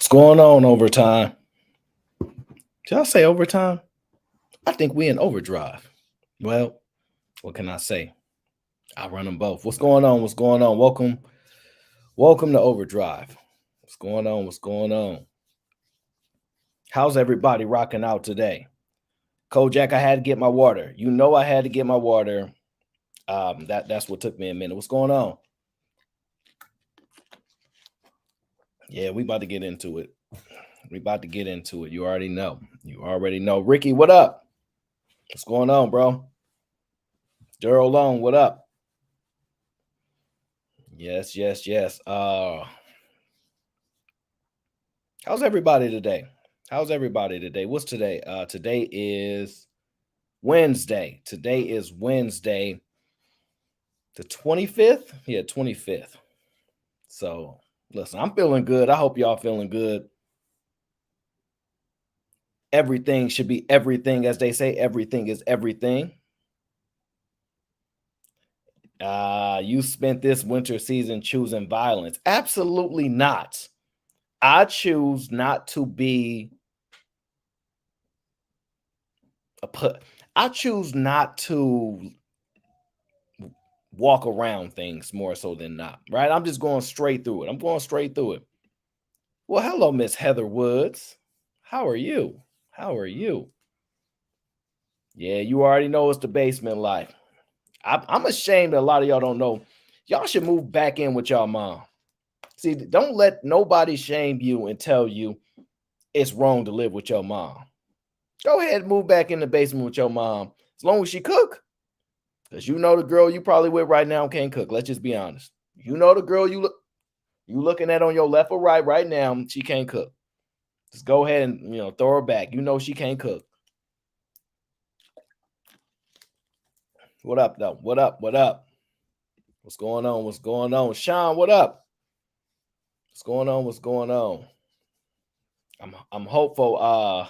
What's going on overtime? Did I say overtime? I think we in overdrive. Well, what can I say? I run them both. What's going on? What's going on? Welcome to overdrive. What's going on? What's going on? How's everybody rocking out today? Kojak, I had to get my water. You know I had to get my water. That's what took me a minute. What's going on? Yeah, we about to get into it. We about to get into it. You already know. You already know. Ricky, what up? What's going on, bro? Daryl Long, what up? Yes, yes, yes. How's everybody today? How's everybody today? What's today? Today is Wednesday. Today is Wednesday, the 25th. Yeah, 25th. So listen, I'm feeling good. I hope y'all feeling good. Everything should be everything, as they say. Everything is everything. You spent this winter season choosing violence. Absolutely not. I choose not to be I choose not to walk around things more so than not, right? I'm just going straight through it. I'm going straight through it. Well, hello, Miss Heather Woods. How are you? How are you? Yeah, you already know it's the basement life. I'm ashamed that a lot of y'all don't know. Y'all should move back in with y'all mom. See, don't let nobody shame you and tell you it's wrong to live with your mom. Go ahead and move back in the basement with your mom as long as she cook. Because you know the girl you probably with right now can't cook. Let's just be honest. You know the girl you looking at on your left or right now, she can't cook. Just go ahead and throw her back. You know she can't cook. What up, though? What up? What up? What's going on? What's going on? Sean, what up? What's going on? What's going on? I'm hopeful,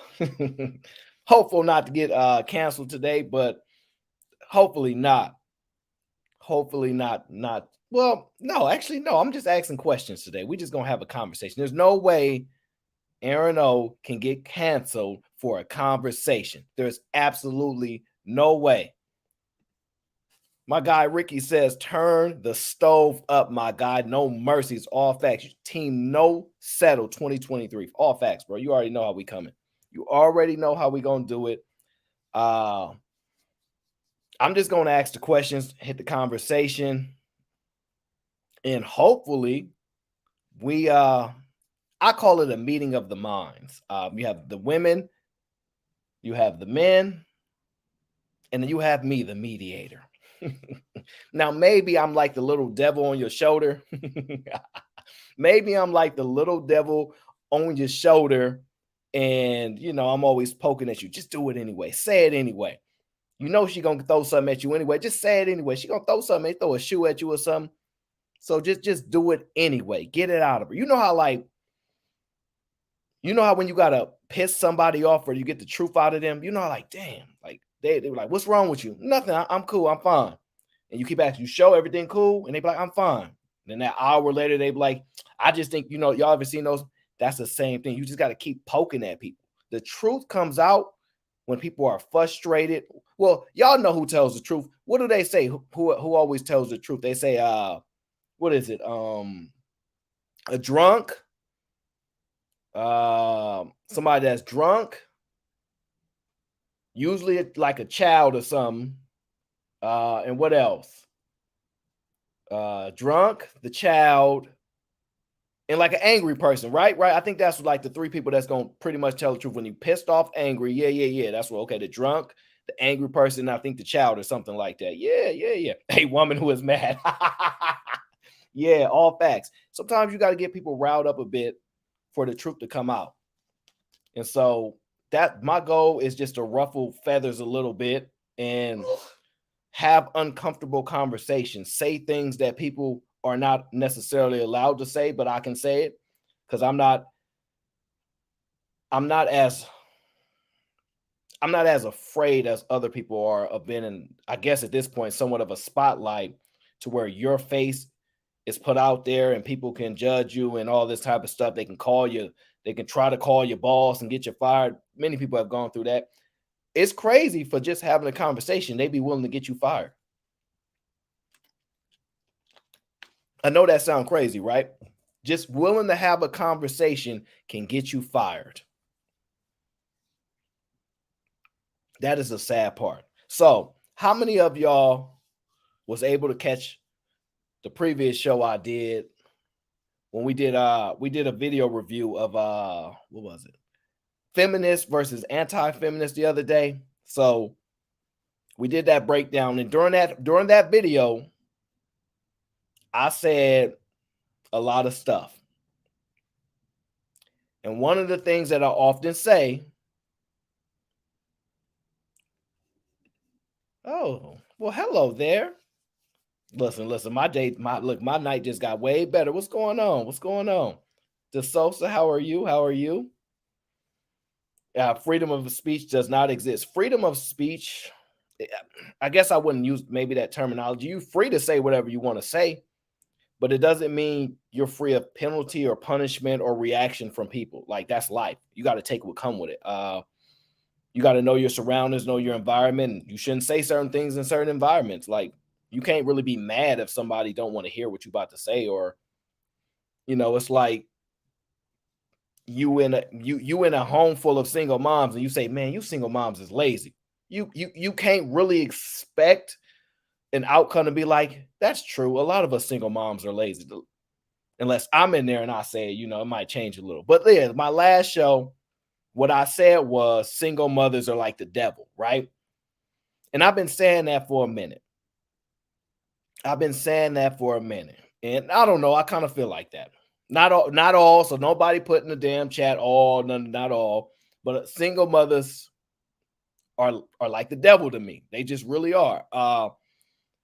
hopeful not to get canceled today, but hopefully not. Hopefully not. Well, no, actually, no. I'm just asking questions today. We're just gonna have a conversation. There's no way Aaron O can get canceled for a conversation. There's absolutely no way. My guy Ricky says, turn the stove up, my guy. No mercies, all facts. Team no settle 2023. All facts, bro. You already know how we coming. You already know how we gonna do it. I'm just gonna ask the questions, hit the conversation, and hopefully we I call it a meeting of the minds. You have the women, you have the men, and then you have me, the mediator. Now, maybe I'm like the little devil on your shoulder. Maybe I'm like the little devil on your shoulder, and I'm always poking at you. Just do it anyway. Say it anyway. You know she gonna throw something at you anyway. Just say it anyway. She gonna throw something, throw a shoe at you or something. So just do it anyway. Get it out of her. You know how when you gotta piss somebody off or you get the truth out of them, damn, like they were like, what's wrong with you? Nothing. I'm cool. I'm fine. And you keep asking, you show everything cool? And they be like, I'm fine. And then that hour later, they be like, I just think, y'all ever seen those? That's the same thing. You just got to keep poking at people. The truth comes out when people are frustrated. Well, y'all know who tells the truth. What do they say? Who always tells the truth? They say, what is it? A drunk, somebody that's drunk, usually like a child or something. And what else? Drunk, the child, and like an angry person, right? Right. I think that's like the three people that's gonna pretty much tell the truth. When you pissed off, angry, yeah. That's what. Okay, the drunk, the angry person, I think the child or something like that. Yeah. A woman who is mad. Yeah, all facts. Sometimes you got to get people riled up a bit for the truth to come out. And so that my goal is just to ruffle feathers a little bit and have uncomfortable conversations, say things that people are not necessarily allowed to say, but I can say it because I'm not as afraid as other people are of being in, I guess at this point, somewhat of a spotlight to where your face it's put out there and people can judge you and all this type of stuff. They can call you, they can try to call your boss and get you fired. Many people have gone through that. It's crazy for just having a conversation. They'd be willing to get you fired. I know that sounds crazy, right? Just willing to have a conversation can get you fired. That is the sad part. So, how many of y'all was able to catch the previous show I did when we did a video review of what was it? Feminist versus anti-feminist the other day. So, we did that breakdown, and during that video, I said a lot of stuff. And one of the things that I often say, oh, well, hello there. Listen, my night just got way better. What's going on? What's going on? DeSosa, how are you? How are you? Freedom of speech does not exist. Freedom of speech, I guess I wouldn't use maybe that terminology. You're free to say whatever you want to say, but it doesn't mean you're free of penalty or punishment or reaction from people. Like, that's life. You got to take what come with it. You got to know your surroundings, know your environment. You shouldn't say certain things in certain environments. Like, you can't really be mad if somebody don't want to hear what you're about to say, or it's like you in a home full of single moms and you say, man, you single moms is lazy. You can't really expect an outcome to be like, that's true. A lot of us single moms are lazy, unless I'm in there and I say, it might change a little. But yeah, my last show, what I said was single mothers are like the devil, right? And I've been saying that for a minute. And I don't know, I kind of feel like that. Not all. So nobody put in the damn chat all, none, not all. But single mothers are like the devil to me. They just really are.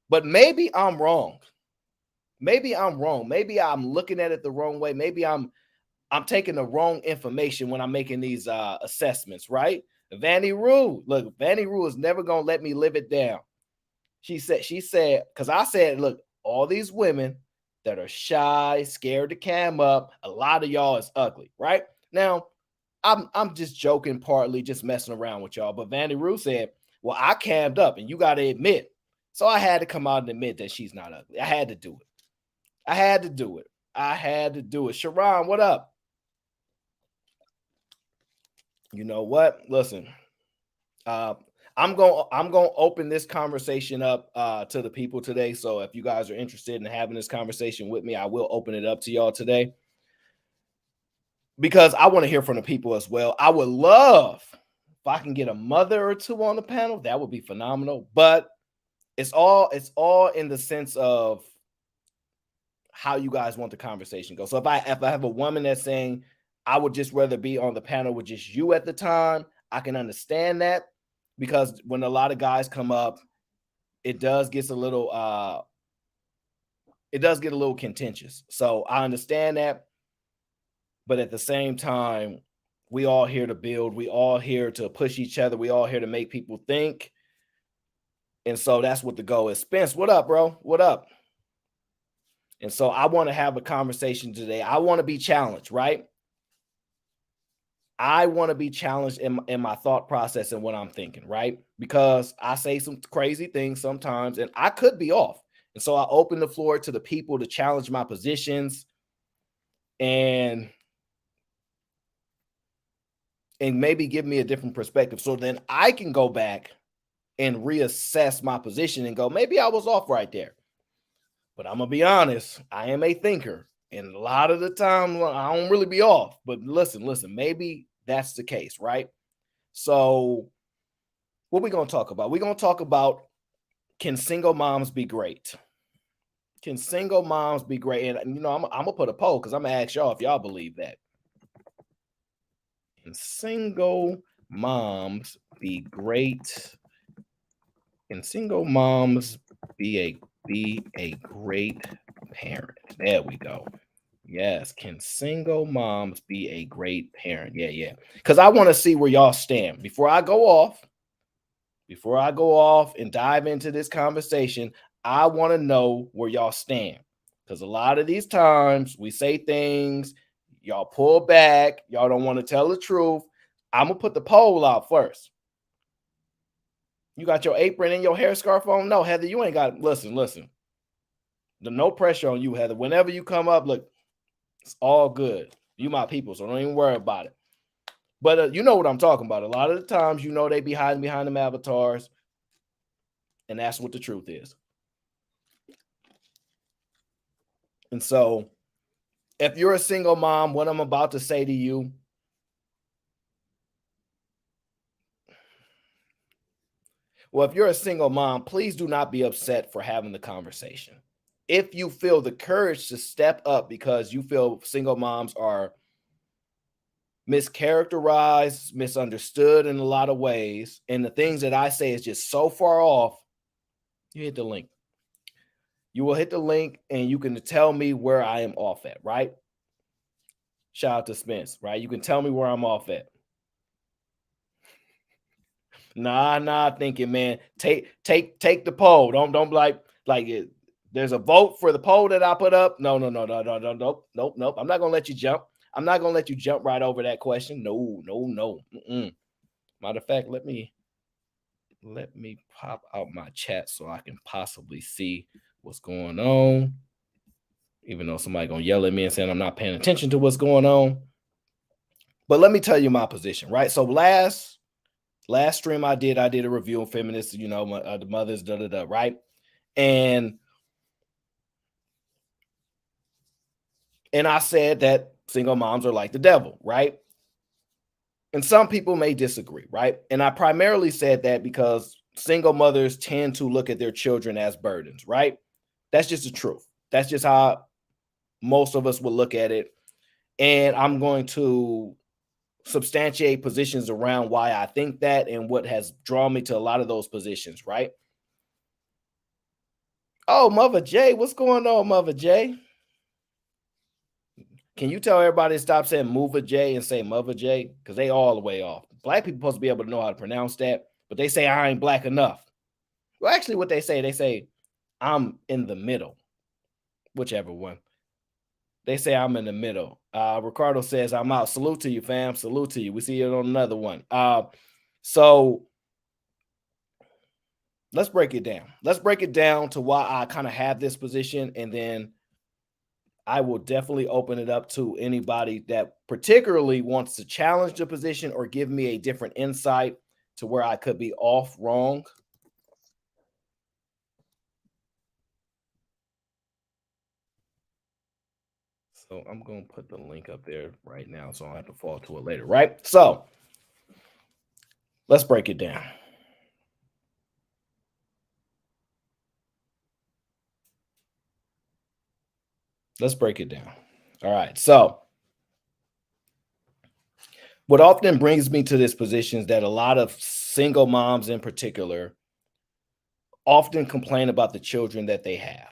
But maybe I'm wrong. Maybe I'm looking at it the wrong way. Maybe I'm taking the wrong information when I'm making these assessments, right? Vanny Rue, look, Vanny Rue is never gonna let me live it down. She said, because I said, look, all these women that are shy, scared to cam up, a lot of y'all is ugly, right? Now, I'm just joking, partly just messing around with y'all. But Vanny Rue said, well, I cammed up, and you got to admit. So I had to come out and admit that she's not ugly. I had to do it. Sharon, what up? You know what? Listen, I'm gonna open this conversation up to the people today. So if you guys are interested in having this conversation with me, I will open it up to y'all today, because I want to hear from the people as well. I would love if I can get a mother or two on the panel. That would be phenomenal. But it's all in the sense of how you guys want the conversation to go. So if I have a woman that's saying, I would just rather be on the panel with just you at the time, I can understand that, because when a lot of guys come up, it does get a little contentious. So I understand that. But at the same time, we all here to build. We all here to push each other. We all here to make people think. And so that's what the goal is. Spence, what up, bro? What up? And so I want to have a conversation today. I want to be challenged, right? I want to be challenged in my thought process and what I'm thinking, right? Because I say some crazy things sometimes and I could be off. And so I open the floor to the people to challenge my positions and maybe give me a different perspective. So then I can go back and reassess my position and go, maybe I was off right there. But I'm going to be honest, I am a thinker. And a lot of the time, I don't really be off. But listen, maybe that's the case, right? So what we going to talk about? We're going to talk about, can single moms be great? Can single moms be great? And, I'm going to put a poll because I'm going to ask y'all if y'all believe that. Can single moms be great? Can single moms be a great parent? There we go. Yes. Can single moms be a great parent? Yeah. Because I want to see where y'all stand before I go off. Before I go off and dive into this conversation, I want to know where y'all stand. Because a lot of these times we say things, y'all pull back, y'all don't want to tell the truth. I'm gonna put the poll out first. You got your apron and your hair scarf on? No, Heather, you ain't got. Listen. No pressure on you, Heather. Whenever you come up, look, it's all good. You my people, so don't even worry about it. But you know what I'm talking about. A lot of the times, they be hiding behind them avatars, and that's what the truth is. And so, if you're a single mom, what I'm about to say to you, well, if you're a single mom, please do not be upset for having the conversation. If you feel the courage to step up because you feel single moms are mischaracterized, misunderstood in a lot of ways, and the things that I say is just so far off, you hit the link. You will hit the link and you can tell me where I am off at, right? Shout out to Spence, right? You can tell me where I'm off at. Nah, thinking, man. Take the poll. Don't like it. There's a vote for the poll that I put up. No. Nope. I'm not gonna let you jump. I'm not gonna let you jump right over that question. No. Matter of fact, let me pop out my chat so I can possibly see what's going on. Even though somebody gonna yell at me and saying I'm not paying attention to what's going on. But let me tell you my position, right? So last stream I did a review on feminists, the mothers, right? And I said that single moms are like the devil, right? And some people may disagree, right? And I primarily said that because single mothers tend to look at their children as burdens, right? That's just the truth. That's just how most of us will look at it. And I'm going to substantiate positions around why I think that and what has drawn me to a lot of those positions, right? Oh, Mother J, what's going on, Mother J? Can you tell everybody to stop saying Mova J and say Mother J? Because they all the way off. Black people supposed to be able to know how to pronounce that, but they say I ain't black enough. Well, actually, what they say I'm in the middle. Whichever one. They say I'm in the middle. Ricardo says I'm out. Salute to you, fam. Salute to you. We see you on another one. So let's break it down. Let's break it down to why I kind of have this position, and then I will definitely open it up to anybody that particularly wants to challenge the position or give me a different insight to where I could be off wrong. So I'm going to put the link up there right now so I don't have to fall to it later, right? So let's break it down. Let's break it down. All right. So what often brings me to this position is that a lot of single moms in particular often complain about the children that they have.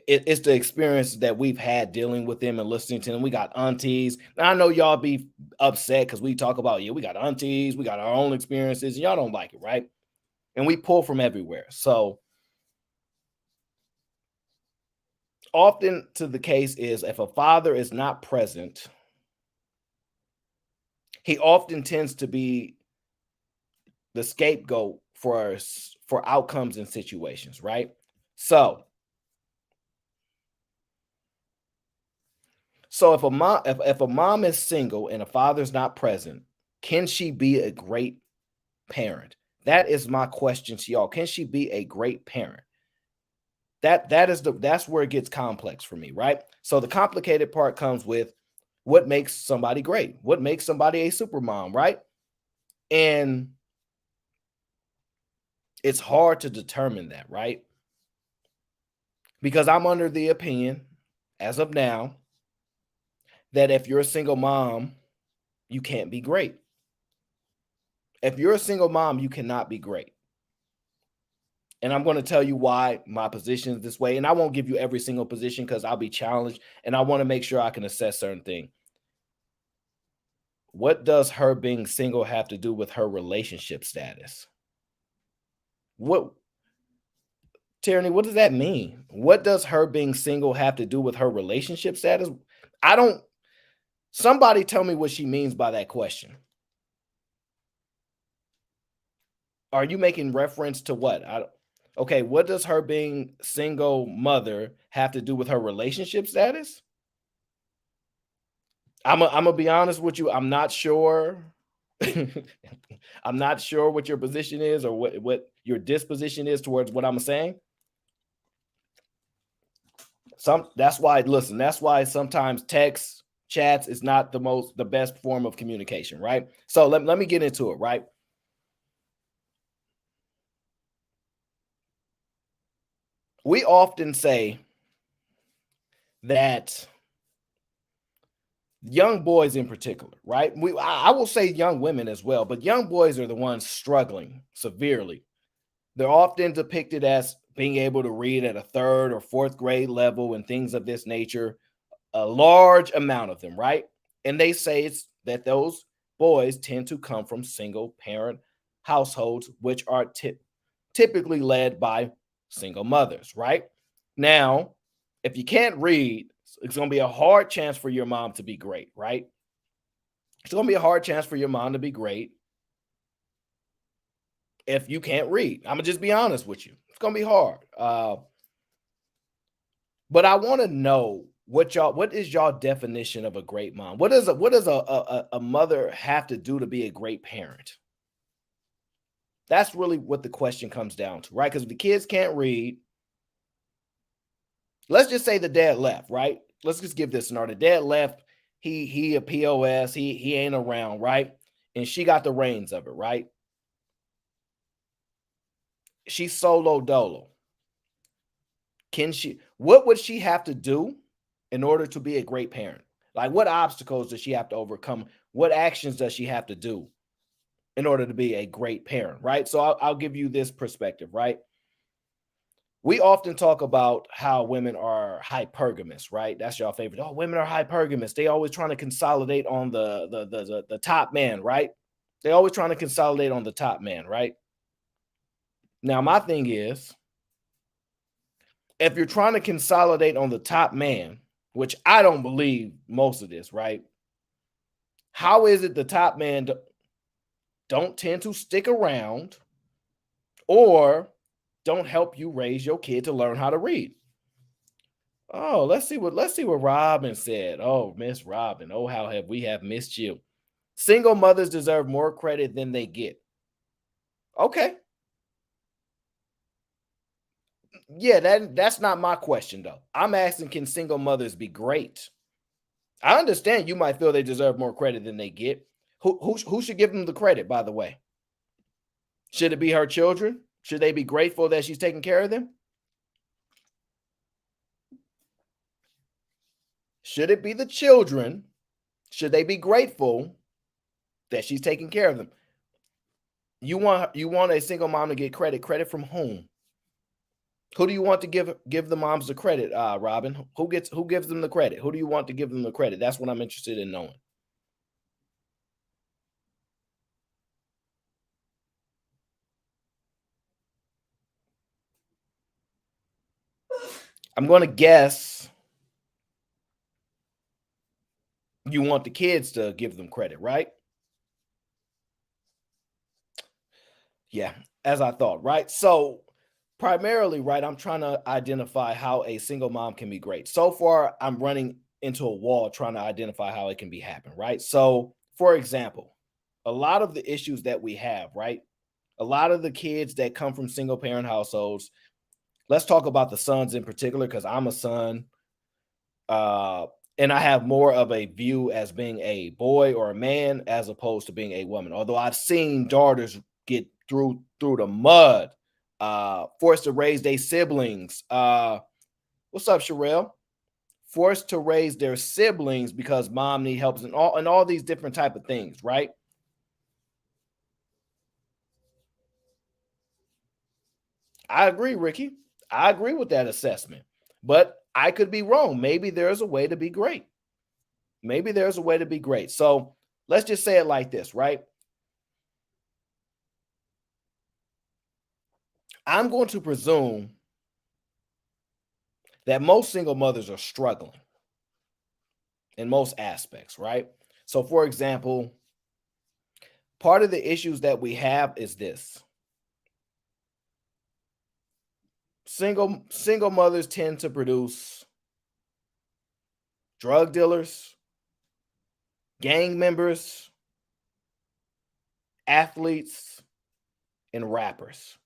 It's the experience that we've had dealing with them and listening to them. We got aunties. Now, I know y'all be upset because we talk about, we got aunties, we got our own experiences, and y'all don't like it, right? And we pull from everywhere. So often to the case is if a father is not present, he often tends to be the scapegoat for outcomes and situations, right? So if a mom is single and a father's not present, can she be a great parent? That is my question to y'all. Can she be a great parent? That's where it gets complex for me, right? So the complicated part comes with what makes somebody great, what makes somebody a super mom, right? And it's hard to determine that, right? Because I'm under the opinion, as of now, that if you're a single mom, you can't be great. If you're a single mom, you cannot be great. And I'm going to tell you why my position is this way. And I won't give you every single position because I'll be challenged. And I want to make sure I can assess certain things. What does her being single have to do with her relationship status? What Tyranny, what does that mean? What does her being single have to do with her relationship status? I don't somebody tell me what she means by that question. Are you making reference to what? Okay, what does her being single mother have to do with her relationship status? I'm gonna be honest with you. I'm not sure. I'm not sure what your position is or what your disposition is towards what I'm saying. That's why listen, that's why sometimes text chats is not the best form of communication, right? So let me get into it, right? We often say that young boys in particular, right? I will say young women as well, but young boys are the ones struggling severely. They're often depicted as being able to read at a third or fourth grade level and things of this nature, a large amount of them, right? And they say it's that those boys tend to come from single parent households, which are typically led by single mothers, right? Now, if you can't read, it's going to be a hard chance for your mom to be great, right? It's going to be a hard chance for your mom to be great if you can't read. I'm going to just be honest with you. It's going to be hard. But I want to know what is y'all definition of a great mom? What does a mother have to do to be a great parent? That's really what the question comes down to, right? Because if the kids can't read, let's just say the dad left, right? Let's just give this scenario. The dad left, he a POS, he ain't around, right? And she got the reins of it, right? She's solo dolo. What would she have to do in order to be a great parent? Like what obstacles does she have to overcome? What actions does she have to do in order to be a great parent, right? So I'll give you this perspective, right? We often talk about how women are hypergamous, right? That's your favorite. Oh, women are hypergamous. They always trying to consolidate on the top man, right? They always trying to consolidate on the top man, right? Now, my thing is, if you're trying to consolidate on the top man, which I don't believe most of this, right? How is it the top man don't tend to stick around or don't help you raise your kid to learn how to read? Oh, let's see what Robin said. Oh, Miss Robin. Oh, how have we have missed you. Single mothers deserve more credit than they get. Okay. Yeah, that's not my question though. I'm asking, can single mothers be great? I understand you might feel they deserve more credit than they get. Who should give them the credit, by the way? Should it be her children? Should they be grateful that she's taking care of them? Should it be the children? Should they be grateful that she's taking care of them? You want a single mom to get credit? Credit from whom? Who do you want to give the moms the credit, Robin? Who gives them the credit? Who do you want to give them the credit? That's what I'm interested in knowing. I'm going to guess you want the kids to give them credit, right? Yeah, as I thought, right? So primarily, right, I'm trying to identify how a single mom can be great. So far, I'm running into a wall trying to identify how it can be happen, right? So, for example, a lot of the issues that we have, right? A lot of the kids that come from single parent households, let's talk about the sons in particular, because I'm a son. Uh, and I have more of a view as being a boy or a man as opposed to being a woman. Although I've seen daughters get through the mud, forced to raise their siblings. What's up, Sherelle? Forced to raise their siblings because mom need help and all these different type of things, right? I agree, Ricky. I agree with that assessment, but I could be wrong. Maybe there's a way to be great. Maybe there's a way to be great. So let's just say it like this, right? I'm going to presume that most single mothers are struggling in most aspects, right? So, for example, part of the issues that we have is this: single mothers tend to produce drug dealers, gang members, athletes, and rappers.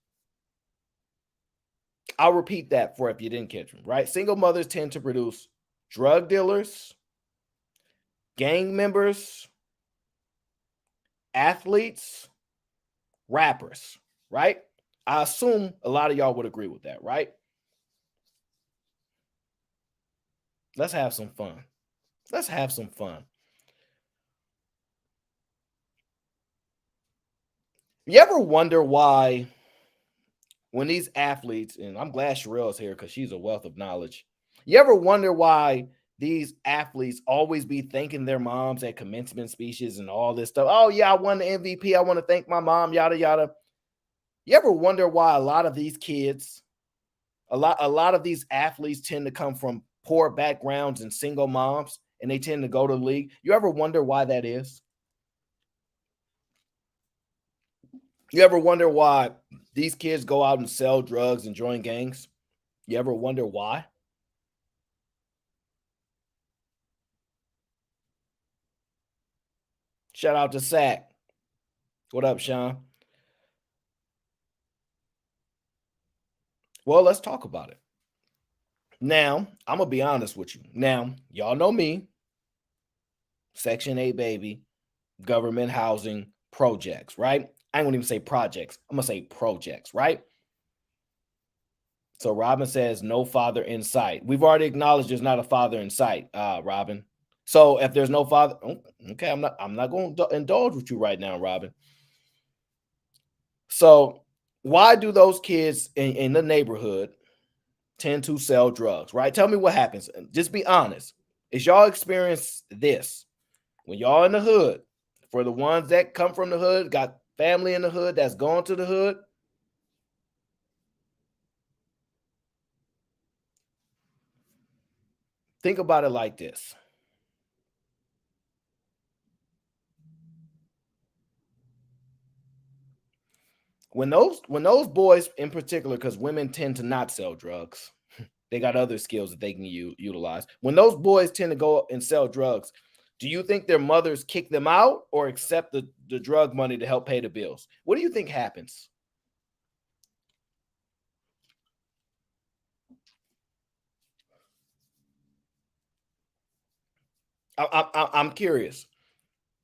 I'll repeat that for if you didn't catch me, right? Single mothers tend to produce drug dealers, gang members, athletes, rappers, right? I assume a lot of y'all would agree with that, right? Let's have some fun. Let's have some fun. You ever wonder why when these athletes, and I'm glad Sherelle's here because she's a wealth of knowledge. You ever wonder why these athletes always be thanking their moms at commencement speeches and all this stuff? Oh, yeah, I won the MVP. I want to thank my mom, yada yada. You ever wonder why a lot of these kids, a lot of these athletes tend to come from poor backgrounds and single moms and they tend to go to the league? You ever wonder why that is? You ever wonder why these kids go out and sell drugs and join gangs? You ever wonder why? Shout out to Sack. What up, Sean? Well, let's talk about it. Now, I'm gonna be honest with you. Now, y'all know me, Section 8 baby, government housing projects, right? I ain't gonna even say projects. I'm gonna say projects, right? So Robin says no father in sight. We've already acknowledged there's not a father in sight, Robin. So if there's no father, okay, I'm not going to indulge with you right now, Robin. So why do those kids in the neighborhood tend to sell drugs, right? Tell me what happens. Just be honest. Is y'all experience this when y'all in the hood? For the ones that come from the hood, got family in the hood that's gone to the hood, think about it like this. When those boys in particular, because women tend to not sell drugs, they got other skills that they can utilize. When those boys tend to go and sell drugs, do you think their mothers kick them out or accept the drug money to help pay the bills? What do you think happens? I'm curious.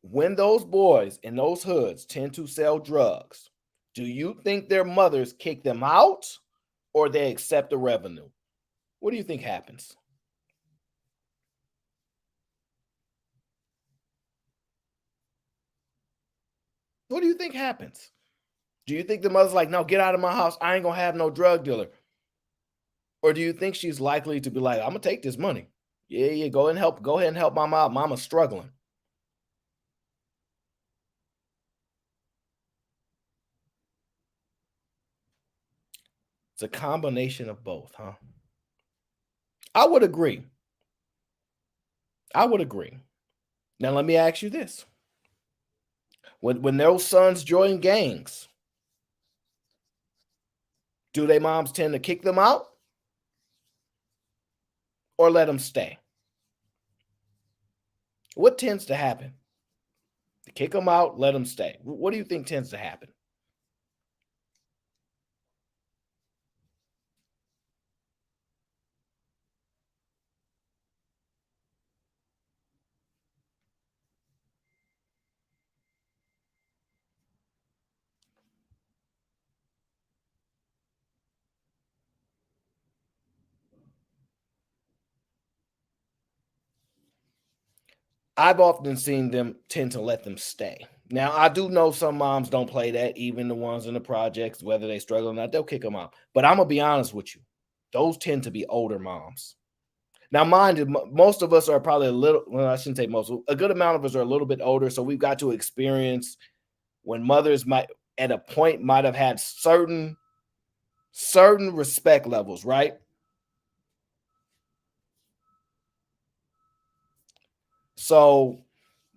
When those boys in those hoods tend to sell drugs, do you think their mothers kick them out or they accept the revenue? What do you think happens? What do you think happens? Do you think the mother's like, no, get out of my house. I ain't gonna have no drug dealer. Or do you think she's likely to be like, I'm gonna take this money? Yeah, yeah, go and help. Go ahead and help my mom. Mama's struggling. It's a combination of both, huh? I would agree. I would agree. Now let me ask you this. When those sons join gangs, do they moms tend to kick them out or let them stay? What tends to happen? Kick them out, let them stay. What do you think tends to happen? I've often seen them tend to let them stay. Now, I do know some moms don't play that, even the ones in the projects, whether they struggle or not, they'll kick them out. But I'm gonna be honest with you, those tend to be older moms. Now, mind you, most of us are probably a little, well, I shouldn't say most, a good amount of us are a little bit older. So we've got to experience when mothers might, at a point, might have had certain respect levels, right? So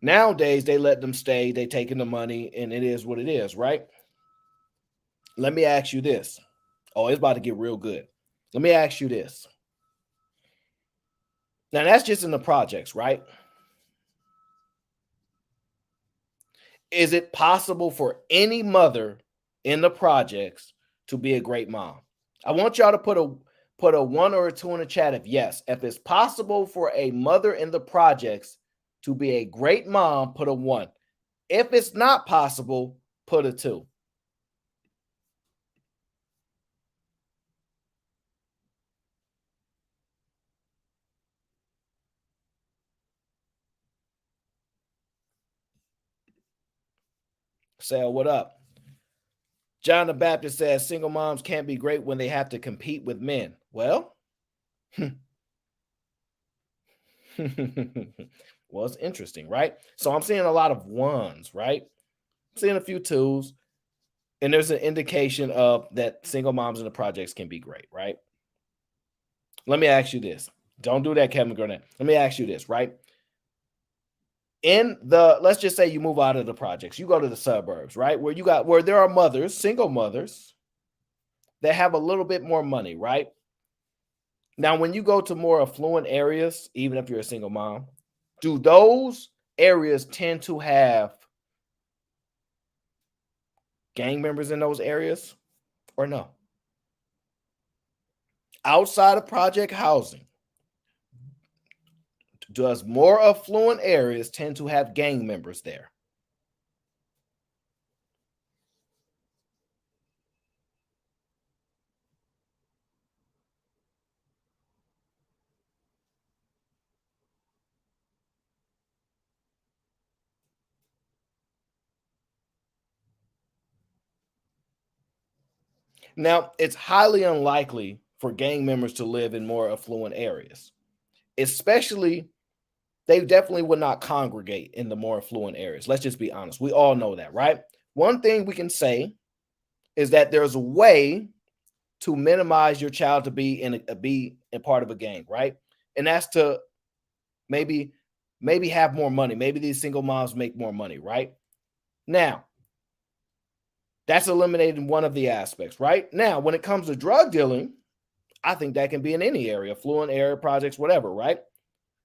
nowadays they let them stay, they taking the money, and it is what it is, right? Let me ask you this. Oh, it's about to get real good. Let me ask you this. Now that's just in the projects, right? Is it possible for any mother in the projects to be a great mom? I want y'all to put a one or a two in the chat if yes. If it's possible for a mother in the projects to be a great mom, put a one. If it's not possible, put a two. Sal, what up? John the Baptist says single moms can't be great when they have to compete with men. Well, well, it's interesting, right? So I'm seeing a lot of ones, right? I'm seeing a few twos, and there's an indication of that single moms in the projects can be great, right? Let me ask you this. Don't do that, Kevin Garnett. Let me ask you this, right? In the let's just say you move out of the projects, you go to the suburbs, right? Where there are mothers, single mothers that have a little bit more money, right? Now, when you go to more affluent areas, even if you're a single mom, do those areas tend to have gang members in those areas or no? Outside of project housing, does more affluent areas tend to have gang members there? Now, it's highly unlikely for gang members to live in more affluent areas, especially they definitely would not congregate in the more affluent areas. Let's just be honest. We all know that, right? One thing we can say is that there's a way to minimize your child to be a part of a gang, right? And that's to maybe have more money. Maybe these single moms make more money, right? Now, that's eliminating one of the aspects, right? Now, when it comes to drug dealing, I think that can be in any area, affluent area, projects, whatever, right?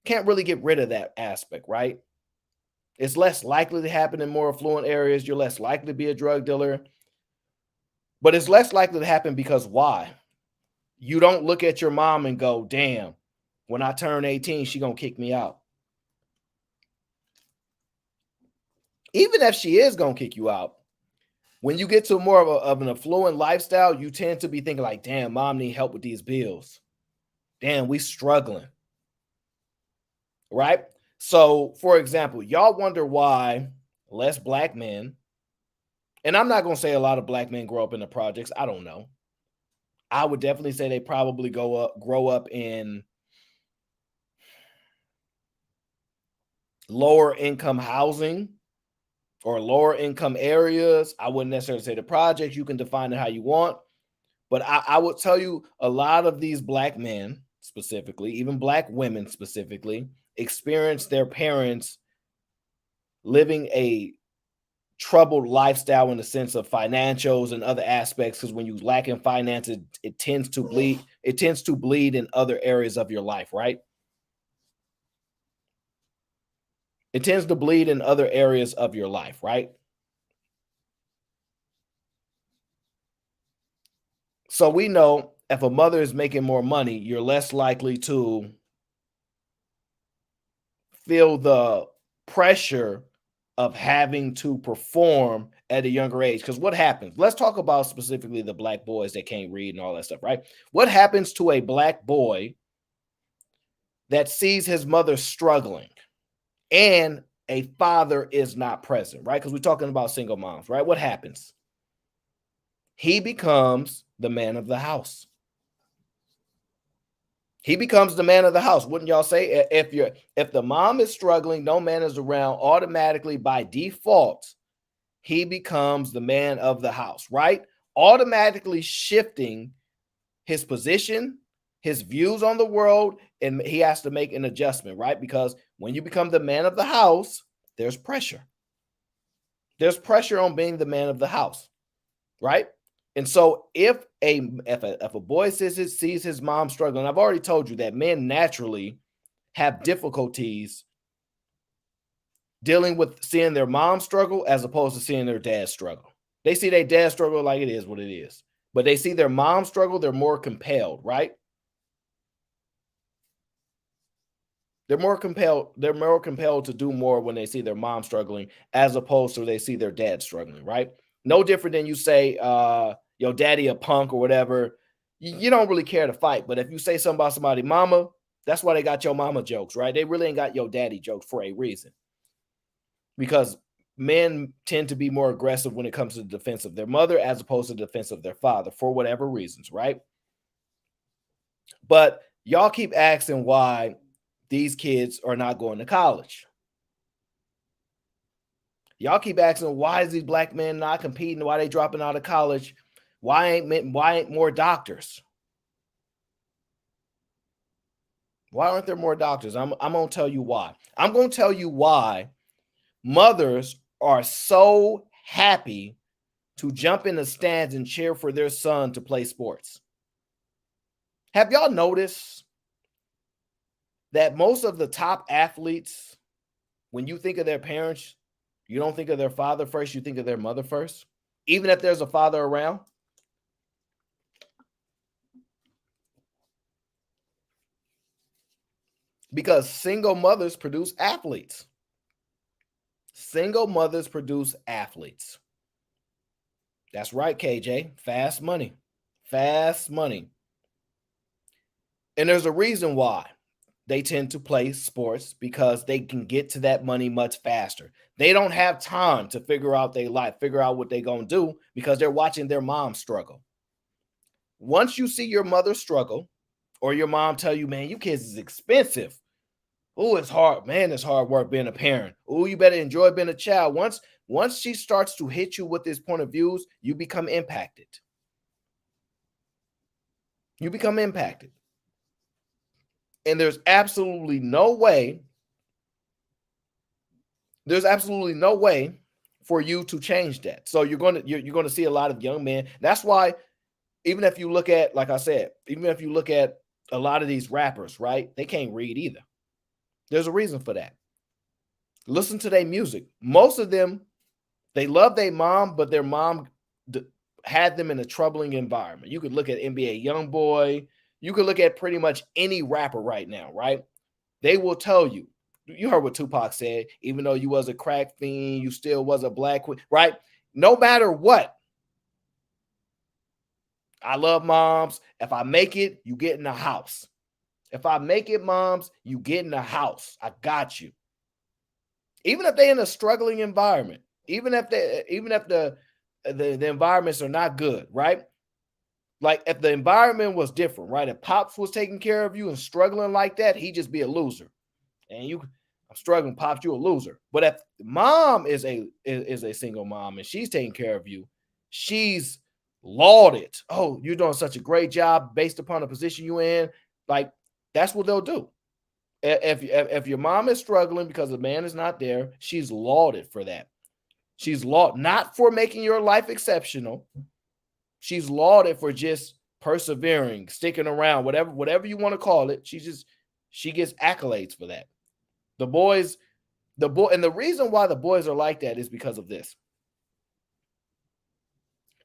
Can't really get rid of that aspect, right? It's less likely to happen in more affluent areas. You're less likely to be a drug dealer, but it's less likely to happen because why? You don't look at your mom and go, damn, when I turn 18, she gonna kick me out. Even if she is gonna kick you out, when you get to more of an affluent lifestyle, you tend to be thinking like, damn, mom need help with these bills. Damn, we struggling. Right? So, for example, y'all wonder why less black men, and I'm not gonna say a lot of black men grow up in the projects. I don't know. I would definitely say they probably grow up in lower income housing or lower income areas. I wouldn't necessarily say the projects. You can define it how you want. But I would tell you a lot of these black men, specifically, even black women specifically, experience their parents living a troubled lifestyle in the sense of financials and other aspects. Because when you lack in finances, it tends to bleed. It tends to bleed in other areas of your life, right? It tends to bleed in other areas of your life, right? So we know if a mother is making more money, you're less likely to feel the pressure of having to perform at a younger age. Because what happens? Let's talk about specifically the black boys that can't read and all that stuff, right? What happens to a black boy that sees his mother struggling and a father is not present, right? Because we're talking about single moms, right? What happens? He becomes the man of the house. He becomes the man of the house. Wouldn't y'all say? If the mom is struggling, no man is around, automatically by default, he becomes the man of the house, right? Automatically shifting his position, his views on the world, and he has to make an adjustment, right? Because when you become the man of the house, there's pressure. There's pressure on being the man of the house, right? And so if a boy sees his mom struggling, I've already told you that men naturally have difficulties dealing with seeing their mom struggle as opposed to seeing their dad struggle. They see their dad struggle like it is what it is, but they see their mom struggle, they're more compelled, right? They're more compelled to do more when they see their mom struggling as opposed to they see their dad struggling, right? No different than you say your daddy a punk or whatever. You don't really care to fight, but if you say something about somebody mama, that's why they got your mama jokes, right? They really ain't got your daddy jokes for a reason. Because men tend to be more aggressive when it comes to the defense of their mother as opposed to the defense of their father for whatever reasons, right? But y'all keep asking why these kids are not going to college. Y'all keep asking why is these black men not competing? Why they dropping out of college? Why ain't more doctors? Why aren't there more doctors? I'm gonna tell you why. I'm gonna tell you why mothers are so happy to jump in the stands and cheer for their son to play sports. Have y'all noticed that most of the top athletes, when you think of their parents, you don't think of their father first, you think of their mother first, even if there's a father around? Because single mothers produce athletes. Single mothers produce athletes. That's right, KJ. Fast money. Fast money. And there's a reason why they tend to play sports, because they can get to that money much faster. They don't have time to figure out their life, figure out what they're going to do, because they're watching their mom struggle. Once you see your mother struggle, or your mom tell you, man, you kids is expensive. Oh, it's hard, man. It's hard work being a parent. Oh, you better enjoy being a child. Once she starts to hit you with this point of views, you become impacted. You become impacted. And there's absolutely no way for you to change that. So you're going to see a lot of young men. That's why, even if you look at, like I said, even if you look at a lot of these rappers, right? They can't read either. There's a reason for that. Listen to their music. Most of them, they love their mom, but their mom had them in a troubling environment. You could look at NBA YoungBoy. You could look at pretty much any rapper right now, right? They will tell you. You heard what Tupac said. Even though you was a crack fiend, you still was a black queen, right? No matter what. I love moms. If I make it, you get in the house. If I make it, moms, you get in the house. I got you. Even if they're in a struggling environment, even if the environments are not good, right? Like if the environment was different, right? If Pops was taking care of you and struggling like that, he'd just be a loser. And I'm struggling, Pops, you a loser. But if mom is a single mom and she's taking care of you, she's lauded. Oh, you're doing such a great job based upon the position you're in. Like, that's what they'll do. If your mom is struggling because the man is not there, she's lauded for that. She's lauded not for making your life exceptional. She's lauded for just persevering, sticking around, whatever you want to call it. She gets accolades for that. And the reason why the boys are like that is because of this.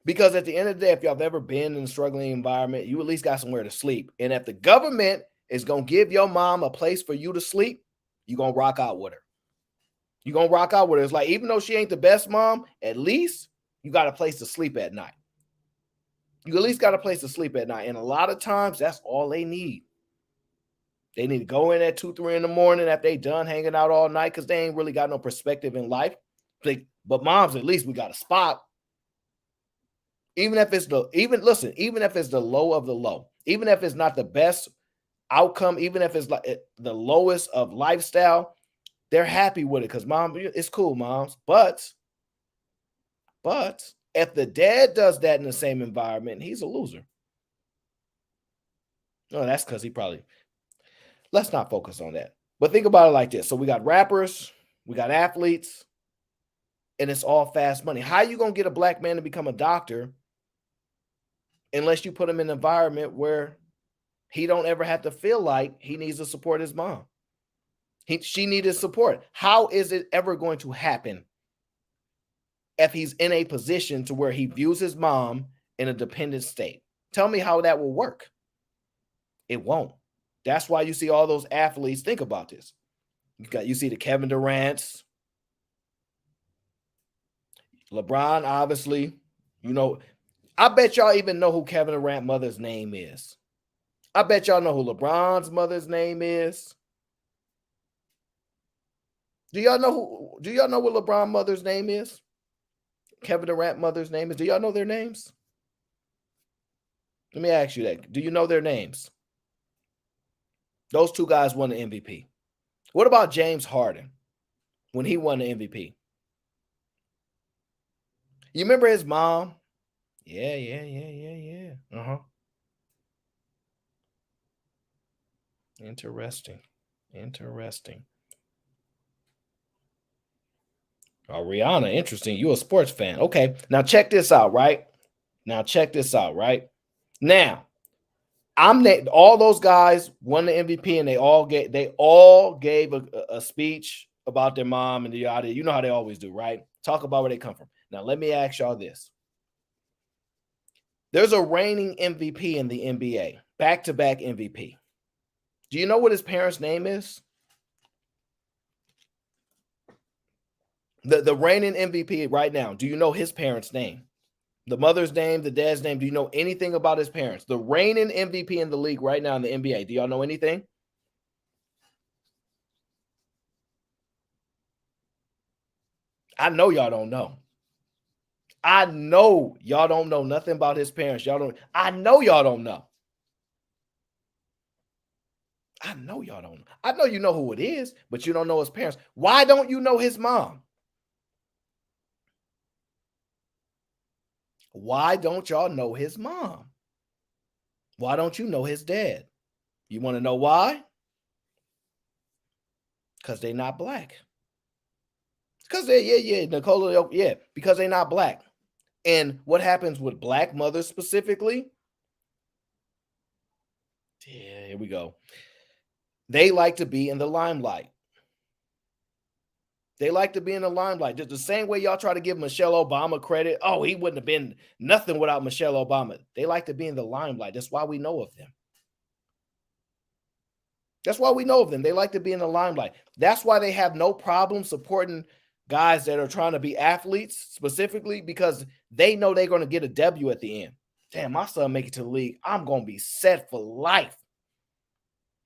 Because at the end of the day, if y'all have ever been in a struggling environment, you at least got somewhere to sleep. And if the government is going to give your mom a place for you to sleep, you're going to rock out with her. You're going to rock out with her. It's like, even though she ain't the best mom, at least you got a place to sleep at night. You at least got a place to sleep at night. And a lot of times, that's all they need. They need to go in at 2, 3 in the morning after they done hanging out all night, because they ain't really got no perspective in life. But moms, at least we got a spot. Even if it's the low of the low, even if it's not the best outcome, even if it's like the lowest of lifestyle, they're happy with it because mom, it's cool, moms. But if the dad does that in the same environment, he's a loser. Oh, that's because he probably, let's not focus on that. But think about it like this. So we got rappers, we got athletes, and it's all fast money. How you gonna get a black man to become a doctor unless you put him in an environment where he don't ever have to feel like he needs to support his mom? She needed support. How is it ever going to happen if he's in a position to where he views his mom in a dependent state? Tell me how that will work. It won't. That's why you see all those athletes. Think about this. You see the Kevin Durant's, LeBron, obviously. You know, I bet y'all even know who Kevin Durant's mother's name is. I bet y'all know who LeBron's mother's name is. Do y'all know what LeBron's mother's name is? Kevin Durant's mother's name is. Do y'all know their names? Let me ask you that. Do you know their names? Those two guys won the MVP. What about James Harden when he won the MVP? You remember his mom? Yeah. Uh-huh. Interesting. Oh, Rihanna, interesting. You a sports fan. Okay. Now check this out, right? Now, all those guys won the MVP and they all gave a speech about their mom and the yada. You know how they always do, right? Talk about where they come from. Now, let me ask y'all this. There's a reigning MVP in the NBA, back-to-back MVP. Do you know what his parents' name is? The reigning MVP right now. Do you know his parents' name? The mother's name, the dad's name. Do you know anything about his parents? The reigning MVP in the league right now in the NBA. Do y'all know anything? I know y'all don't know. I know y'all don't know nothing about his parents. I know y'all don't know. I know y'all don't. I know you know who it is, but you don't know his parents. Why don't you know his mom? Why don't y'all know his mom? Why don't you know his dad? You want to know why? Because they're not black. Because Nicola, because they're not black. And what happens with black mothers specifically? Yeah, here we go. They like to be in the limelight. They like to be in the limelight. Just the same way y'all try to give Michelle Obama credit. Oh, he wouldn't have been nothing without Michelle Obama. They like to be in the limelight. That's why we know of them. They like to be in the limelight. That's why they have no problem supporting guys that are trying to be athletes specifically, because they know they're going to get a W at the end. Damn, my son make it to the league, I'm going to be set for life.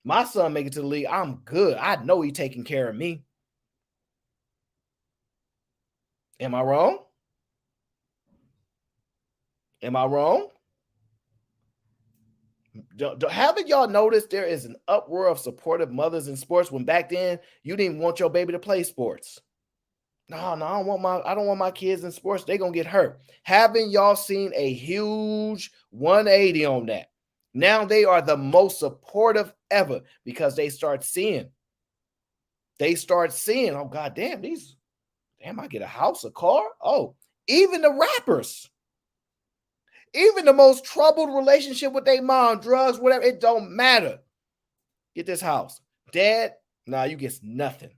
My son make it to the league, I'm good. I know he's taking care of me. Am I wrong? Haven't y'all noticed there is an uproar of supportive mothers in sports when back then you didn't want your baby to play sports? No, I don't want my kids in sports. They're gonna get hurt. Haven't y'all seen a huge 180 on that? Now they are the most supportive ever because they start seeing, oh god damn, I get a house, a car. Oh, even the rappers, even the most troubled relationship with their mom, drugs, whatever, it don't matter. Get this house. Dad, nah, you get nothing.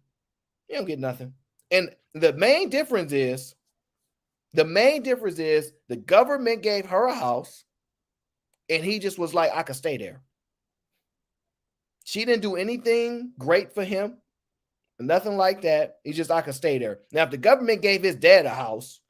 You don't get nothing. And the main difference is the government gave her a house and he just was like, I could stay there. She didn't do anything great for him, nothing like that. He's just, I could stay there. Now, if the government gave his dad a house,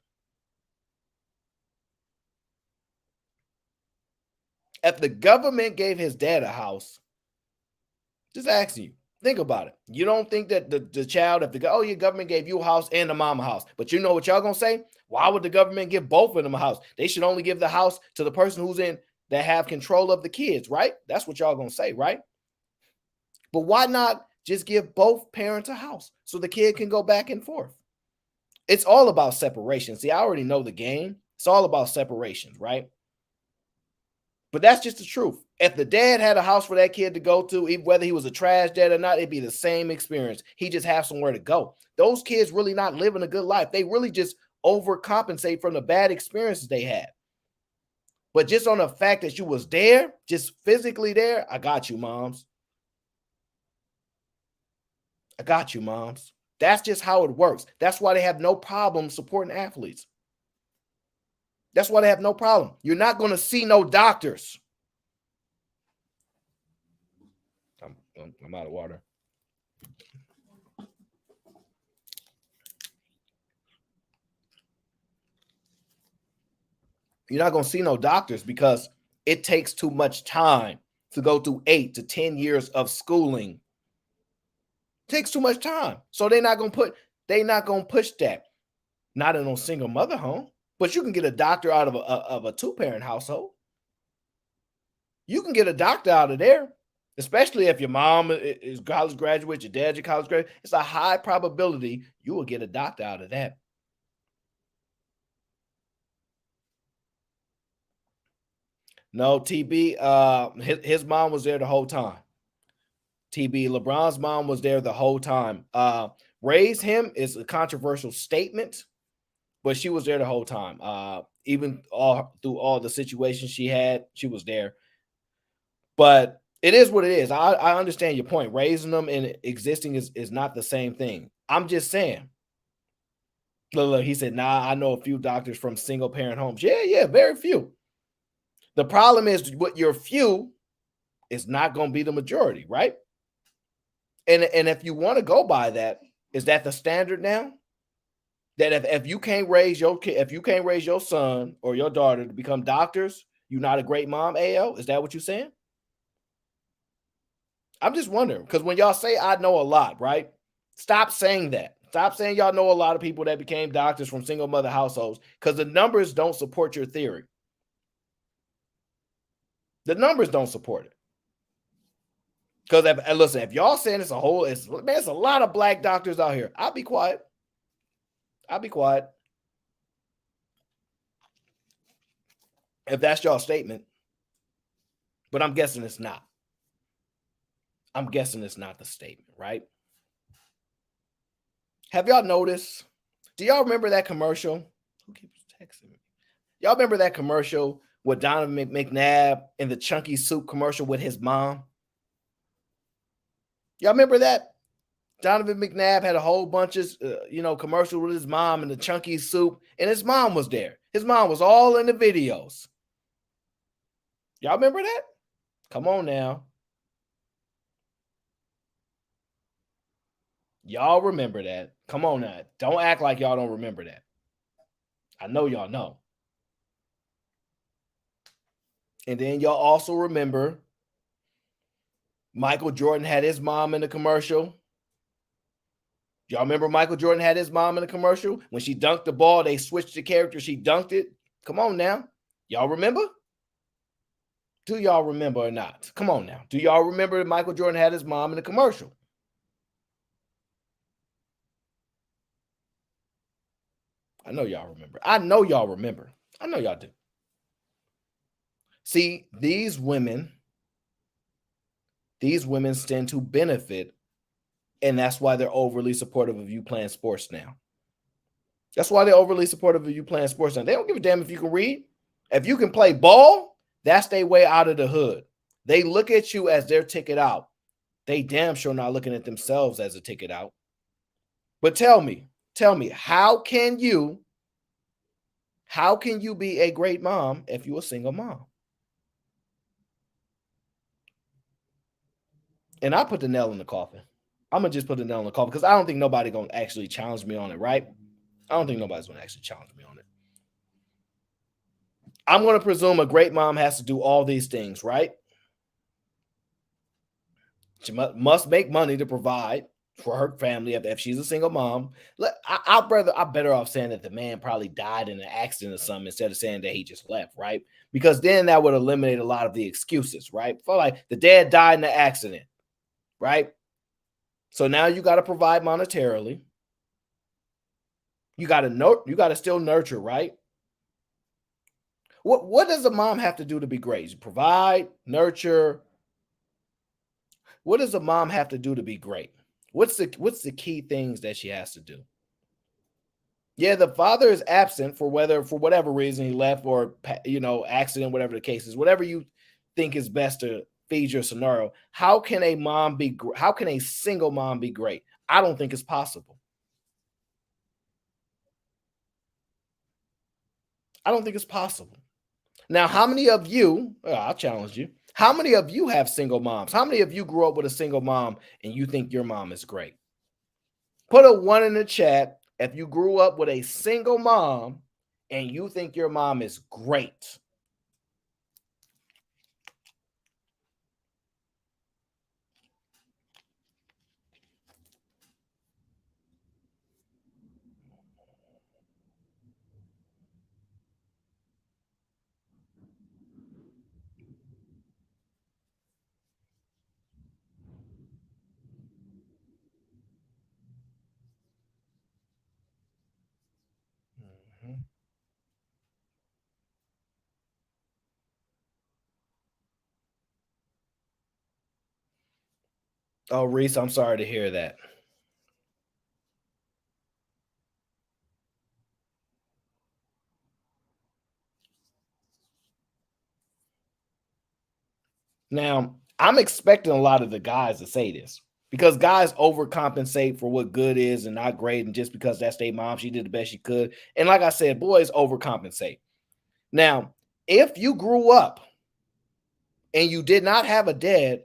just asking you, think about it. You don't think that the child, if your government gave you a house and the mom a house, but you know what y'all gonna say? Why would the government give both of them a house? They should only give the house to the person who's in that have control of the kids, right? That's what y'all gonna say, right? But why not just give both parents a house so the kid can go back and forth? It's all about separation. See, I already know the game. It's all about separations, right? But that's just the truth. If the dad had a house for that kid to go to, even whether he was a trash dad or not, it'd be the same experience. He just has somewhere to go. Those kids really not living a good life. They really just overcompensate from the bad experiences they had. But just on the fact that you was there, just physically there, I got you, moms. I got you, moms. That's just how it works. That's why they have no problem supporting athletes. That's why they have no problem. You're not going to see no doctors. I'm out of water. You're not going to see no doctors because it takes too much time to go through 8 to 10 years of schooling. It takes too much time. So they're not going to push that. Not in a single mother home, but you can get a doctor out of a two-parent household. You can get a doctor out of there, especially if your mom is college graduate, your dad's a college graduate. It's a high probability you will get a doctor out of that. No, TB, his mom was there the whole time. TB, LeBron's mom was there the whole time. Raise him is a controversial statement, but she was there the whole time. Even through all the situations she had, she was there. But it is what it is. I understand your point. Raising them and existing is not the same thing. I'm just saying. Look, he said, nah, I know a few doctors from single parent homes. Yeah, very few. The problem is what your few is not going to be the majority, right? And if you want to go by that, is that the standard now? That if you can't raise your kid, if you can't raise your son or your daughter to become doctors, you're not a great mom, AL? Is that what you're saying? I'm just wondering, because when y'all say I know a lot, right? Stop saying that. Stop saying y'all know a lot of people that became doctors from single mother households, because the numbers don't support your theory. The numbers don't support it. Because listen, if y'all saying it's a lot of black doctors out here. I'll be quiet. If that's y'all statement. But I'm guessing it's not. I'm guessing it's not the statement, right? Have y'all noticed? Do y'all remember that commercial? Who keeps texting me? Y'all remember that commercial with Donovan McNabb in the Chunky Soup commercial with his mom? Y'all remember that? Donovan McNabb had a whole bunch of, commercial with his mom and the Chunky Soup, and his mom was there. His mom was all in the videos. Y'all remember that? Come on now. Y'all remember that. Come on now. Don't act like y'all don't remember that. I know y'all know. And then y'all also remember Michael Jordan had his mom in the commercial. Y'all remember Michael Jordan had his mom in the commercial? When she dunked the ball, they switched the character. She dunked it. Come on now. Y'all remember? Do y'all remember or not? Come on now. Do y'all remember that Michael Jordan had his mom in the commercial? I know y'all remember. I know y'all remember. I know y'all do. See, these women stand to benefit, and that's why they're overly supportive of you playing sports now. That's why they're overly supportive of you playing sports now. They don't give a damn if you can read. If you can play ball, that's their way out of the hood. They look at you as their ticket out. They damn sure not looking at themselves as a ticket out. But tell me, how can you be a great mom if you're a single mom? And I put the nail in the coffin. I'm going to just put the nail in the coffin because I don't think nobody going to actually challenge me on it, right? I don't think nobody's going to actually challenge me on it. I'm going to presume a great mom has to do all these things, right? She must make money to provide for her family if she's a single mom. I'm better off saying that the man probably died in an accident or something instead of saying that he just left, right? Because then that would eliminate a lot of the excuses, right? For like the dad died in an accident, right? So now you got to provide monetarily. You got to still nurture, right? What does a mom have to do to be great? Provide, nurture. What does a mom have to do to be great? What's the key things that she has to do? Yeah, the father is absent for whatever reason he left or accident, whatever the case is, whatever you think is best to feed your scenario. How can a single mom be great? I don't think it's possible. I don't think it's possible. Now, how many of you, I'll challenge you, how many of you have single moms? How many of you grew up with a single mom and you think your mom is great? Put a one in the chat if you grew up with a single mom and you think your mom is great. Mhm. Oh, Reese, I'm sorry to hear that. Now, I'm expecting a lot of the guys to say this because guys overcompensate for what good is and not great. And just because that's their mom, she did the best she could. And like I said, boys overcompensate. Now, if you grew up and you did not have a dad,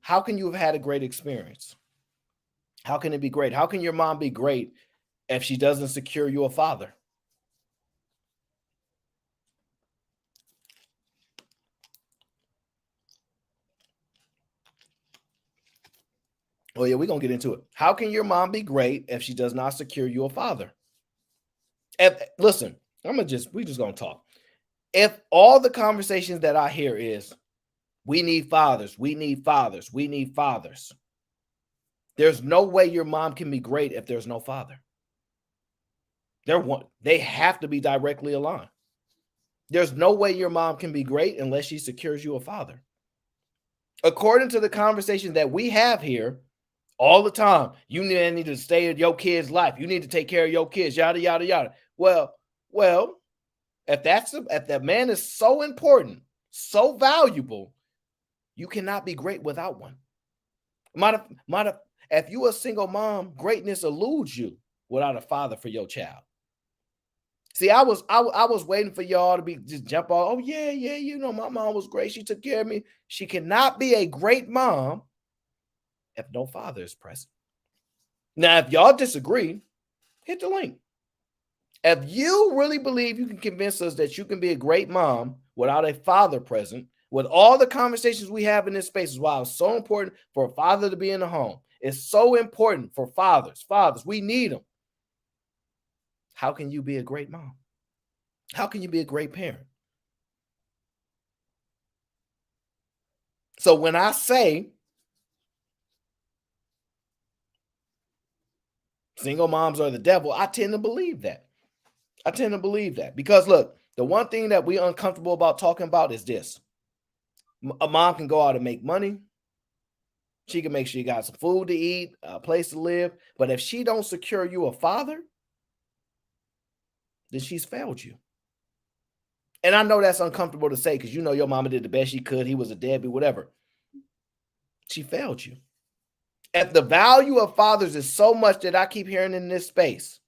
how can you have had a great experience? How can it be great? How can your mom be great if she doesn't secure you a father? Oh, yeah, we're going to get into it. How can your mom be great if she does not secure you a father? Listen, we just going to talk. If all the conversations that I hear is we need fathers, we need fathers, we need fathers, there's no way your mom can be great if there's no father. They have to be directly aligned. There's no way your mom can be great unless she secures you a father. According to the conversation that we have here all the time, you need to stay in your kid's life. You need to take care of your kids, yada yada yada. Well, if that man is so important, so valuable, you cannot be great without one. If you a single mom, greatness eludes you without a father for your child. See, I was waiting for y'all to be just jump on. Oh yeah, yeah, my mom was great. She took care of me. She cannot be a great mom if no father is present. Now, if y'all disagree, hit the link. If you really believe you can convince us that you can be a great mom without a father present, with all the conversations we have in this space, is why it's so important for a father to be in the home. It's so important for fathers. Fathers, we need them. How can you be a great mom? How can you be a great parent? So when I say single moms are the devil, I tend to believe that. I tend to believe that because look, the one thing that we're uncomfortable about talking about is this. A mom can go out and make money. She can make sure you got some food to eat, a place to live. But if she don't secure you a father, then she's failed you. And I know that's uncomfortable to say because your mama did the best she could. He was a deadbeat, whatever. She failed you. If the value of fathers is so much that I keep hearing in this space,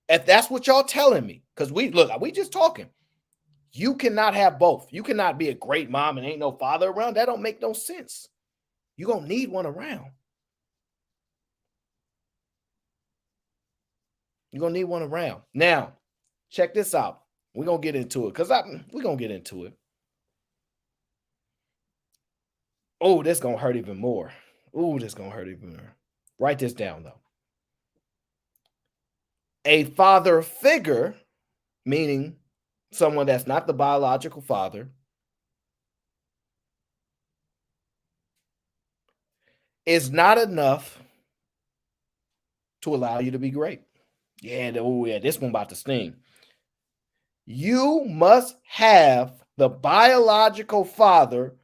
if that's what y'all telling me, because we just talking. You cannot have both. You cannot be a great mom and ain't no father around. That don't make no sense. You're going to need one around. You're going to need one around. Now, check this out. We're going to get into it because we're going to get into it. Oh, this going to hurt even more. Oh, this going to hurt even more. Write this down, though. A father figure, meaning someone that's not the biological father, is not enough to allow you to be great. Yeah, oh yeah, this one about to sting. You must have the biological father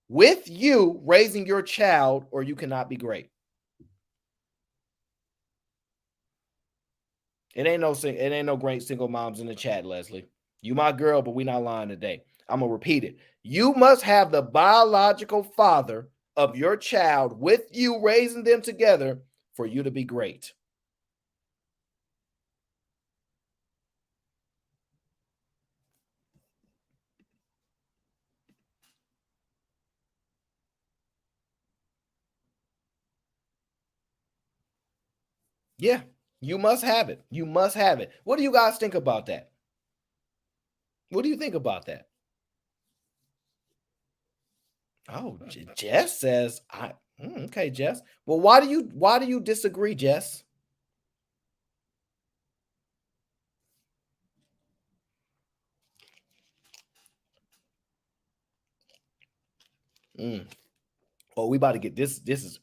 with you raising your child, or you cannot be great. It ain't no great single moms in the chat, Leslie. You my girl, but we not lying today. I'm gonna repeat it. You must have the biological father of your child with you raising them together for you to be great. Yeah, you must have it. You must have it. What do you guys think about that? What do you think about that? Oh, Jess says okay, Jess. Well, why do you disagree, Jess? Mm. Oh, we about to get this. This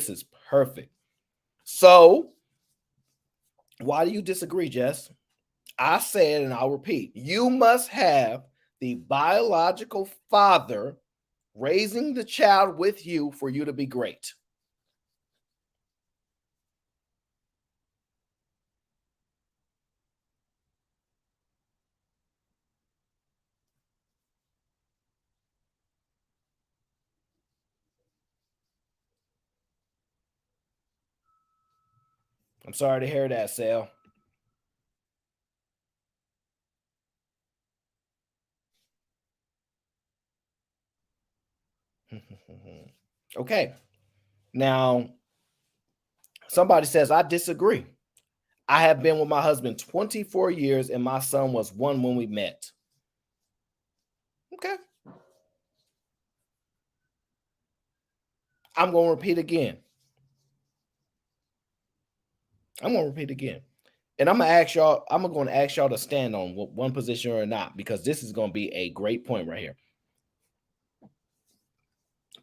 is perfect. So, why do you disagree, Jess? I said, and I'll repeat, you must have the biological father raising the child with you for you to be great. I'm sorry to hear that, Sal. Okay. Now, somebody says, I disagree. I have been with my husband 24 years and my son was one when we met. Okay. I'm going to repeat again. I'm going to repeat again. And I'm going to ask y'all to stand on one position or not, because this is going to be a great point right here.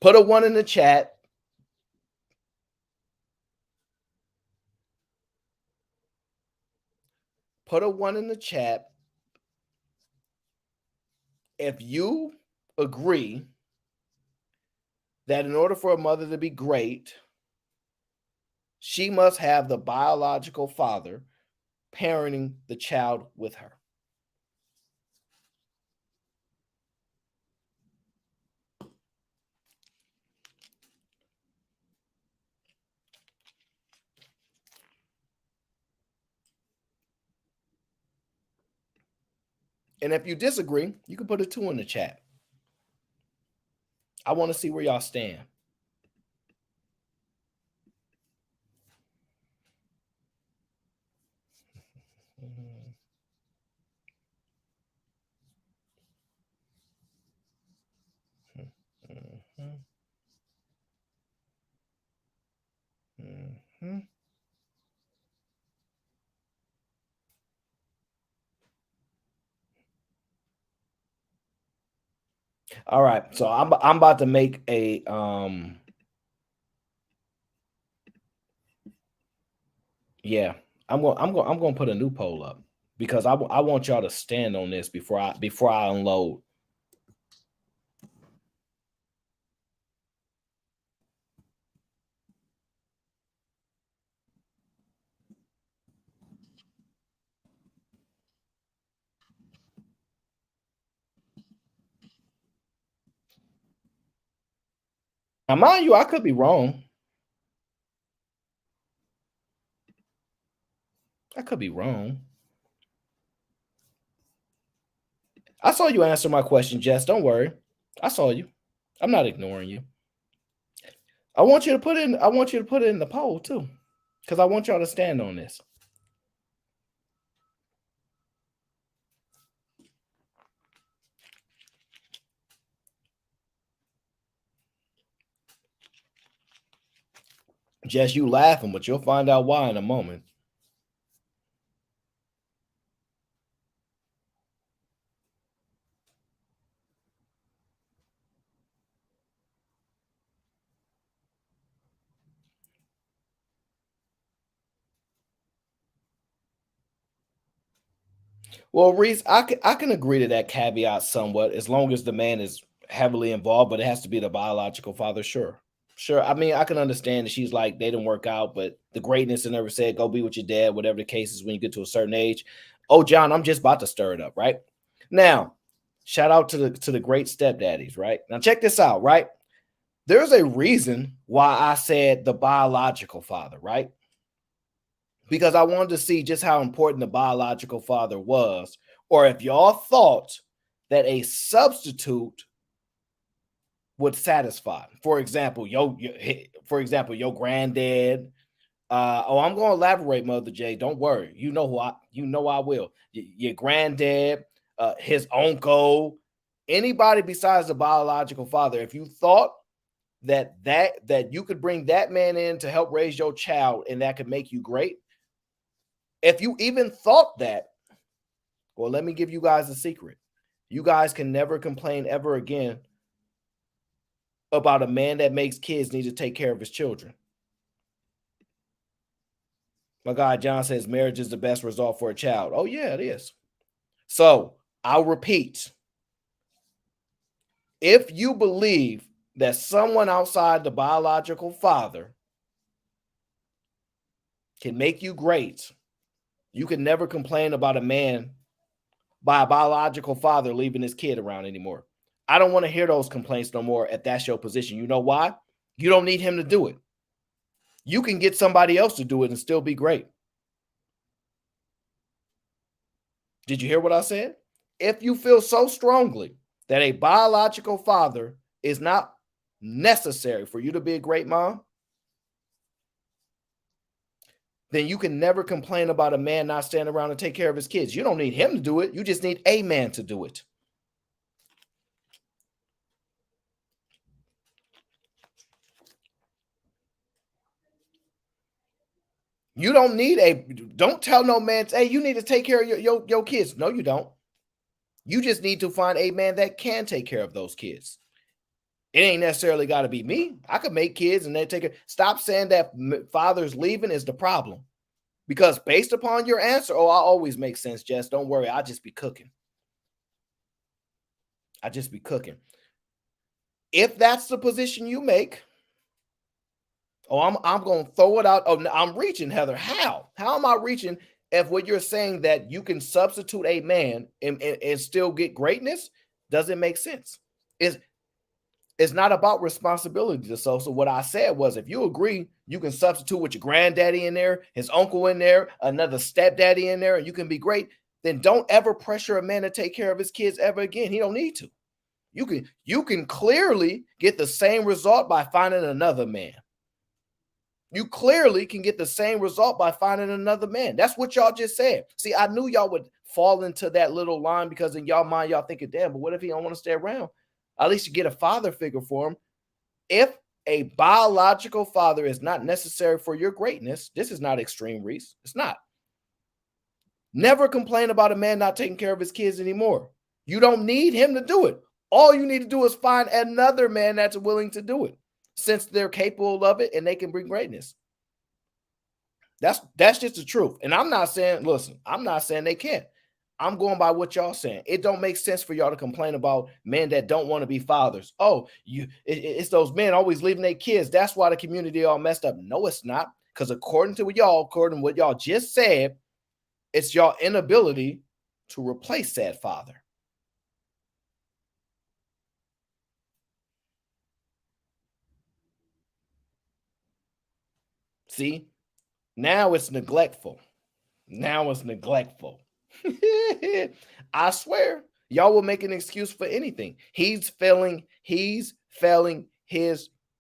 Put a one in the chat. Put a one in the chat if you agree that in order for a mother to be great, she must have the biological father parenting the child with her. And if you disagree, you can put a two in the chat. I want to see where y'all stand. Mhm. Mhm. Mhm. All right, so I'm about to make a yeah, I'm going to put a new poll up because I want y'all to stand on this before I unload. Now, mind you, I could be wrong. I could be wrong. I saw you answer my question, Jess. Don't worry. I saw you. I'm not ignoring you. I want you to put it in the poll too. Because I want y'all to stand on this. Jess, you laughing, but you'll find out why in a moment. Well, Reese, I can agree to that caveat somewhat, as long as the man is heavily involved, but it has to be the biological father. Sure, sure. I mean, I can understand that she's like they didn't work out, but the greatness and never said go be with your dad, whatever the case is. When you get to a certain age, oh John, I'm just about to stir it up, right now. Shout out to the great stepdaddies, right now. Check this out, right? There's a reason why I said the biological father, right? Because I wanted to see just how important the biological father was, or if y'all thought that a substitute would satisfy. For example, your granddad. Oh, I'm going to elaborate, Mother J. Don't worry. You know I will. Your granddad, his uncle, anybody besides the biological father. If you thought that you could bring that man in to help raise your child and that could make you great, if you even thought that, well, let me give you guys a secret. You guys can never complain ever again about a man that makes kids need to take care of his children. My guy John says marriage is the best result for a child. Oh, yeah, it is. So I'll repeat. If you believe that someone outside the biological father can make you great, you can never complain about a man by a biological father leaving his kid around anymore. I don't want to hear those complaints no more if that's your position. You know why? You don't need him to do it. You can get somebody else to do it and still be great. Did you hear what I said? If you feel so strongly that a biological father is not necessary for you to be a great mom, then you can never complain about a man not standing around to take care of his kids. You don't need him to do it. You just need a man to do it. You don't need don't tell no man, hey, you need to take care of your kids. No, you don't. You just need to find a man that can take care of those kids. It ain't necessarily got to be me. I could make kids and they take it. Stop saying that father's leaving is the problem. Because based upon your answer, oh, I always make sense, Jess. Don't worry. I just be cooking. I just be cooking. If that's the position you make, oh, I'm gonna throw it out. Oh, I'm reaching, Heather. How? How am I reaching if what you're saying that you can substitute a man and still get greatness doesn't make sense? It's it's not about responsibility. So what I said was if you agree, you can substitute with your granddaddy in there, his uncle in there, another stepdaddy in there, and you can be great, then don't ever pressure a man to take care of his kids ever again. He don't need to. You can clearly get the same result by finding another man. You clearly can get the same result by finding another man. That's what y'all just said. See, I knew y'all would fall into that little line because in y'all mind, y'all thinking, damn, but what if he don't want to stay around? At least you get a father figure for him. If a biological father is not necessary for your greatness, this is not extreme, Reese. It's not. Never complain about a man not taking care of his kids anymore. You don't need him to do it. All you need to do is find another man that's willing to do it since they're capable of it and they can bring greatness. That's just the truth. And I'm not saying, listen, I'm not saying they can't. I'm going by what y'all saying. It don't make sense for y'all to complain about men that don't want to be fathers. Oh, it's those men always leaving their kids. That's why the community all messed up. No, it's not. Because according to what y'all just said, it's y'all inability to replace that father. See, now it's neglectful. Now it's neglectful. I swear, y'all will make an excuse for anything. He's failing his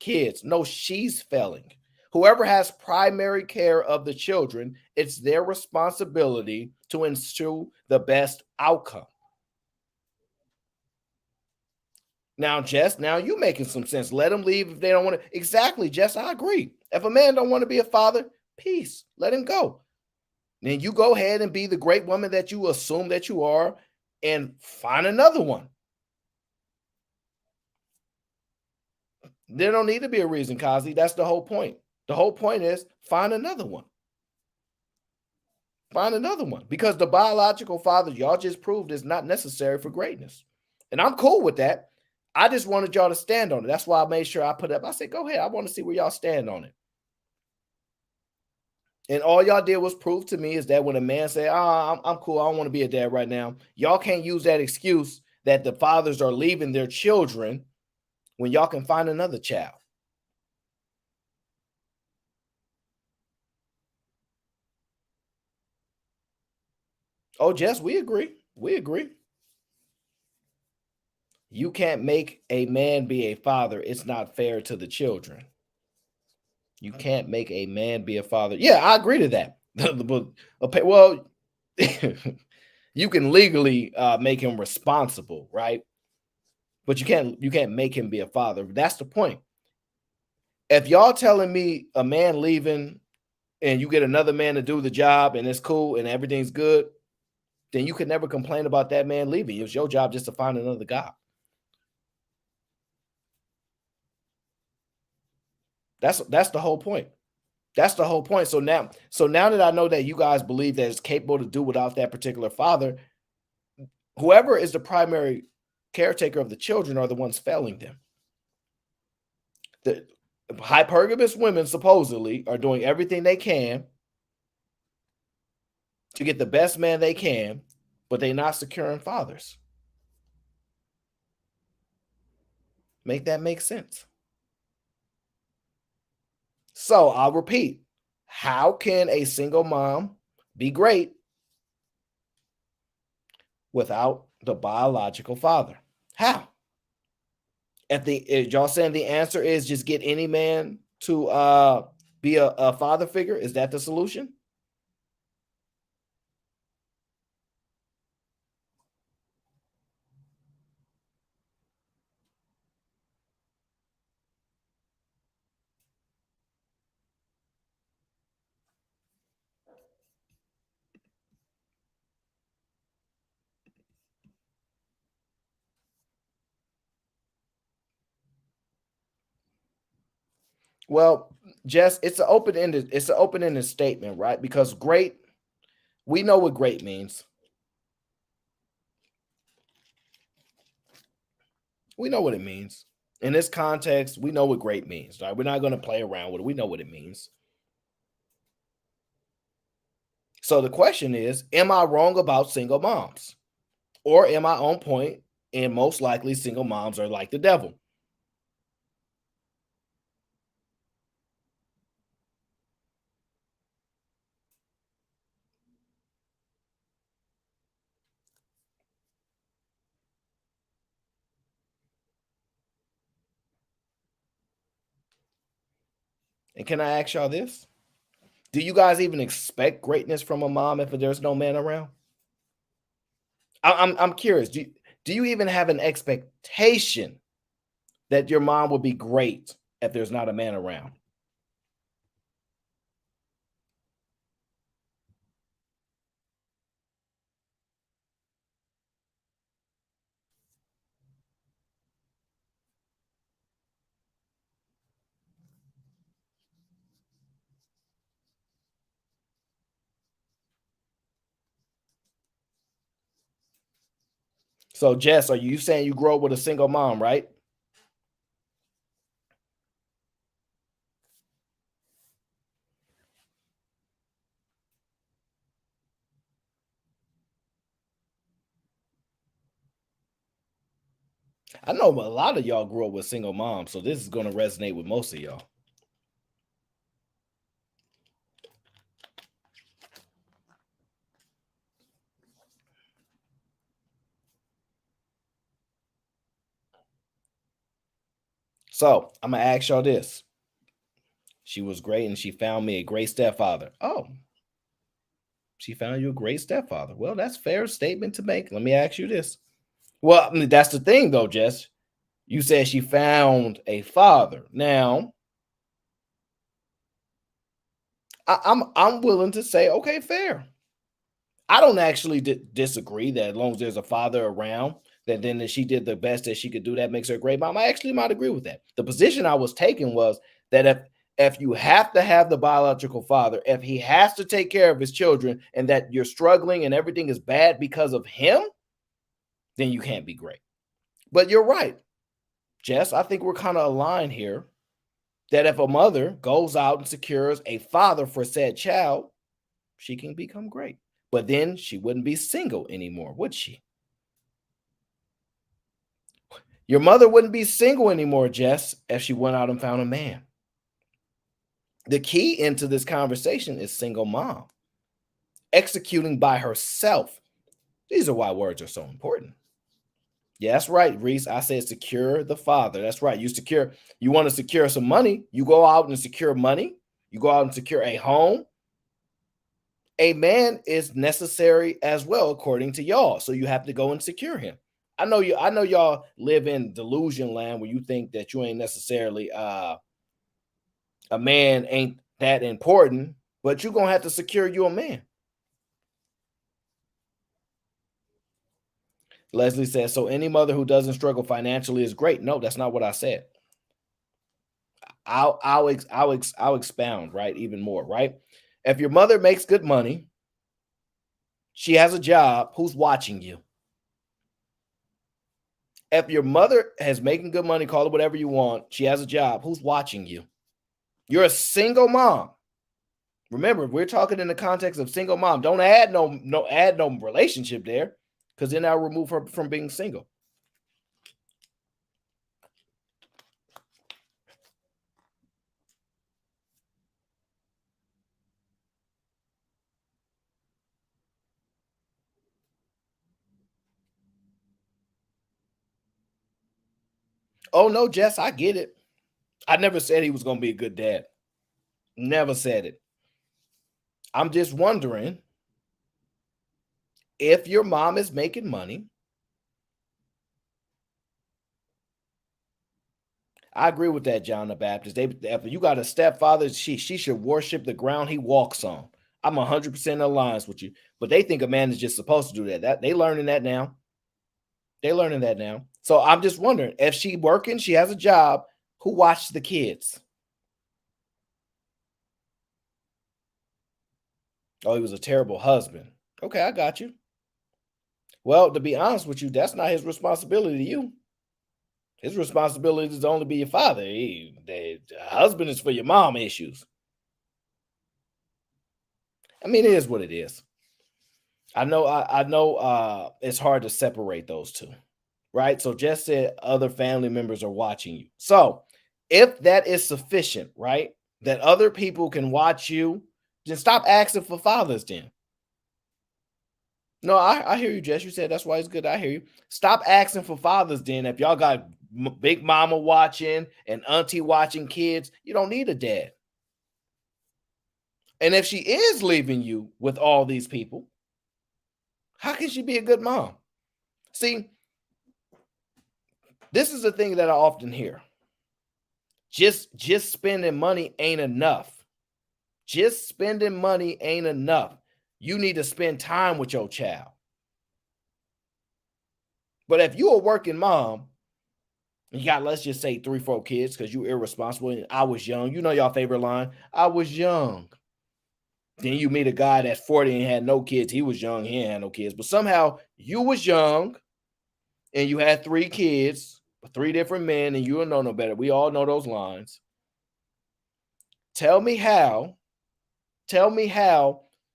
kids. No, she's failing. Whoever has primary care of the children, it's their responsibility to ensure the best outcome. Now, Jess, now you making some sense. Let them leave if they don't want to. Exactly, Jess. I agree. If a man don't want to be a father, peace. Let him go. Then you go ahead and be the great woman that you assume that you are and find another one. There don't need to be a reason, Kazi. That's the whole point. The whole point is find another one. Find another one because the biological father y'all just proved is not necessary for greatness. And I'm cool with that. I just wanted y'all to stand on it. That's why I made sure I put up. I said, go ahead. I want to see where y'all stand on it. And all y'all did was prove to me is that when a man say, I'm cool. I don't want to be a dad right now. Y'all can't use that excuse that the fathers are leaving their children when y'all can find another child. Oh, Jess, we agree. We agree. You can't make a man be a father. It's not fair to the children. You can't make a man be a father. Yeah, I agree to that. Well, you can legally make him responsible, right? But you can't make him be a father. That's the point. If y'all telling me a man leaving and you get another man to do the job and it's cool and everything's good, then you could never complain about that man leaving. It's your job just to find another guy. That's the whole point. That's the whole point. So now that I know that you guys believe that it's capable to do without that particular father, whoever is the primary caretaker of the children are the ones failing them. The hypergamous women supposedly are doing everything they can to get the best man they can, but they're not securing fathers. Make that make sense? So I'll repeat. How can a single mom be great without the biological father? How? Y'all saying the answer is just get any man to be a father figure? Is that the solution? Well, Jess, it's an open-ended statement, right? Because great, we know what great means. We know what it means. In this context, we know what great means, right? We're not going to play around with it. We know what it means. So the question is, am I wrong about single moms? Or am I on point? And most likely single moms are like the devil. And can I ask y'all this? Do you guys even expect greatness from a mom if there's no man around? I'm curious. Do you even have an expectation that your mom would be great if there's not a man around? So, Jess, are you saying you grow up with a single mom, right? I know a lot of y'all grew up with single moms, so this is going to resonate with most of y'all. So, I'm going to ask y'all this. She was great and she found me a great stepfather. Oh, she found you a great stepfather. Well, that's a fair statement to make. Let me ask you this. Well, I mean, that's the thing though, Jess. You said she found a father. Now, I'm willing to say, okay, fair. I don't actually disagree that as long as there's a father around, that she did the best that she could do, that makes her a great mom. I actually might agree with that. The position I was taking was that If you have to have the biological father, if he has to take care of his children and that you're struggling and everything is bad because of him, then you can't be great. But you're right, Jess. I think we're kind of aligned here that if a mother goes out and secures a father for said child, she can become great. But then she wouldn't be single anymore, would she? Your mother wouldn't be single anymore, Jess, if she went out and found a man. The key into this conversation is single mom, executing by herself. These are why words are so important. Yeah, that's right, Reese. I said secure the father. That's right. You want to secure some money, you go out and secure money, you go out and secure a home. A man is necessary as well, according to y'all. So you have to go and secure him. I know y'all live in delusion land where you think that you ain't necessarily a man ain't that important, but you're gonna have to secure you a man. Leslie says, so any mother who doesn't struggle financially is great. No, that's not what I said. I'll expound, right, even more, right? If your mother makes good money, she has a job, who's watching you? If your mother has making good money, call it whatever you want, she has a job, who's watching you? You're a single mom. Remember, we're talking in the context of single mom. Don't add no relationship there, because then I'll remove her from being single. Oh no, Jess, I get it. I never said he was going to be a good dad. Never said it. I'm just wondering if your mom is making money. I agree with that, John the Baptist. If you got a stepfather, she should worship the ground he walks on. I'm 100% aligned with you. But they think a man is just supposed to do that. They learning that now. They learning that now. So I'm just wondering if she working, she has a job. Who watches the kids? Oh, he was a terrible husband. Okay, I got you. Well, to be honest with you, that's not his responsibility to you. His responsibility is to only be your father. The husband is for your mom issues. I mean, it is what it is. I know. I know. It's hard to separate those two, right? So, Jess said other family members are watching you. So, if that is sufficient, right, that other people can watch you, then stop asking for fathers. Then, no, I hear you, Jess. You said that's why it's good. I hear you. Stop asking for fathers. Then, if y'all got big mama watching and auntie watching kids, you don't need a dad. And if she is leaving you with all these people, how can she be a good mom? See, this is the thing that I often hear. Just spending money ain't enough. Just spending money ain't enough. You need to spend time with your child. But if you're a working mom, you got, let's just say 3, 4 kids because you're irresponsible. And I was young. You know your favorite line. I was young. Then you meet a guy that's 40 and had no kids. He was young. He ain't had no kids. But somehow you was young and you had 3 kids, 3 different men, and you don't know no better. We all know those lines. Tell me how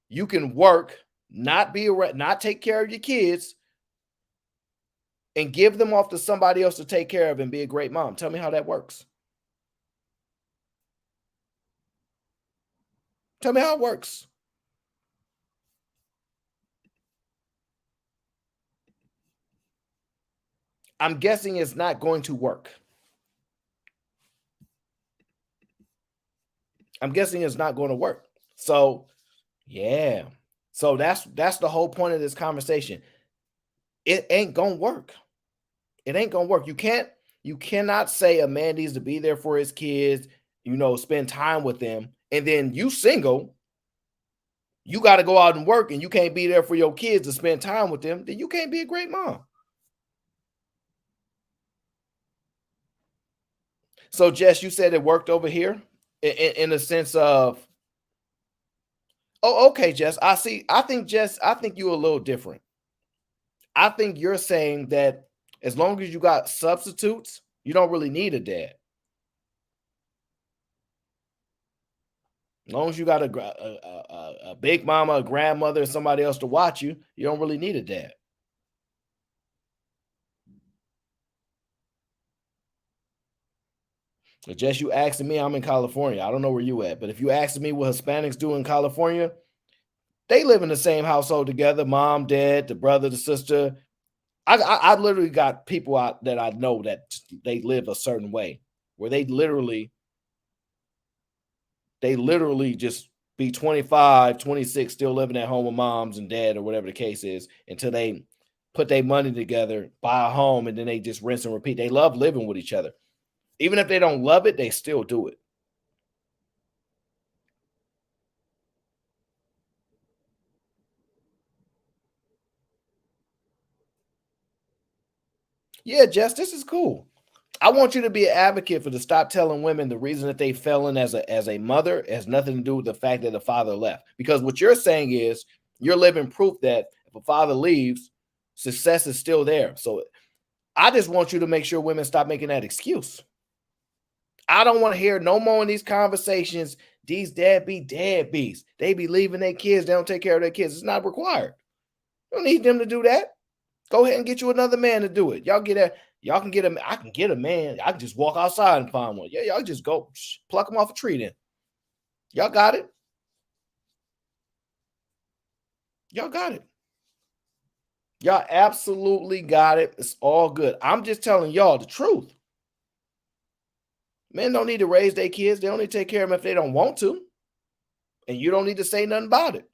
you can work, not take care of your kids, and give them off to somebody else to take care of and be a great mom. Tell me how that works. Tell me how it works. I'm guessing it's not going to work. I'm guessing it's not going to work. So, yeah. So that's the whole point of this conversation. It ain't gonna work. It ain't gonna work. You cannot say a man needs to be there for his kids, spend time with them, and then you single, you got to go out and work, and you can't be there for your kids to spend time with them. Then you can't be a great mom. So, Jess, you said it worked over here in the sense of, oh, okay, Jess. I see. I think Jess. I think you're a little different. I think you're saying that as long as you got substitutes, you don't really need a dad. As long as you got a big mama, a grandmother, and somebody else to watch you, you don't really need a dad. But just you asking me, I'm in California. I don't know where you at, but if you asking me what Hispanics do in California, they live in the same household together: mom, dad, the brother, the sister. I literally got people out that I know that they live a certain way, where they literally just be 25, 26, still living at home with moms and dad or whatever the case is until they put their money together, buy a home, and then they just rinse and repeat. They love living with each other. Even if they don't love it, they still do it. Yeah, Jess, this is cool. I want you to be an advocate for to stop telling women the reason that they fell in as a mother has nothing to do with the fact that the father left. Because what you're saying is you're living proof that if a father leaves, success is still there. So I just want you to make sure women stop making that excuse. I don't want to hear no more in these conversations. These deadbeats. They be leaving their kids. They don't take care of their kids. It's not required. You don't need them to do that. Go ahead and get you another man to do it. Y'all can get a. I can get a man. I can just walk outside and find one. Yeah, y'all just go pluck them off a tree. Then y'all got it. Y'all got it. Y'all absolutely got it. It's all good. I'm just telling y'all the truth. Men don't need to raise their kids. They only take care of them if they don't want to, and you don't need to say nothing about it.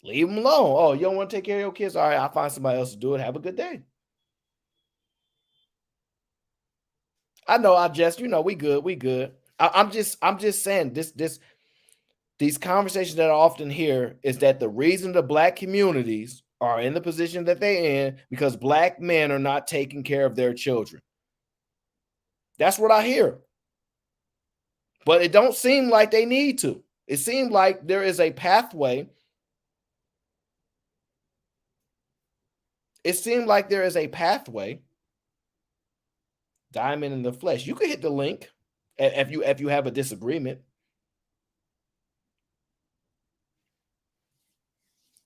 Leave them alone. Oh, you don't want to take care of your kids? All right, I'll find somebody else to do it. Have a good day. I know. I just, we good. We good. I'm just saying these conversations that I often hear is that the reason the black communities are in the position that they're in because black men are not taking care of their children. That's what I hear. But it don't seem like they need to. It seems like there is a pathway. It seemed like there is a pathway. Diamond in the flesh. You can hit the link if you have a disagreement.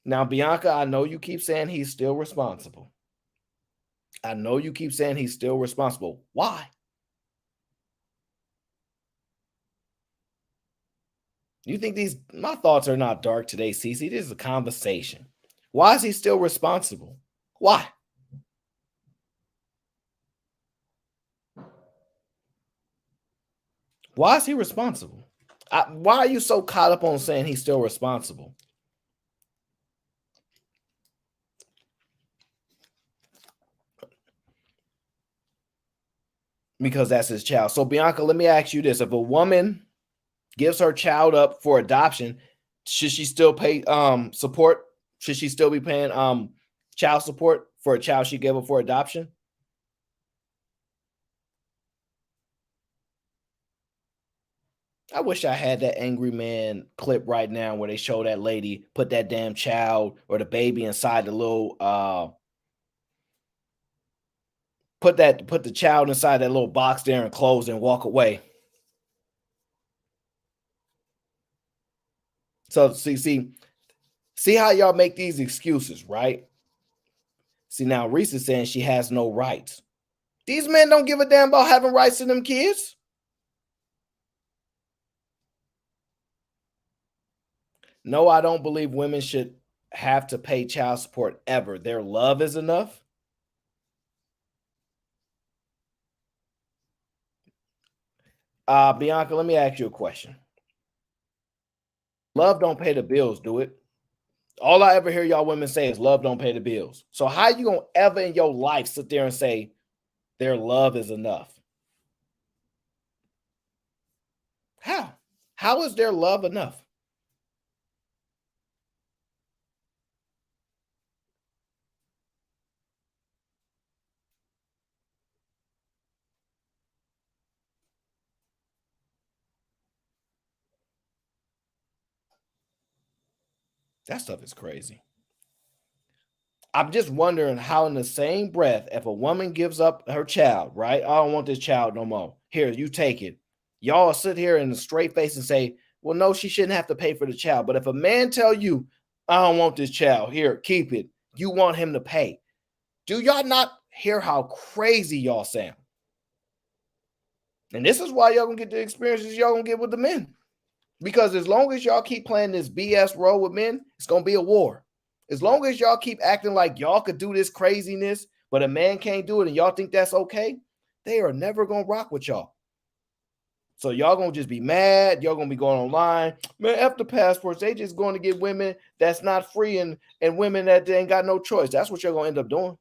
Now, Bianca, I know you keep saying he's still responsible. I know you keep saying he's still responsible. Why? You think my thoughts are not dark today, Cece? This is a conversation. Why is he still responsible? Why? Why is he responsible? Why are you so caught up on saying he's still responsible? Because that's his child. So, Bianca, let me ask you this. If a woman gives her child up for adoption, should she still pay support? Should she still be paying child support for a child she gave up for adoption? I wish I had that angry man clip right now where they show that lady put that damn child or the baby inside the little put the child inside that little box there and close and walk away. So see how y'all make these excuses, right? See, now Reese is saying she has no rights. These men don't give a damn about having rights to them kids. No, I don't believe women should have to pay child support ever. Their love is enough. Bianca, let me ask you a question. Love don't pay the bills, do it? All I ever hear y'all women say is love don't pay the bills. So how you gonna ever in your life sit there and say their love is enough? How? How is their love enough? That stuff is crazy. I'm just wondering how, in the same breath, if a woman gives up her child, right? I don't want this child no more. Here, you take it. Y'all sit here in a straight face and say, well, no, she shouldn't have to pay for the child. But if a man tell you, I don't want this child, here, keep it, you want him to pay. Do y'all not hear how crazy y'all sound? And this is why y'all gonna get the experiences y'all gonna get with the men. Because as long as y'all keep playing this BS role with men, it's gonna be a war. As long as y'all keep acting like y'all could do this craziness, but a man can't do it, and y'all think that's okay, they are never gonna rock with y'all. So y'all gonna just be mad. Y'all gonna be going online, man. After passports, they just going to get women that's not free and women that they ain't got no choice. That's what you're gonna end up doing.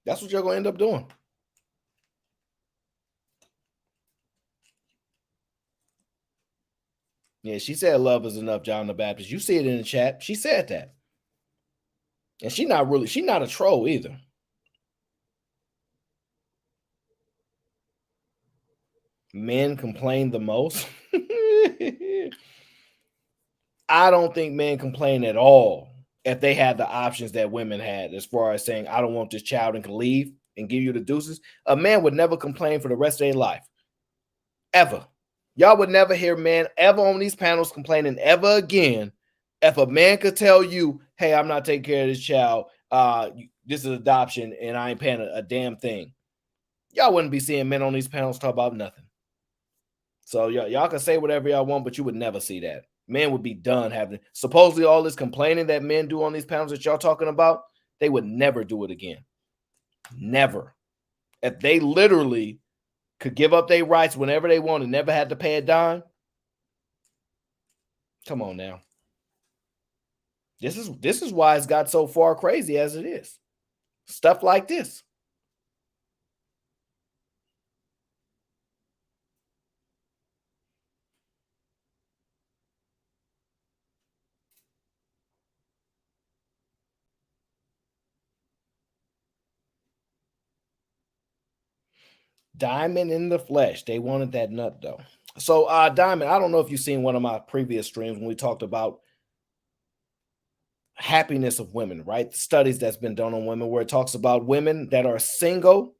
That's what you're gonna end up doing. Yeah, she said love is enough, John the Baptist. You see it in the chat. She said that. And she's not a troll either. Men complain the most. I don't think men complain at all if they had the options that women had, as far as saying, I don't want this child and can leave and give you the deuces. A man would never complain for the rest of their life. Ever. Y'all would never hear men ever on these panels complaining ever again. If a man could tell you, hey, I'm not taking care of this child, this is adoption, and I ain't paying a damn thing. Y'all wouldn't be seeing men on these panels talk about nothing. So y'all can say whatever y'all want, but you would never see that. Men would be done having supposedly all this complaining that men do on these panels that y'all talking about. They would never do it again. Never. If they literally could give up their rights whenever they want and never had to pay a dime. Come on now. This is why it's got so far crazy as it is. Stuff like this. Diamond in the flesh. They wanted that nut though. So Diamond, I don't know if you've seen one of my previous streams when we talked about happiness of women, right? Studies that's been done on women where it talks about women that are single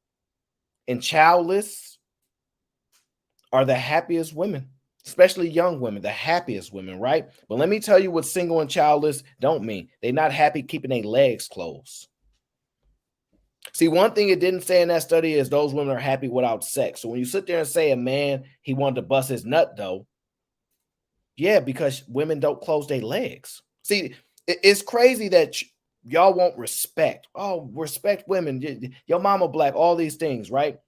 and childless are the happiest women, especially young women, the happiest women, right? But let me tell you what single and childless don't mean. They're not happy keeping their legs closed. See, one thing it didn't say in that study is those women are happy without sex. So when you sit there and say a man, he wanted to bust his nut though, yeah, because women don't close their legs. See, it's crazy that y'all won't respect. Oh, respect women. Your mama black, all these things, right?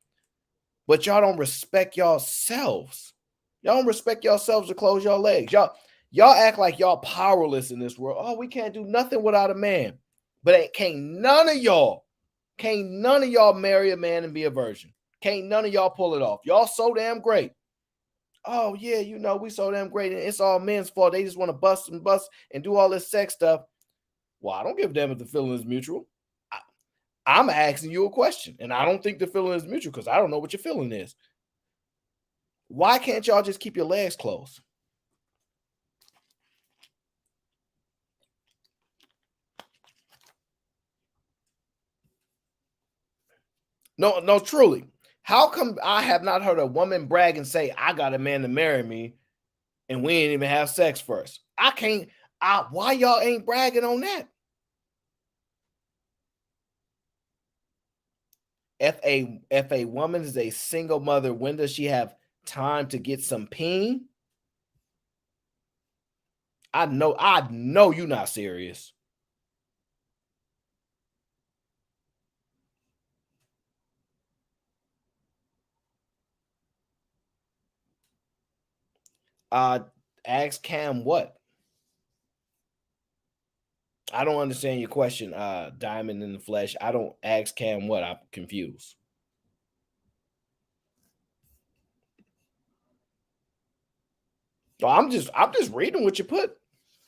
But y'all don't respect yourselves. Y'all don't respect yourselves to close your legs. Y'all act like y'all powerless in this world. Oh, we can't do nothing without a man. But can't none of y'all marry a man and be a virgin. Can't none of y'all pull it off. Y'all so damn great. Oh yeah, we so damn great, and it's all men's fault. They just want to bust and do all this sex stuff. Well, I don't give a damn if the feeling is mutual. I'm asking you a question, and I don't think the feeling is mutual because I don't know what your feeling is. Why can't y'all just keep your legs closed? No, truly. How come I have not heard a woman brag and say, I got a man to marry me, and we ain't even have sex first? I can't. Why y'all ain't bragging on that? If a woman is a single mother, when does she have time to get some peen? I know you're not serious. Uh Ask Cam what? I don't understand your question, Diamond in the Flesh. I don't ask Cam what. I'm confused. I'm just reading what you put.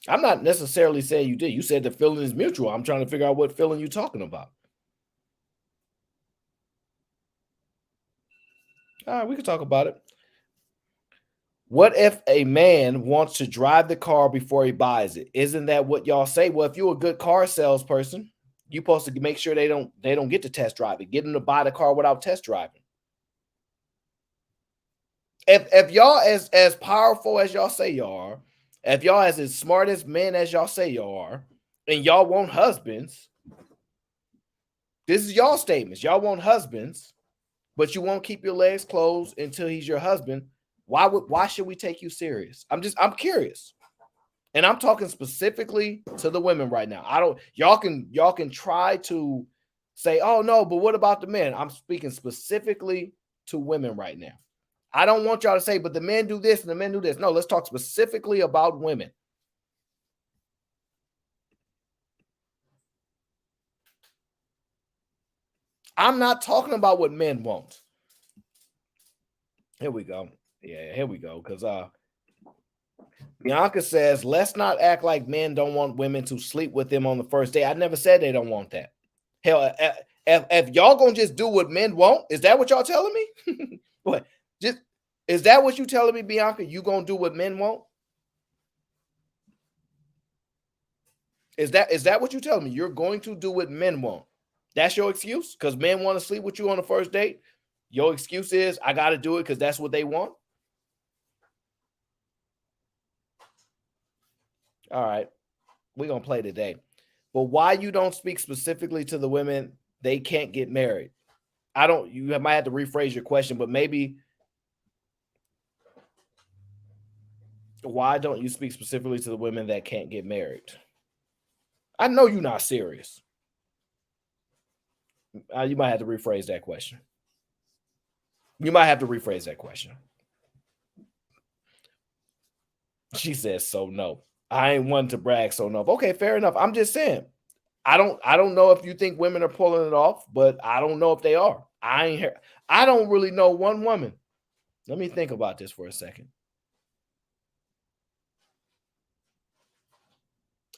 I'm not necessarily saying you did. You said the feeling is mutual. I'm trying to figure out what feeling you're talking about. All right, we can talk about it. What if a man wants to drive the car before he buys it? Isn't that what y'all say? Well, if you're a good car salesperson, you're supposed to make sure they don't get to test drive it. Get them to buy the car without test driving. If y'all as powerful as y'all say y'all are, if y'all as smart as men as y'all say y'all are, and y'all want husbands, this is y'all statements. Y'all want husbands, but you won't keep your legs closed until he's your husband. Why should we take you serious? I'm curious. And I'm talking specifically to the women right now. I don't y'all can try to say, "Oh no, but what about the men?" I'm speaking specifically to women right now. I don't want y'all to say, "But the men do this and the men do this." No, let's talk specifically about women. I'm not talking about what men want. Here we go. Yeah, here we go. Because Bianca says, let's not act like men don't want women to sleep with them on the first day. I never said they don't want that. Hell, if y'all gonna just do what men want, is that what y'all telling me? What? Just is that what you telling me, Bianca? You gonna do what men want? Is that what you telling me? You're going to do what men want? That's your excuse? Because men want to sleep with you on the first date? Your excuse is I got to do it because that's what they want? All right, we're gonna play today. But why you don't speak specifically to the women they can't get married? I don't. You might have to rephrase your question, but maybe why don't you speak specifically to the women that can't get married? I know you're not serious. You might have to rephrase that question. You might have to rephrase that question. She says so. No, I ain't one to brag. So no. Okay, fair enough. I'm just saying. I don't know if you think women are pulling it off, but I don't know if they are. I ain't here. I don't really know one woman. Let me think about this for a second.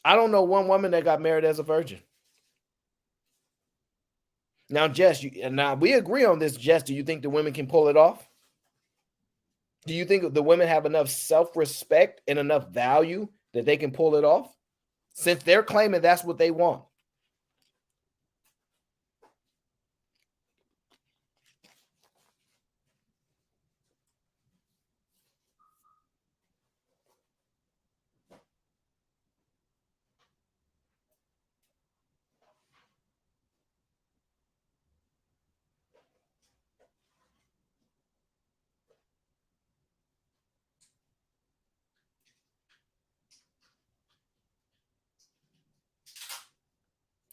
I don't know one woman that got married as a virgin. Now, Jess, now we agree on this. Jess, do you think the women can pull it off? Do you think the women have enough self-respect and enough value that they can pull it off? Since they're claiming that's what they want.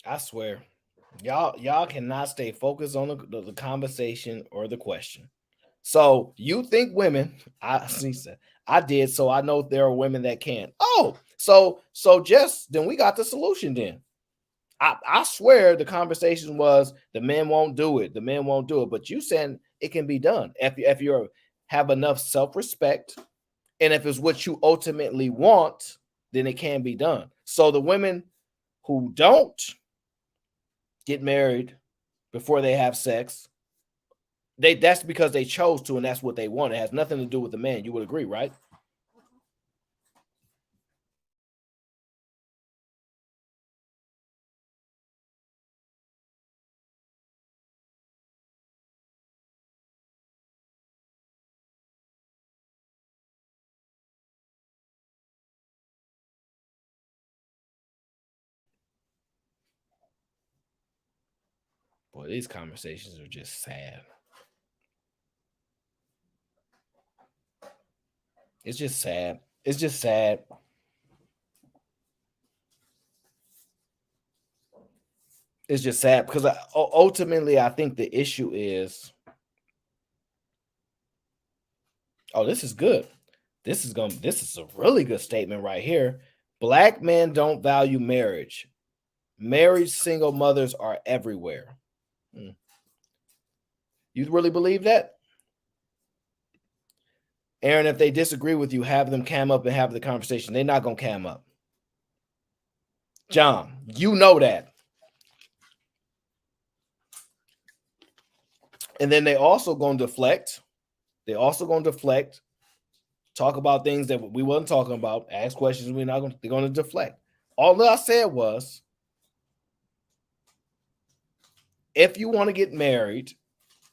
I swear, y'all cannot stay focused on the conversation or the question. So you think women? I see. I did. So I know there are women that can. Oh, so just then we got the solution. Then I swear the conversation was the men won't do it. The men won't do it. But you saying it can be done if you have enough self respect and if it's what you ultimately want, then it can be done. So the women who don't get married before they have sex, that's because they chose to and that's what they want. It has nothing to do with the man. You would agree, right? Boy, these conversations are just sad. It's just sad. It's just sad. It's just sad because ultimately I think the issue is, oh, this is good. This is a really good statement right here. Black men don't value marriage. Married single mothers are everywhere. Hmm. You really believe that? Aaron, if they disagree with you, have them cam up and have the conversation. They're not gonna cam up. John, you know that. And then they also gonna deflect They're also going to deflect, talk about things that we wasn't talking about, ask questions we're not going. They're going to deflect. All that I said was, if you want to get married,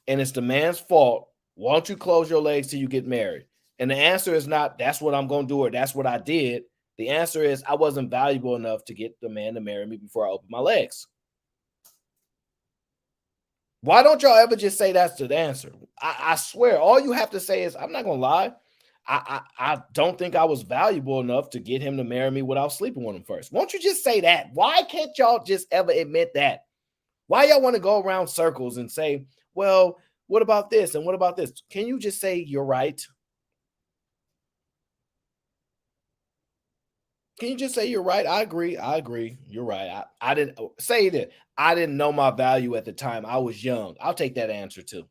and it's the man's fault, why don't you close your legs till you get married? And the answer is not that's what I'm going to do or that's what I did. The answer is I wasn't valuable enough to get the man to marry me before I opened my legs. Why don't y'all ever just say that's the answer? I swear, all you have to say is, I'm not gonna lie. I don't think I was valuable enough to get him to marry me without sleeping with him first. Won't you just say that? Why can't y'all just ever admit that? Why y'all want to go around circles and say, well, what about this and what about this? Can you just say you're right? Can you just say you're right? I agree. I agree. You're right. I didn't say that. I didn't know my value at the time. I was young. I'll take that answer too.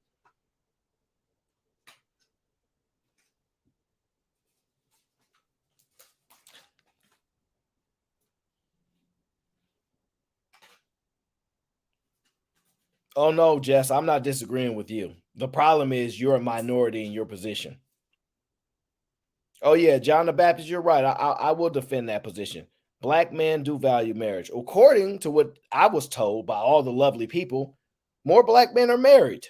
Oh no, Jess, I'm not disagreeing with you. The problem is you're a minority in your position. Oh yeah, John the Baptist, you're right. I will defend that position. Black men do value marriage. According to what I was told by all the lovely people, more black men are married.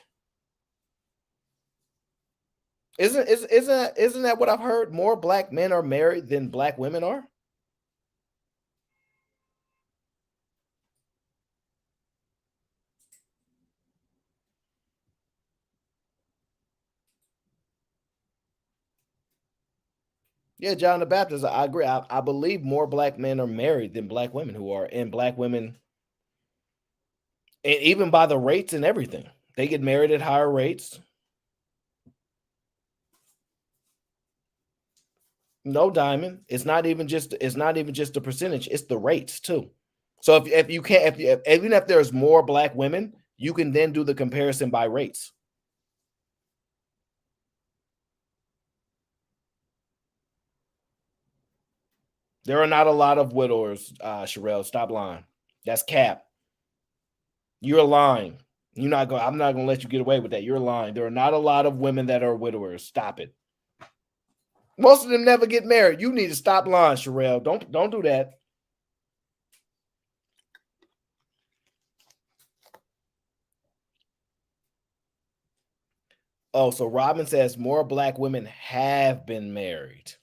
Isn't that what I've heard? More black men are married than black women are? Yeah, John the Baptist, I agree. I believe more black men are married than black women who are, and black women, and even by the rates and everything, they get married at higher rates. No, Diamond. It's not even just the percentage, it's the rates too. So if you can't if you if, even if there's more black women, you can then do the comparison by rates. There are not a lot of widowers, Sherelle. Stop lying. That's cap. You're lying. I'm not gonna let you get away with that. You're lying. There are not a lot of women that are widowers. Stop it. Most of them never get married. You need to stop lying, Sherelle. Don't do that. Oh, so Robin says more black women have been married.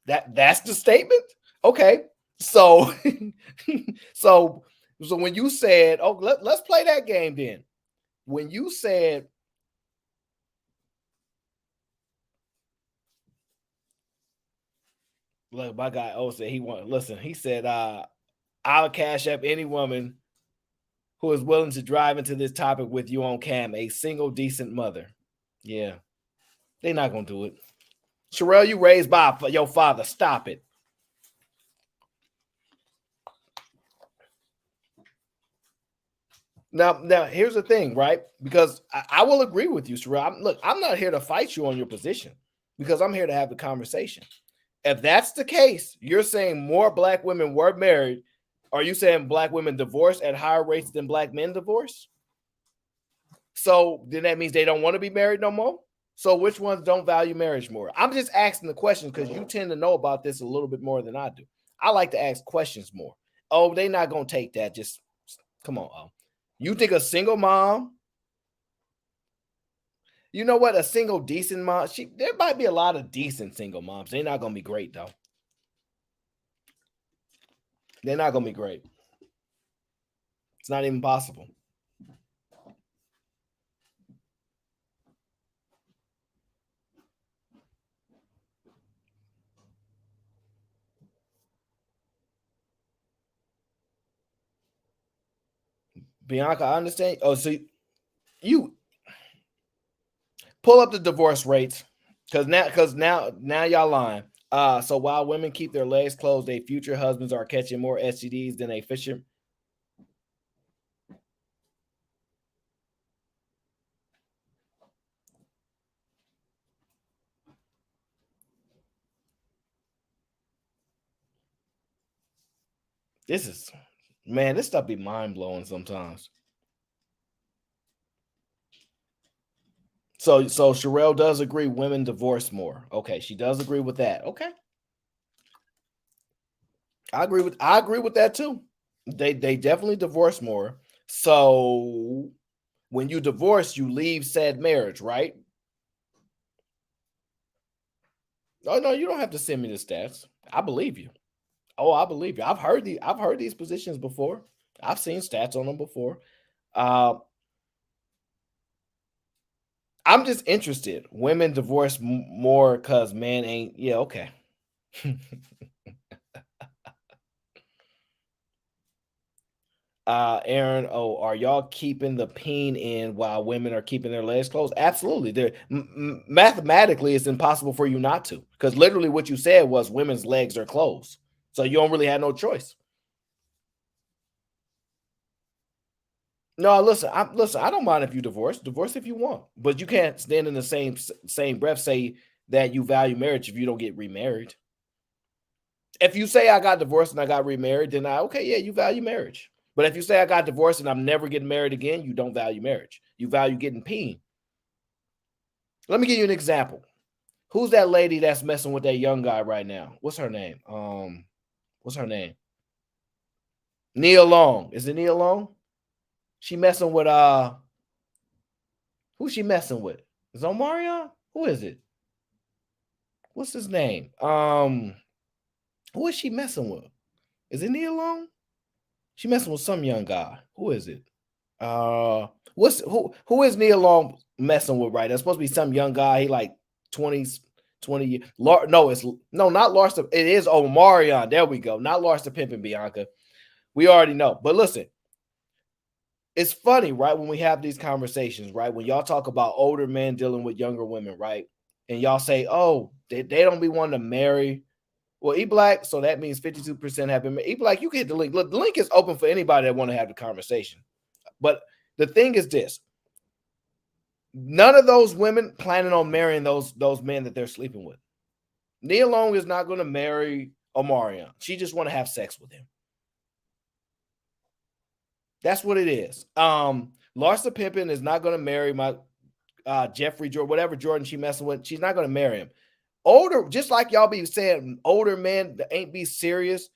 That's the statement. Okay, so so so when you said, oh, let's play that game then. When you said, look, my guy O said he want listen. He said, I'll cash up any woman who is willing to drive into this topic with you on cam, a single decent mother. Yeah, they're not gonna do it. Sherelle, you raised by your father. Stop it. Now, here's the thing, right? Because I will agree with you, Sherelle. Look, I'm not here to fight you on your position because I'm here to have the conversation. If that's the case, you're saying more black women were married. Are you saying black women divorce at higher rates than black men divorce? So then that means they don't want to be married no more. So which ones don't value marriage more? I'm just asking the question because you tend to know about this a little bit more than I do. I like to ask questions more. Oh, they not gonna take that. Just come on. Oh, you think a single mom? You know what? A single decent mom. There might be a lot of decent single moms. They're not gonna be great though. They're not gonna be great. It's not even possible. Bianca, I understand. Oh, so you pull up the divorce rates because now y'all lying. So while women keep their legs closed, their future husbands are catching more STDs than a fisher. This is man, this stuff be mind blowing sometimes. So Sherelle does agree women divorce more. Okay, she does agree with that. Okay. I agree with that too. They definitely divorce more. So when you divorce, you leave said marriage, right? Oh no, you don't have to send me the stats. I believe you. Oh, I believe you. I've heard these positions before. I've seen stats on them before. Uh, I'm just interested. Women divorce more because man ain't. Yeah, okay. Aaron, oh, are y'all keeping the peen in while women are keeping their legs closed? Absolutely. Mathematically, it's impossible for you not to, because literally what you said was women's legs are closed, so you don't really have no choice. No, listen. I don't mind if you divorce if you want, but you can't stand in the same breath say that you value marriage if you don't get remarried. If you say I got divorced and I got remarried, then okay, yeah, you value marriage. But if you say I got divorced and I'm never getting married again, you don't value marriage. You value getting peen. Let me give you an example. Who's that lady that's messing with that young guy right now? What's her name? What's her name? Nia Long. Is it Nia Long? She messing with who's she messing with? Is it Omarion? Who is it? What's his name? Who is she messing with? Is it Nia Long? She messing with some young guy. Who is it? Who is Nia Long messing with, right? That's supposed to be some young guy. He like 20s, 20. No, it's no, not Lars. It is Omarion. There we go. Not Lars the Pimp and Bianca. We already know. But listen, it's funny, right? When we have these conversations, right? When y'all talk about older men dealing with younger women, right? And y'all say, oh, they don't be wanting to marry. Well, E Black, so that means 52% have been married. E Black, you can hit the link. Look, the link is open for anybody that want to have the conversation. But the thing is this: none of those women planning on marrying those men that they're sleeping with. Nia Long is not going to marry Omarion. She just want to have sex with him. That's what it is. Larsa Pippen is not going to marry my Jeffrey Jordan, whatever Jordan she messing with. She's not going to marry him. Older, just like y'all be saying, older men that ain't be serious.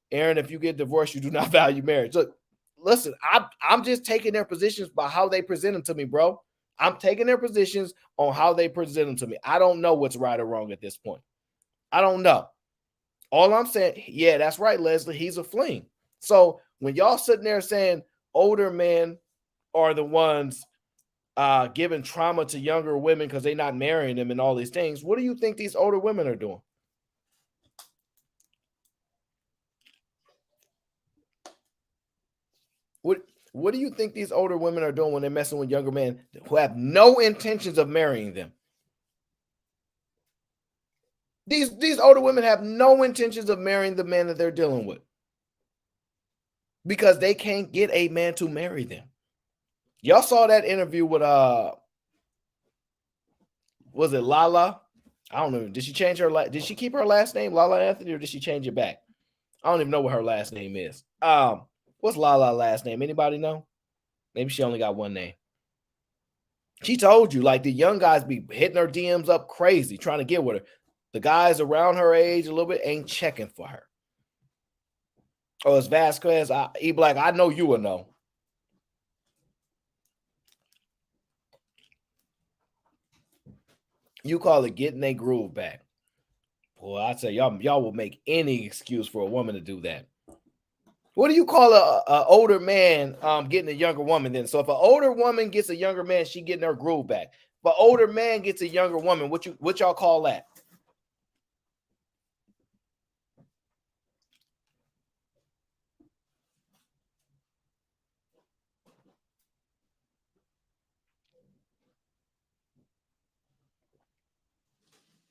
Aaron, if you get divorced, you do not value marriage. Look, listen, I'm just taking their positions by how they present them to me, bro. I'm taking their positions on how they present them to me. I don't know what's right or wrong at this point. I don't know. All I'm saying, yeah, that's right, Leslie. He's a fling. So when y'all sitting there saying older men are the ones giving trauma to younger women because they're not marrying them and all these things, what do you think these older women are doing? What What do you think these older women are doing when they're messing with younger men who have no intentions of marrying them? These older women have no intentions of marrying the man that they're dealing with because they can't get a man to marry them. Y'all saw that interview with was it Lala? I don't know. Did she change her did she keep her last name Lala Anthony or did she change it back? I don't even know what her last name is. What's Lala last name? Anybody know? Maybe she only got one name. She told you, like the young guys be hitting her DMs up crazy, trying to get with her. The guys around her age a little bit ain't checking for her. Oh, it's Vasquez. E Black, I know you will know. You call it getting a groove back. Boy, I say y'all will make any excuse for a woman to do that. What do you call a older man getting a younger woman then? So if an older woman gets a younger man, she getting her groove back. If an older man gets a younger woman, what y'all call that?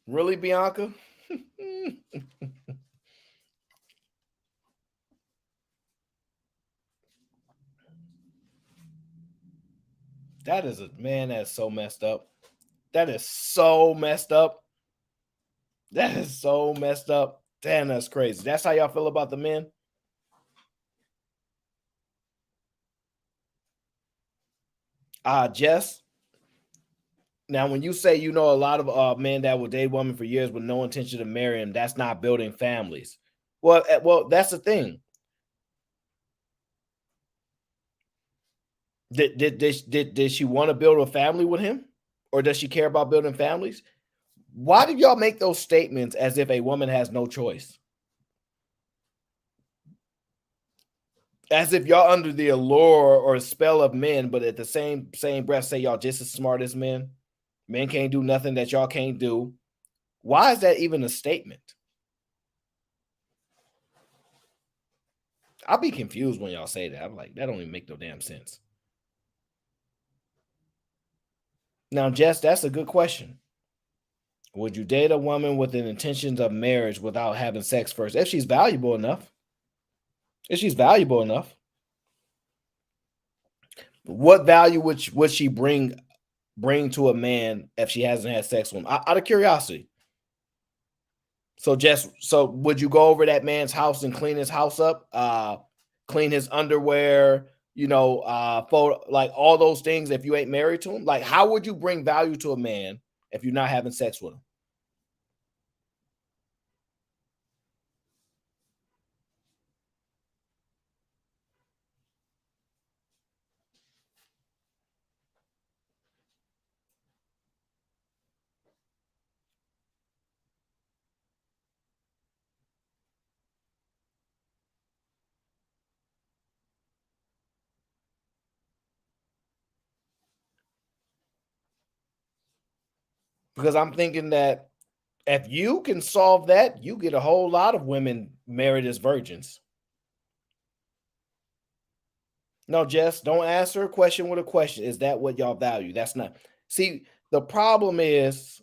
Really, Bianca? That is a man, that's so messed up. That is so messed up. That is so messed up. Damn, that's crazy. That's how y'all feel about the men? Jess, Now, when you say you know a lot of men that will date women for years with no intention to marry him, that's not building families. Well, that's the thing. Did she want to build a family with him, or does she care about building families? Why do y'all make those statements as if a woman has no choice? As if y'all under the allure or spell of men, but at the same breath say y'all just as smart as men. Men can't do nothing that y'all can't do. Why is that even a statement? I'll be confused when y'all say that. I'm like, that don't even make no damn sense. Now, Jess, that's a good question. Would you date a woman with an intentions of marriage without having sex first? If she's valuable enough. If she's valuable enough. What value would she bring to a man if she hasn't had sex with him? Out of curiosity. So would you go over that man's house and clean his house up, clean his underwear, photo, like all those things if you ain't married to him? Like, how would you bring value to a man if you're not having sex with him? Because I'm thinking that if you can solve that, you get a whole lot of women married as virgins. No, Jess, don't answer a question with a question. Is that what y'all value? That's not. See, the problem is,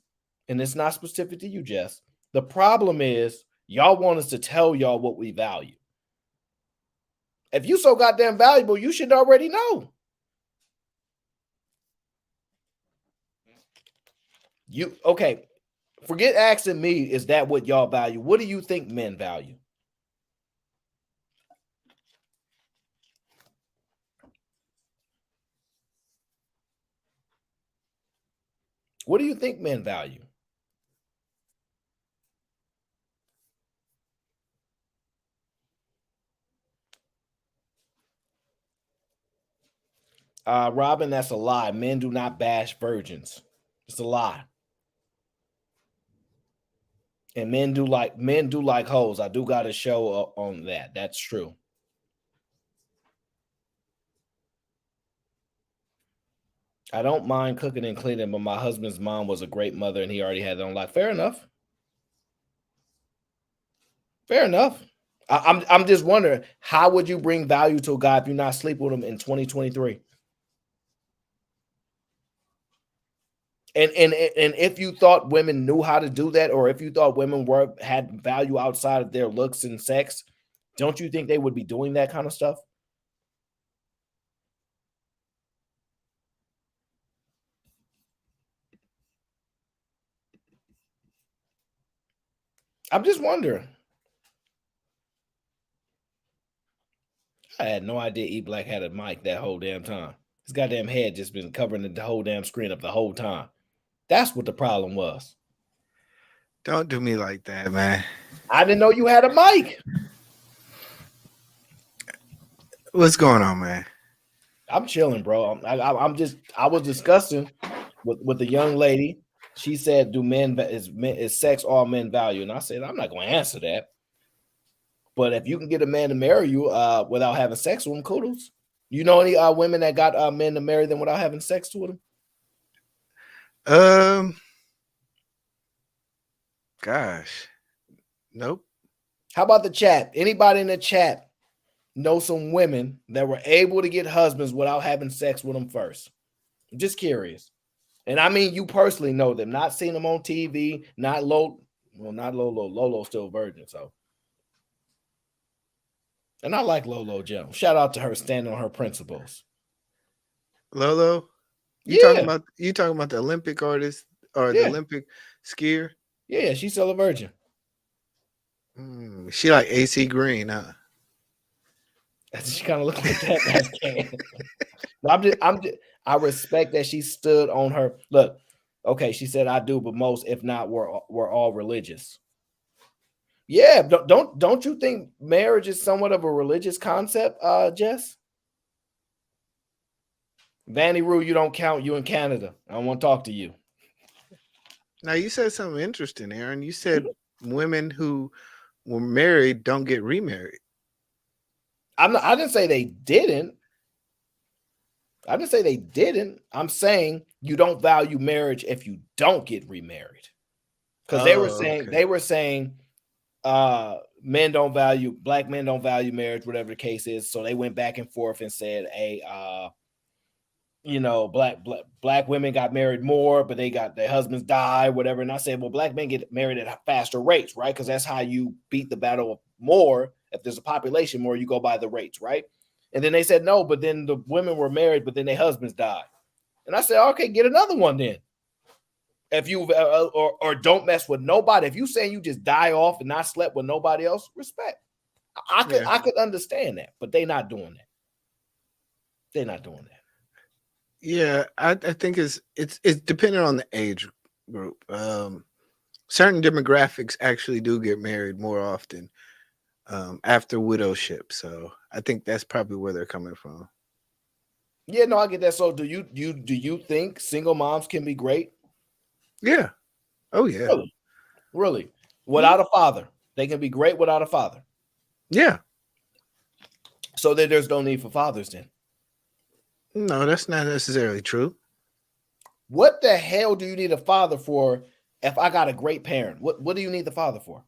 and it's not specific to you, Jess. The problem is y'all want us to tell y'all what we value. If you so goddamn valuable, you should already know. Okay? Forget asking me, is that what y'all value? What do you think men value? What do you think men value? Robin, that's a lie. Men do not bash virgins. It's a lie. And men do like hoes. I do got a show on that. That's true. I don't mind cooking and cleaning, but my husband's mom was a great mother and he already had their own life. Fair enough. Fair enough. I'm just wondering, how would you bring value to a guy if you're not sleeping with him in 2023? And if you thought women knew how to do that, or if you thought women had value outside of their looks and sex, don't you think they would be doing that kind of stuff? I'm just wondering. I had no idea E Black had a mic that whole damn time. His goddamn head just been covering the whole damn screen up the whole time. That's what the problem was. Don't do me like that, man. I didn't know you had a mic. What's going on, man? I'm chilling, bro. I was discussing with the young lady. She said, "Do is sex all men value?" And I said, "I'm not going to answer that. But if you can get a man to marry you without having sex with him, kudos. You know any women that got men to marry them without having sex with them? Gosh, nope. How about the chat? Anybody in the chat know some women that were able to get husbands without having sex with them first? I'm just curious. And I mean, you personally know them, not seen them on TV, not Lolo. Well, not Lolo. Lolo's still virgin, so. And I like Lolo Jones. Shout out to her standing on her principles. Lolo, you talking Yeah. about the Olympic artist or the Yeah. Olympic skier? Yeah, she's still a virgin. She like AC Green, huh? She kind of look like that. That's can. I respect that she stood on her. Look, Okay, she said I do, but most, if not, we're all religious. Yeah, don't you think marriage is somewhat of a religious concept, Jess? Vanny Rue, you don't count. You in Canada. I don't want to talk to you. Now you said something interesting, Aaron. You said women who were married don't get remarried. I didn't say they didn't. I didn't say they didn't. I'm saying you don't value marriage if you don't get remarried. Because Oh, okay. they were saying black men don't value marriage, whatever the case is. So they went back and forth and said, hey, black women got married more, but they got their husbands die, whatever. And I said, well, black men get married at faster rates, right? Because that's how you beat the battle more. If there's a population more, you go by the rates, right? And then they said no, but then the women were married, but then their husbands died. And I said, okay, get another one then. If you or don't mess with nobody. If you saying you just die off and not slept with nobody else, respect. I could understand that, but they not doing that. They're not doing that. Yeah, I think it's dependent on the age group. Certain demographics actually do get married more often after widowship. So I think that's probably where they're coming from. Yeah, no, I get that. So do you think single moms can be great? Yeah. Oh yeah. Really? Without a father. They can be great without a father. Yeah. So then there's no need for fathers then. No, that's not necessarily true. What the hell do you need a father for if I got a great parent? What do you need the father for?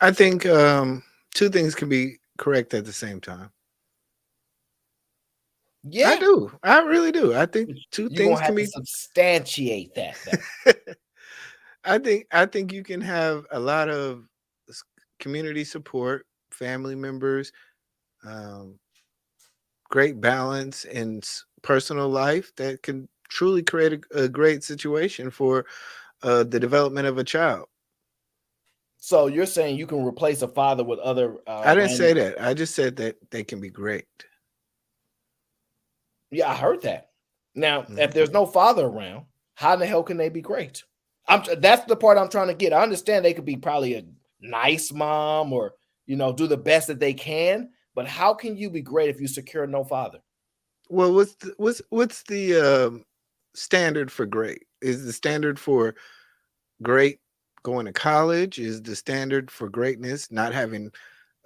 I think two things can be correct at the same time. Yeah. I do. I really do. I think two You're things gonna have can to be substantiate that. I think you can have a lot of community support, family members, um, great balance in personal life that can truly create a great situation for the development of a child. So you're saying you can replace a father with other I didn't random. say that. I just said that they can be great. Yeah, I heard that. Now, if Mhm. there's no father around, how the hell can they be great? That's the part I'm trying to get. I understand they could be probably a nice mom or do the best that they can, but how can you be great if you secure no father? Well, what's the standard for great? Is the standard for great going to college? Is the standard for greatness not having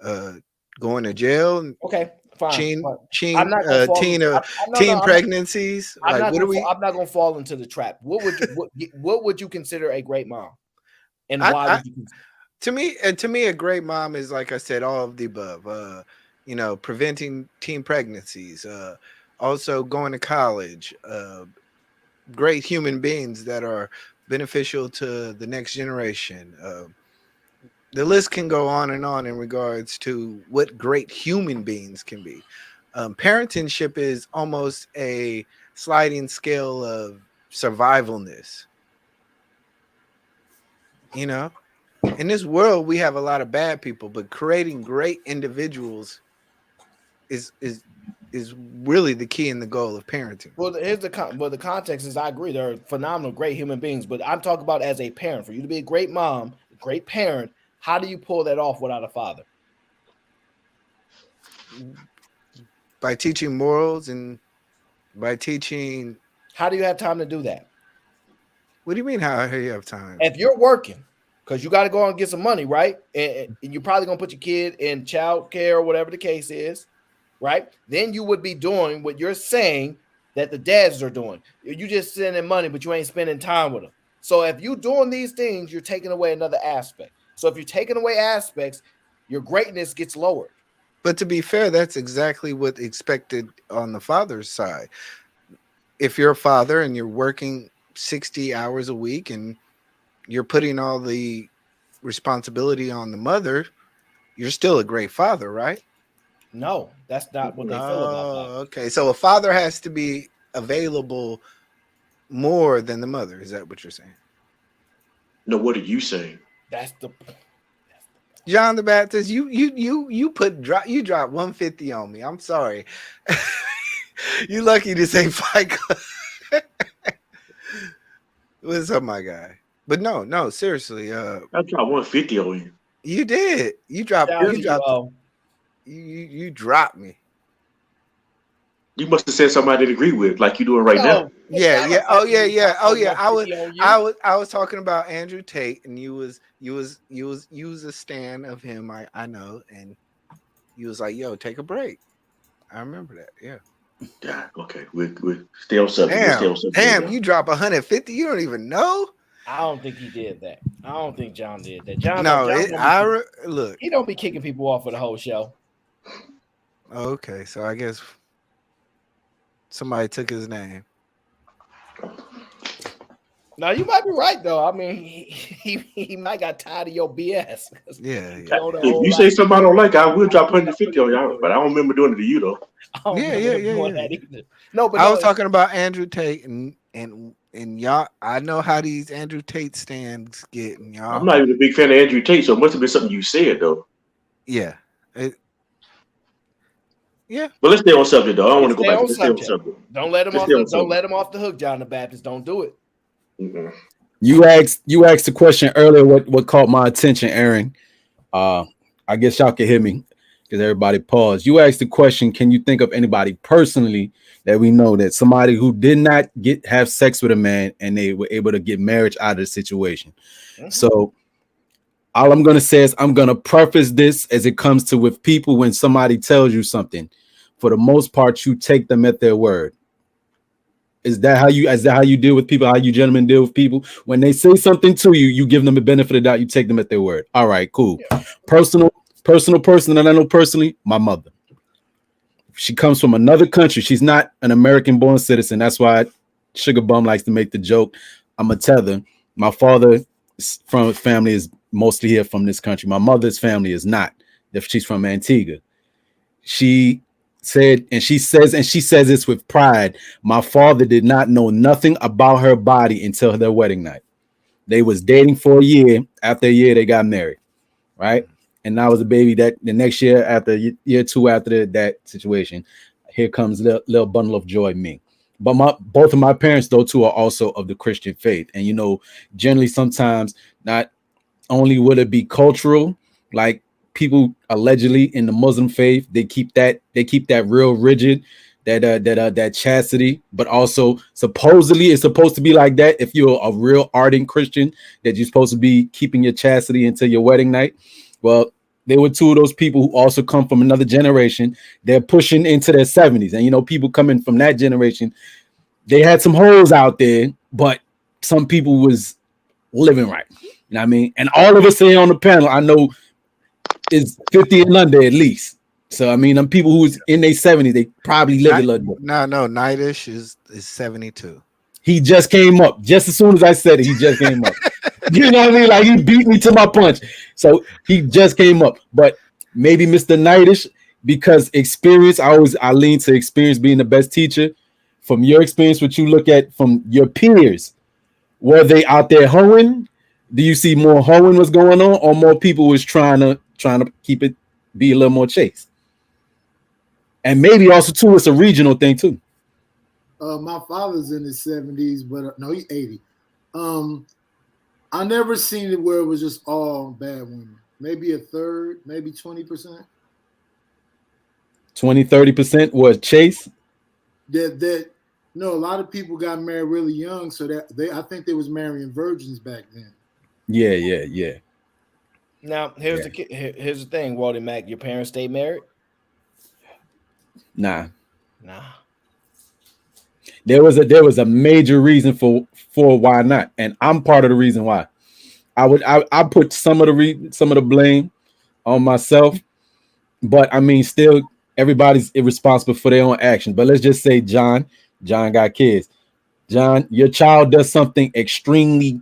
uh going to jail and Okay, fine. Fine. I'm teen not gonna fall. No, no, teen pregnancies? Like what are we? I'm not gonna fall into the trap. What would you consider a great mom, and why I would you? to me a great mom is, like I said, all of the above. Preventing teen pregnancies, also going to college, great human beings that are beneficial to the next generation. The list can go on and on in regards to what great human beings can be. Parentingship is almost a sliding scale of survivalness. In this world, we have a lot of bad people, but creating great individuals is really the key and the goal of parenting. Well, the context is I agree they're phenomenal, great human beings, but I'm talking about as a parent. For you to be a great mom, a great parent, how do you pull that off without a father? By teaching morals and by teaching. How do you have time to do that? What do you mean? How you have time? If you're working, because you got to go out and get some money, right? And you're probably gonna put your kid in child care or whatever the case is, right? Then you would be doing what you're saying that the dads are doing. You just sending money, but you ain't spending time with them. So if you're doing these things, you're taking away another aspect. So if you're taking away aspects, your greatness gets lowered. But to be fair, that's exactly what expected on the father's side. If you're a father and you're working 60 hours a week and you're putting all the responsibility on the mother, you're still a great father, right? No, that's not what they feel about Oh, fathers. okay. So a father has to be available more than the mother. Is that what you're saying? No, what are you saying? That's the John the Baptist, you dropped 150 on me. I'm sorry. You lucky this ain't Fight Club. What's up, my guy? But no, seriously. I dropped 150 on you. You did. You dropped. You dropped me. You must have said something I didn't agree with, like you doing right now. Yeah. Oh yeah. I was talking about Andrew Tate, and you was a stan of him. I know, and you was like, "Yo, take a break." I remember that. Yeah. Yeah. Okay. We stay on subject. Damn, you drop 150. You don't even know. I don't think he did that. I don't think John did that. John, look. He don't be kicking people off for the whole show. Okay, so I guess somebody took his name. Now you might be right though. I mean, he might got tired of your BS. Yeah. If you say something I don't like, I will drop 150 on y'all. But I don't remember doing it to you though. Yeah. No, but I was talking about Andrew Tate and y'all. I know how these Andrew Tate stands get. Y'all. I'm not even a big fan of Andrew Tate, so it must have been something you said though. Yeah. Yeah. But let's stay on subject though. I don't want to go back. Let's stay on subject. Don't let him off the hook, John the Baptist. Don't do it. Mm-mm. You asked the question earlier. What caught my attention, Aaron? I guess y'all can hear me because everybody paused. You asked the question: can you think of anybody personally that we know that somebody who did not have sex with a man and they were able to get marriage out of the situation? Mm-hmm. So all I'm gonna say is I'm gonna preface this as it comes to with people when somebody tells you something. For the most part, you take them at their word. Is that how you deal with people? How you gentlemen deal with people? When they say something to you, you give them the benefit of the doubt. You take them at their word. All right, cool. Yeah. Personal person that I know personally, my mother. She comes from another country. She's not an American-born citizen. That's why Sugar Bum likes to make the joke. I'm a tether. My father's family is mostly here from this country. My mother's family is not. She's from Antigua. She said, and she says this with pride, my father did not know nothing about her body until their wedding night. They was dating for a year. After a year, they got married, right? And I was a baby that the next year, after year two after that situation, here comes little bundle of joy, me. But both of my parents, though, too, are also of the Christian faith. And, you know, generally sometimes not only would it be cultural, like people allegedly in the Muslim faith, they keep that real rigid, that chastity, but also supposedly it's supposed to be like that. If you're a real ardent Christian, that you're supposed to be keeping your chastity until your wedding night. Well, they were two of those people who also come from another generation. They're pushing into their 70s. And, you know, people coming from that generation, they had some holes out there, but some people was living right. You know what I mean? And all of us here on the panel, I know, is 50 and under at least. So I mean, them people who's in their 70s, they probably live a little bit. No, Nightish is 72. He just came up. Just as soon as I said it, he just came up. You know what I mean? Like he beat me to my punch. So he just came up. But maybe Mr. Nightish, because experience, I lean to experience being the best teacher. From your experience, what you look at from your peers, were they out there hoeing? Do you see more hoeing was going on, or more people was trying to keep it be a little more chaste? And maybe also too, it's a regional thing too. My father's in his 70s, but no, he's 80. I never seen it where it was just all bad women. Maybe a third, maybe 20%. 20-30% was chaste. No, a lot of people got married really young, so that I think they was marrying virgins back then. Yeah. Now here's the thing, Walter Mack. Your parents stayed married? Nah. There was a major reason for why not, and I'm part of the reason why. I put some of the blame on myself, but I mean, still everybody's irresponsible for their own actions. But let's just say John got kids. John, your child does something extremely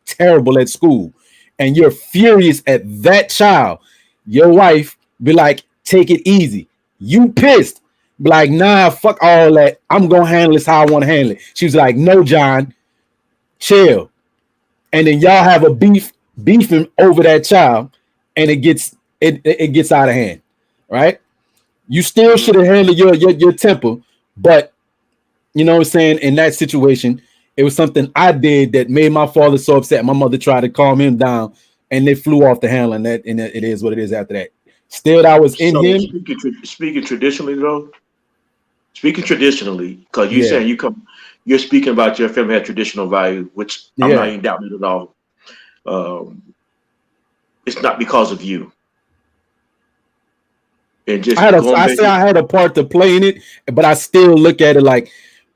terrible at school, and you're furious at that child. Your wife be like, take it easy. You pissed. Be like, nah, fuck all that. I'm gonna handle this how I want to handle it. She was like, no, John, chill. And then y'all have a beefing over that child, and it gets out of hand, right? You still should have handled your temper, but you know what I'm saying? In that situation, it was something I did that made my father so upset. My mother tried to calm him down, and they flew off the handle. And it is what it is after that. Still, that was in So him. speaking traditionally though, speaking traditionally, because you Yeah, saying you're speaking about your family had traditional value, which I'm not yeah. even doubting it at all. Um, it's not because of you, and just going I back. say I had a part to play in it, but I still look at it like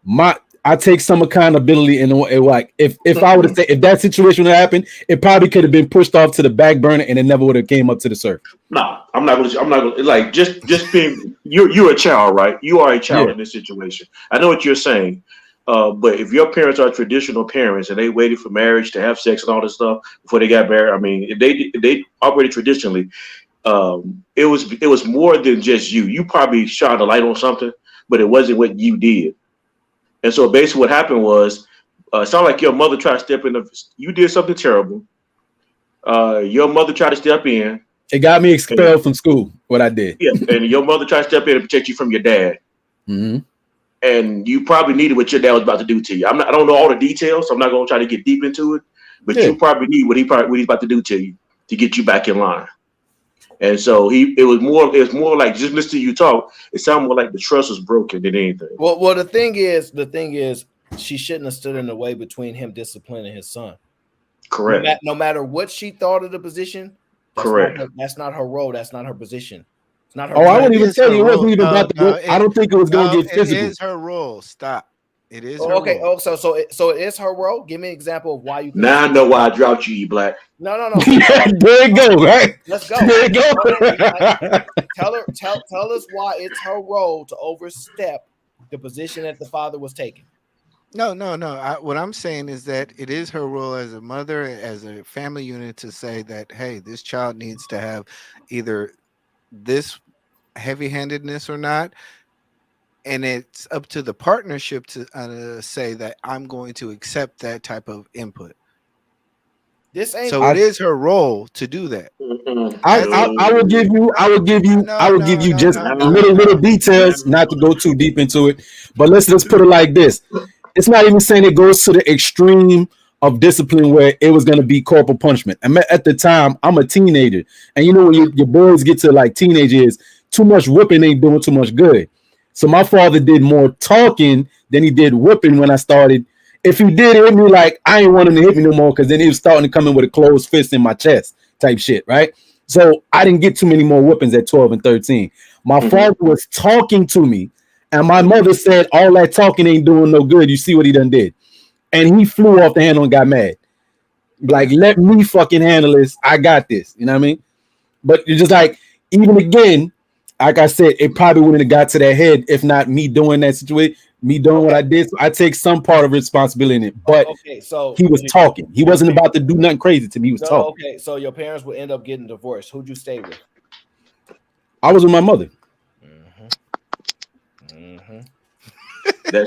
my. I take some accountability in like if I would have said if that situation would happen, it probably could have been pushed off to the back burner and it never would have came up to the surface. No, I'm not gonna. I'm not gonna like just being. You're a child, right? You are a child Yeah, in this situation. I know what you're saying, but if your parents are traditional parents and they waited for marriage to have sex and all this stuff before they got married, I mean, if they operated traditionally, it was more than just you. You probably shot a light on something, but it wasn't what you did. And so basically, what happened was, it sounded like your mother tried to step in. You did something terrible. Your mother tried to step in. it got me And expelled from school. What I did. yeah, and your mother tried to step in and protect you from your dad. Mm-hmm. And you probably needed what your dad was about to do to you. I don't know all the details, so I'm not going to try to get deep into it. But Yeah, you probably need what he's about to do to you to get you back in line. And so it was more like just listening to you talk. It sounded more like the trust was broken than anything. Well, the thing is, she shouldn't have stood in the way between him disciplining his son. Correct. No matter what she thought of the position, Correct. that's not her role. That's not her position. It's not her oh, I No, role. it wouldn't even is tell her you it role. wasn't even about to No, go. I don't think it was going to get it physical. is her role. Stop. It is her Oh, okay. role. Oh, so it is her role. Give me an example of why you think. Now I know why I dropped you, you black. No. There you go, right? Let's go. There you go. Tell us why it's her role to overstep the position that the father was taking. No. What I'm saying is that it is her role as a mother, as a family unit, to say that, hey, this child needs to have either this heavy-handedness or not, and it's up to the partnership to say that I'm going to accept that type of input. This ain't So it is her role to do that. I will give you just little details, not to go too deep into it. But let's put it like this. It's not even saying it goes to the extreme of discipline where it was going to be corporal punishment. And at the time, I'm a teenager. And you know, when your boys get to like teenage years, too much whipping ain't doing too much good. So my father did more talking than he did whipping when I started. If he did hit me, like I ain't want him to hit me no more, because then he was starting to come in with a closed fist in my chest type shit, right? So I didn't get too many more whippings at 12 and 13. My father was talking to me, and my mother said, all that talking ain't doing no good. You see what he done did. And he flew off the handle and got mad. Like, let me fucking handle this. I got this. You know what I mean? But you're just like, even again, like I said, it probably wouldn't have got to that head if not me doing that situation, me doing what I did. So I take some part of responsibility in it. But so he was talking. He wasn't about to do nothing crazy to me. He was talking. Okay, so your parents would end up getting divorced. Who'd you stay with? I was with my mother. That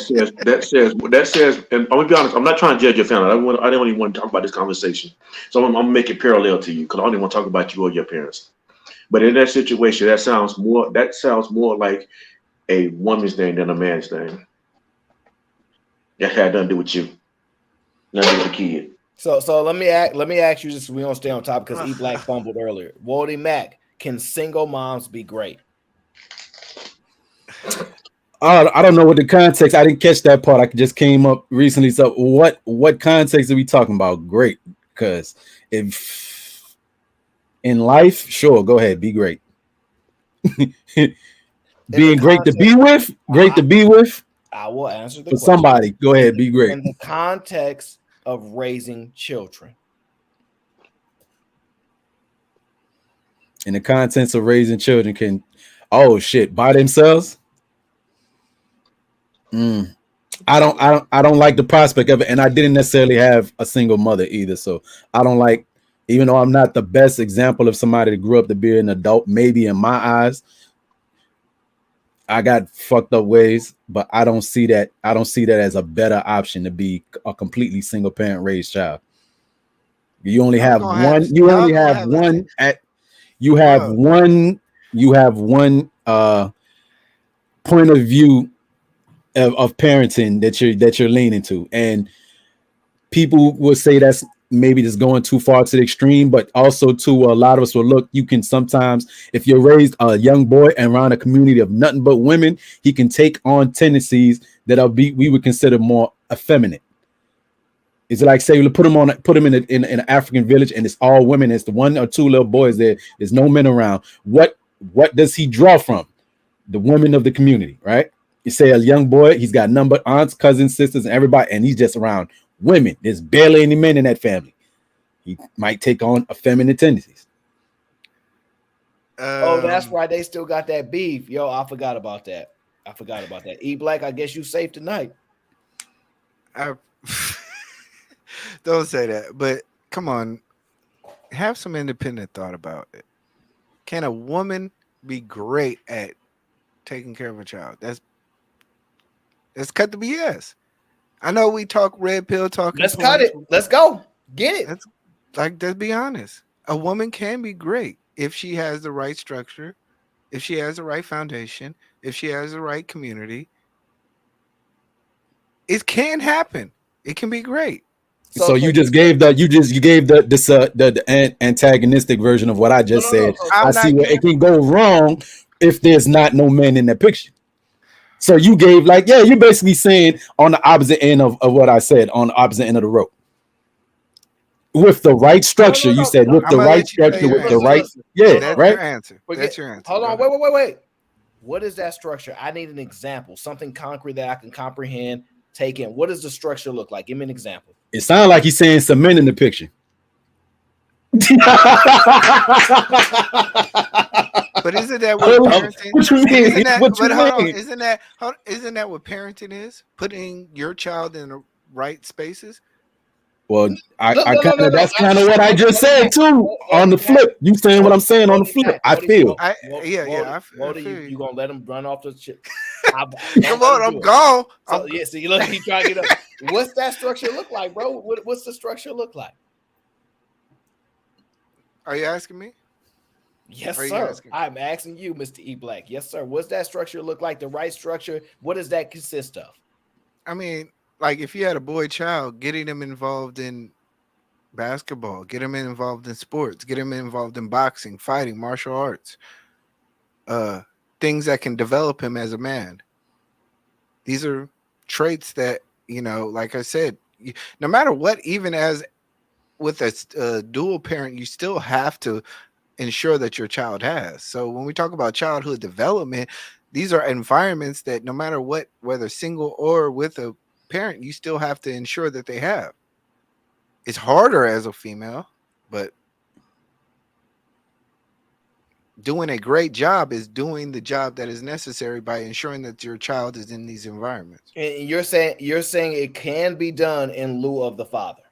says, and I'm gonna be honest, I'm not trying to judge your family. I don't even want to talk about this conversation. So I'm gonna make it parallel to you because I don't even want to talk about you or your parents. But in that situation, that sounds more like a woman's thing than a man's thing. That had nothing to do with you. Nothing with the kid. So let me ask you just so we don't stay on top because E Black fumbled earlier. Wally Mack, can single moms be great? I don't know what the context. I didn't catch that part. I just came up recently. So what context are we talking about? Great, because if in life, sure, go ahead, be great. Being great to be with, I will answer the for question. somebody. Go ahead, be great. In the context of raising children. In the context of raising children, can by themselves. I don't like the prospect of it, and I didn't necessarily have a single mother either. So I don't like, even though I'm not the best example of somebody that grew up to be an adult, maybe in my eyes, I got fucked up ways, but I don't see that as a better option to be a completely single parent raised child. You only have one. You only have one at. You have one. You have one point of view of parenting that you're leaning to, and people will say that's maybe just going too far to the extreme, but also too a lot of us will look. You can sometimes, if you're raised a young boy and around a community of nothing but women, he can take on tendencies that we would consider more effeminate. It's like, say, put him in an African village and it's all women. It's the one or two little boys there. There's no men around. What does he draw from? The women of the community, right? You say a young boy, he's got number aunts, cousins, sisters, and everybody, and he's just around women. There's barely any men in that family. He might take on effeminate tendencies. Oh, that's right. They still got that beef. Yo, I forgot about that. E Black, I guess you safe tonight. Don't say that. But come on, have some independent thought about it. Can a woman be great at taking care of a child? Let's cut the BS. I know we talk red pill talking. Let's cut it. Let's go. Get it. Let's be honest. A woman can be great if she has the right structure, if she has the right foundation, if she has the right community. It can happen. It can be great. So you just gave the antagonistic version of what I just said. I see where it can go wrong if there's not no men in that picture. So you gave you're basically saying on the opposite end of what I said, on the opposite end of the rope. With the right structure, you said with the right structure, with the right, that's right. Your answer. That's your answer. Hold on, wait. What is that structure? I need an example, something concrete that I can comprehend, take in. What does the structure look like? Give me an example. It sounds like he's saying some men in the picture. But isn't that what parenting? What you mean? Isn't that what parenting is? Putting your child in the right spaces. Well, that's kind of what I just said too. On the flip, you saying what I'm saying on the flip. I feel. You gonna let him run off the shit? Come on, I'm gone. So, yeah, so you look, he trying to get up. What's that structure look like, bro? What's the structure look like? Are you asking me? Yes, sir. I'm asking you, Mr. E Black. Yes, sir. What's that structure look like? The right structure? What does that consist of? I mean, like if you had a boy child, getting them involved in basketball, get them involved in sports, get them involved in boxing, fighting, martial arts, things that can develop him as a man. These are traits that, like I said, no matter what, even as with a dual parent, you still have to ensure that your child has. So when we talk about childhood development, these are environments that no matter what, whether single or with a parent, you still have to ensure that they have. It's harder as a female, but doing a great job is doing the job that is necessary by ensuring that your child is in these environments. And you're saying it can be done in lieu of the father.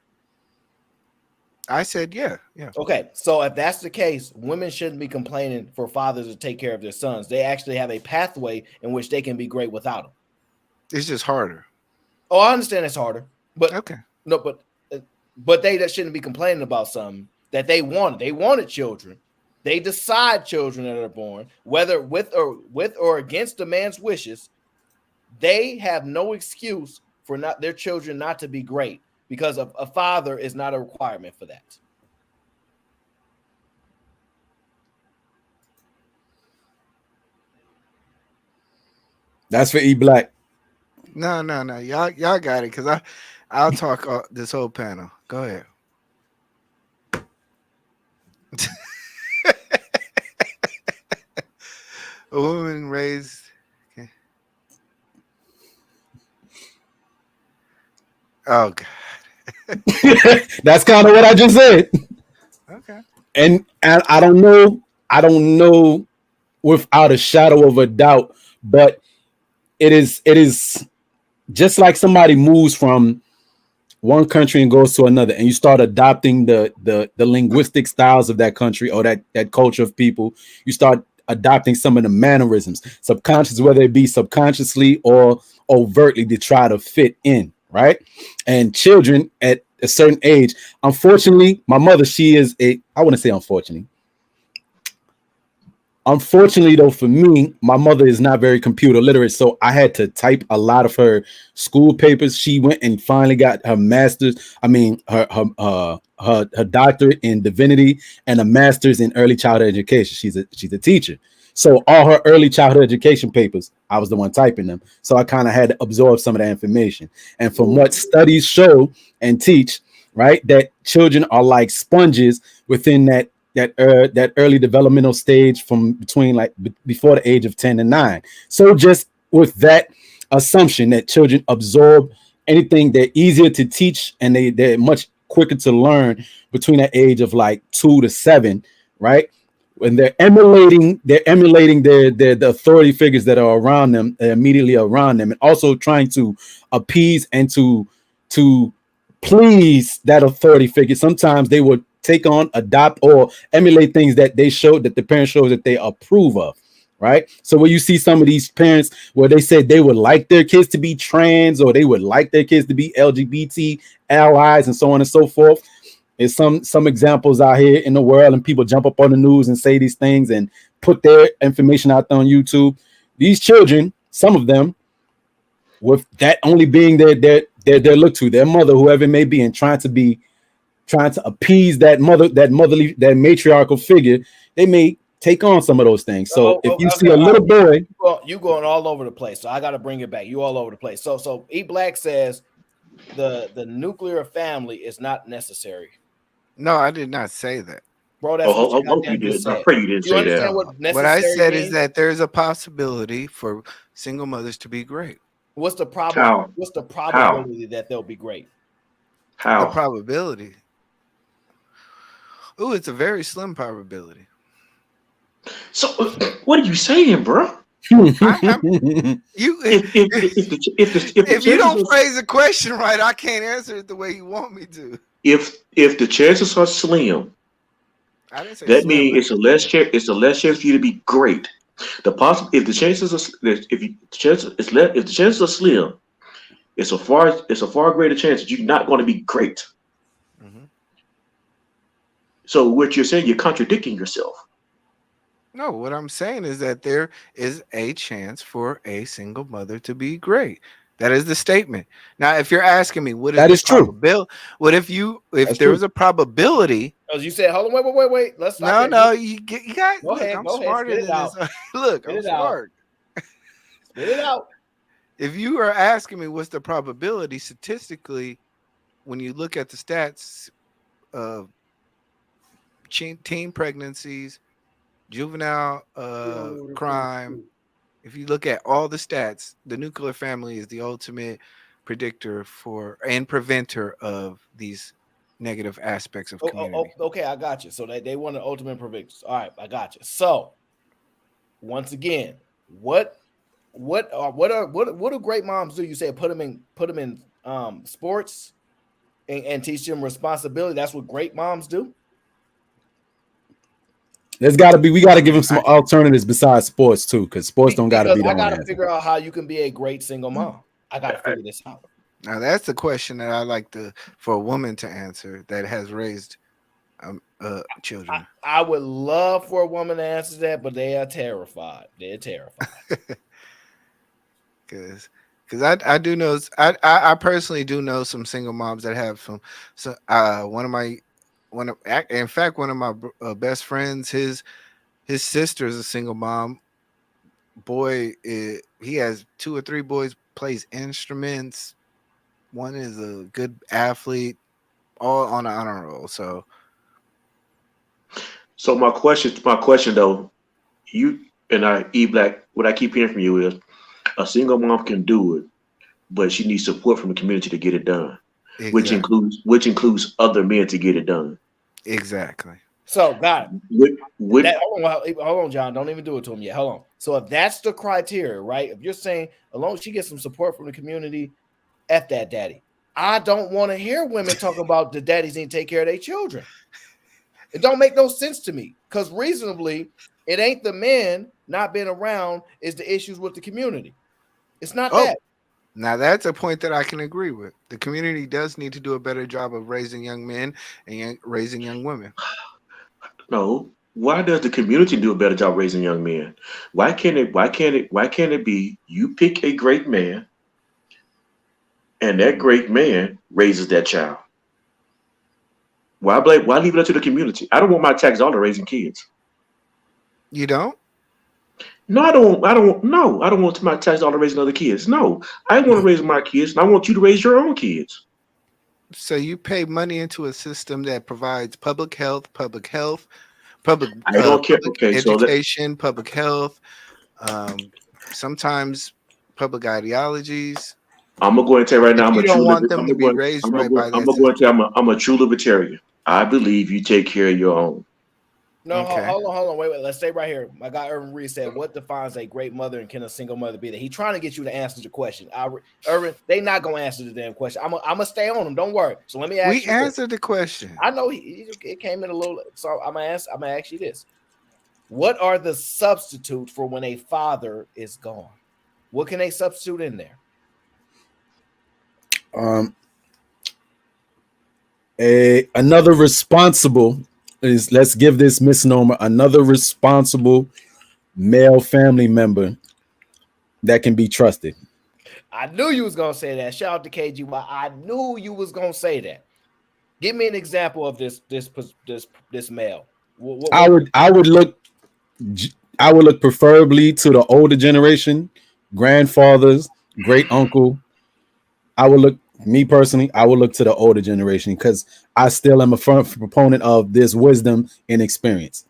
I said, yeah. Okay, so if that's the case, women shouldn't be complaining for fathers to take care of their sons. They actually have a pathway in which they can be great without them. It's just harder. Oh, I understand it's harder, but okay, no, but they that shouldn't be complaining about something that they wanted. They wanted children. They decide children that are born, whether with or against the man's wishes. They have no excuse for their children not to be great. Because a father is not a requirement for that. That's for E Black. No. Y'all got it. Because I'll talk this whole panel. Go ahead. A woman raised. Okay. Oh God. That's kind of what I just said. Okay. And I don't know without a shadow of a doubt, but it is just like somebody moves from one country and goes to another, and you start adopting the linguistic styles of that country or that culture of people. You start adopting some of the mannerisms, subconscious, whether it be subconsciously or overtly, to try to fit in. Right. And children at a certain age, unfortunately, my mother, she is I wouldn't say unfortunately. Unfortunately, though, for me, my mother is not very computer literate, so I had to type a lot of her school papers. She went and finally got her master's. I mean, her doctorate in divinity and a master's in early childhood education. She's a teacher. So all her early childhood education papers, I was the one typing them. So I kind of had to absorb some of that information. And from what studies show and teach, right, that children are like sponges within that early developmental stage from between like before the age of 10 and 9. So just with that assumption that children absorb anything, they're easier to teach and they're much quicker to learn between the age of like 2 to 7, right? When they're emulating the authority figures that are around them, immediately around them, and also trying to appease and to please that authority figure. Sometimes they would take on, adopt, or emulate things that they showed, that the parents show that they approve of, right? So when you see some of these parents where they said they would like their kids to be trans, or they would like their kids to be LGBT allies, and so on and so forth. There's some examples out here in the world, and people jump up on the news and say these things and put their information out there on YouTube. These children, some of them, with that only being their look to, their mother, whoever it may be, and trying to appease that motherly, that matriarchal figure, they may take on some of those things. So if you see a little boy, you going all over the place. So I got to bring it back. You all over the place. So E Black says the nuclear family is not necessary. No, I did not say that. Bro, that's what you did. said. I pray you didn't say that. What I said is that there's a possibility for single mothers to be great. What's the problem? How? What's the probability that they'll be great? How? The probability. Oh, it's a very slim probability. So what are you saying, bro? If you don't phrase the question right, I can't answer it the way you want me to. If the chances are slim, that means it's a less chance for you to be great. If the chances are slim, it's a far greater chance that you're not going to be great. Mm-hmm. So what you're saying, you're contradicting yourself. No, what I'm saying is that there is a chance for a single mother to be great. That is the statement. Now, if you're asking me what is that is true, what if there was a probability? As you said, hold on, wait. Let's no, you got. Go look, ahead, I'm go smarter ahead, than this. Look, I'm smart. Spit it out. If you are asking me what's the probability statistically, when you look at the stats of teen pregnancies, juvenile crime, if you look at all the stats, the nuclear family is the ultimate predictor for and preventer of these negative aspects of community. Okay, I got you. So they want an ultimate preventer. All right, I got you. So once again, what do great moms do? You say put them in sports and teach them responsibility. That's what great moms do. We got to give them some alternatives besides sports too, because sports don't got to be. I got to figure out how you can be a great single mom. I got to figure this out. Now that's the question that I like for a woman to answer that has raised children. I would love for a woman to answer that, but they are terrified. They're terrified. Because I do know, I personally do know some single moms that have one of my best friends, his sister is a single mom. Boy, he has 2 or 3 boys, plays instruments. One is a good athlete, all on an honor roll. So my question though, you and I, E Black, what I keep hearing from you is a single mom can do it, but she needs support from the community to get it done. Exactly. which includes other men to get it done. Exactly. So got it. Hold on, John. Don't even do it to him yet. Hold on. So if that's the criteria, right? If you're saying as long as she gets some support from the community, F that daddy. I don't want to hear women talk about the daddies need to take care of their children. It don't make no sense to me because reasonably, it ain't the men not being around is the issues with the community. It's not that. Now that's a point that I can agree with. The community does need to do a better job of raising young men and raising young women. No, Why does the community do a better job raising young men? Why can't it be you pick a great man and that great man raises that child? Why leave it up to the community? I don't want my tax dollar raising kids. You don't? No, I don't want my tax dollar raising other kids. No, I want to raise my kids, and I want you to raise your own kids. So you pay money into a system that provides public health, public I don't care. public Okay, so education, public health, sometimes public ideologies. I'm gonna go and tell you right now. If I'm you a don't true. want them to be raised right by I'm that gonna go and system. tell you I'm a true libertarian. I believe you take care of your own. No, Okay. hold on, wait. Let's stay right here. My guy Irvin Reed said, "What defines a great mother, and can a single mother be that?" He's trying to get you to answer the question. Irvin, they not gonna answer the damn question. I'm gonna stay on them. Don't worry. So let me ask We you. This. answered the question. I know it came in a little. So I'm gonna ask you this: what are the substitutes for when a father is gone? What can they substitute in there? Another responsible is, let's give this misnomer, another responsible male family member that can be trusted. I knew you was gonna say that. Shout out to KGY. I knew you was gonna say that. Give me an example of this male. I would look preferably to the older generation, grandfathers, great uncle. I would look to the older generation because I still am a firm proponent of this wisdom and experience.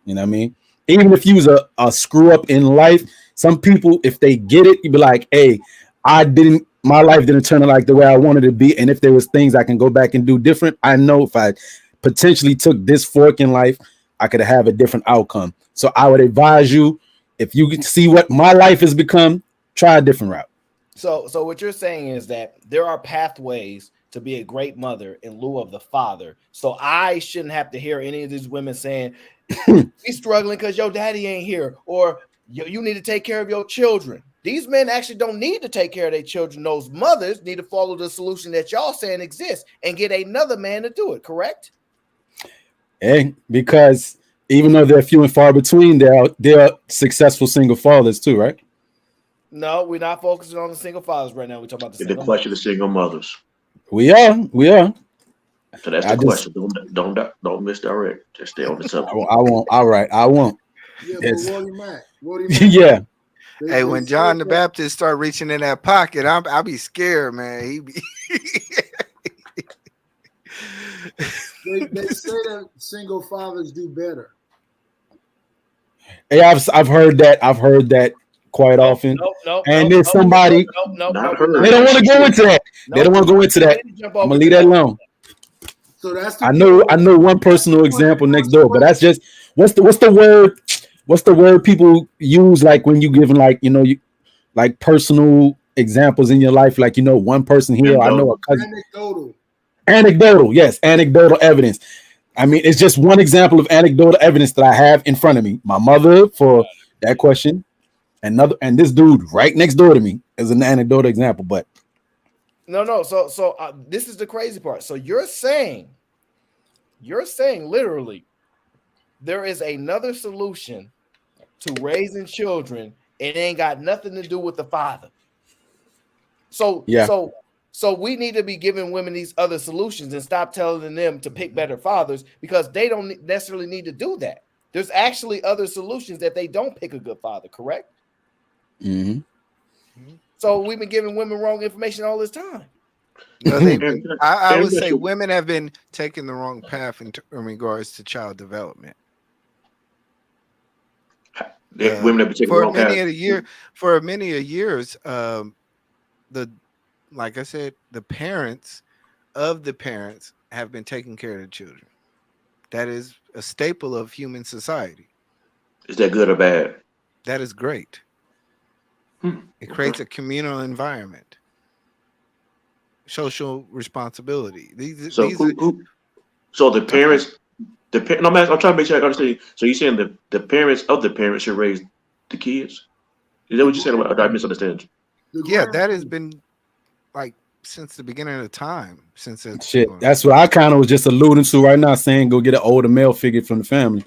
You know what I mean? Even if you was a screw up in life, some people, if they get it, you'd be like, hey, my life didn't turn out like the way I wanted it to be. And if there was things I can go back and do different, I know if I potentially took this fork in life, I could have a different outcome. So I would advise you, if you can see what my life has become, try a different route. So what you're saying is that there are pathways to be a great mother in lieu of the father. So I shouldn't have to hear any of these women saying, "We struggling because your daddy ain't here," or "You need to take care of your children." These men actually don't need to take care of their children. Those mothers need to follow the solution that y'all saying exists and get another man to do it. Correct? Hey, because even though they're few and far between, they're successful single fathers too, right? No, we're not focusing on the single fathers right now. We're talking about the The single question mothers. of single mothers. We are. So that's the question. Don't misdirect. Just stay on the subject. I won't. All right, I won't. Yeah, Yes. but Wody Mack, Yeah. Hey, when John the Baptist start reaching in that pocket, I'll be scared, man. He be they say that single fathers do better. Hey, I've heard that. I've heard that quite often. And then somebody, Not heard. they don't want to go into that. They don't want to go into that. I'm gonna leave that alone. So that's I know one personal example next door, but that's just what's the word people use, like when you giving, like, you know, like personal examples in your life, like, you know, one person here. I know a cousin. Anecdotal, yes, anecdotal evidence. I mean, it's just one example of anecdotal evidence that I have in front of me. My mother for that question, and this dude right next door to me is an anecdotal example. But no. So this is the crazy part. So you're saying literally there is another solution to raising children. It ain't got nothing to do with the father. So yeah. So we need to be giving women these other solutions and stop telling them to pick better fathers, because they don't necessarily need to do that. There's actually other solutions that they don't pick a good father, correct? Mm-hmm. So we've been giving women wrong information all this time. No, I would say women have been taking the wrong path in regards to child development. Women have been taking the wrong path. For many years, like I said, the parents have been taking care of the children. That is a staple of human society. Is that good or bad? That is great. It creates a communal environment. Social responsibility. So the parents, I'm trying to make sure I understand. So you're saying the parents of the parents should raise the kids? Is that what you're saying? Or did I misunderstand you? Yeah, that has been like since the beginning of time. That's what I kind of was just alluding to right now, saying go get an older male figure from the family.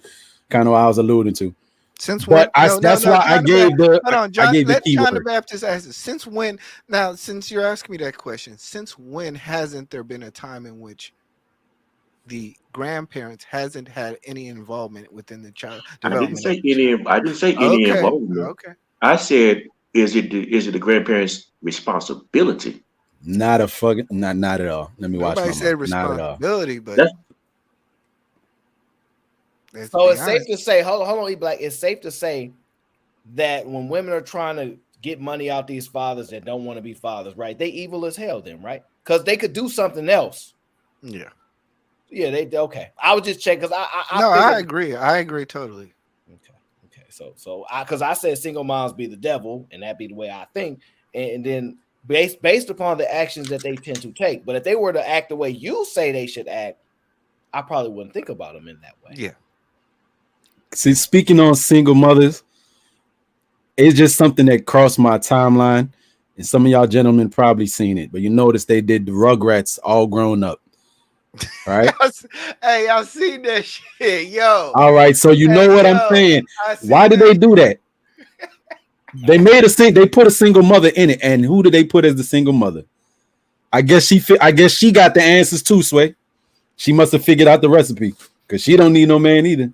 Kind of what I was alluding to. Since when? But that's why I John gave the hold on, I John. gave the Let John the keyword. Baptist ask this. Since when? Now, since you're asking me that question, since when hasn't there been a time in which the grandparents hasn't had any involvement within the child I didn't development of say the child? any. I didn't say any Okay, involvement. okay. I said, is it the grandparents' responsibility? Not a fucking not at all. Let me watch Nobody my said mouth. Not at all. responsibility, but That's let's So be it's safe honest. to say, hold on, E Black. It's safe to say that when women are trying to get money out these fathers that don't want to be fathers, right? They evil as hell, then, right? Because they could do something else. Yeah. Yeah, they okay. I was just checking because I No, figured. I agree. I agree totally. Okay. So because I said single moms be the devil, and that be the way I think, and then based upon the actions that they tend to take. But if they were to act the way you say they should act, I probably wouldn't think about them in that way. Yeah. See, speaking on single mothers, it's just something that crossed my timeline, and some of y'all gentlemen probably seen it. But you notice they did the Rugrats all grown up, right? Hey, y'all seen that shit, yo. All right, so you know Hey, what I'm yo, saying. I seen Why did that they do that? They put a single mother in it, and who did they put as the single mother? I guess she got the answers too, Sway. She must have figured out the recipe because she don't need no man either.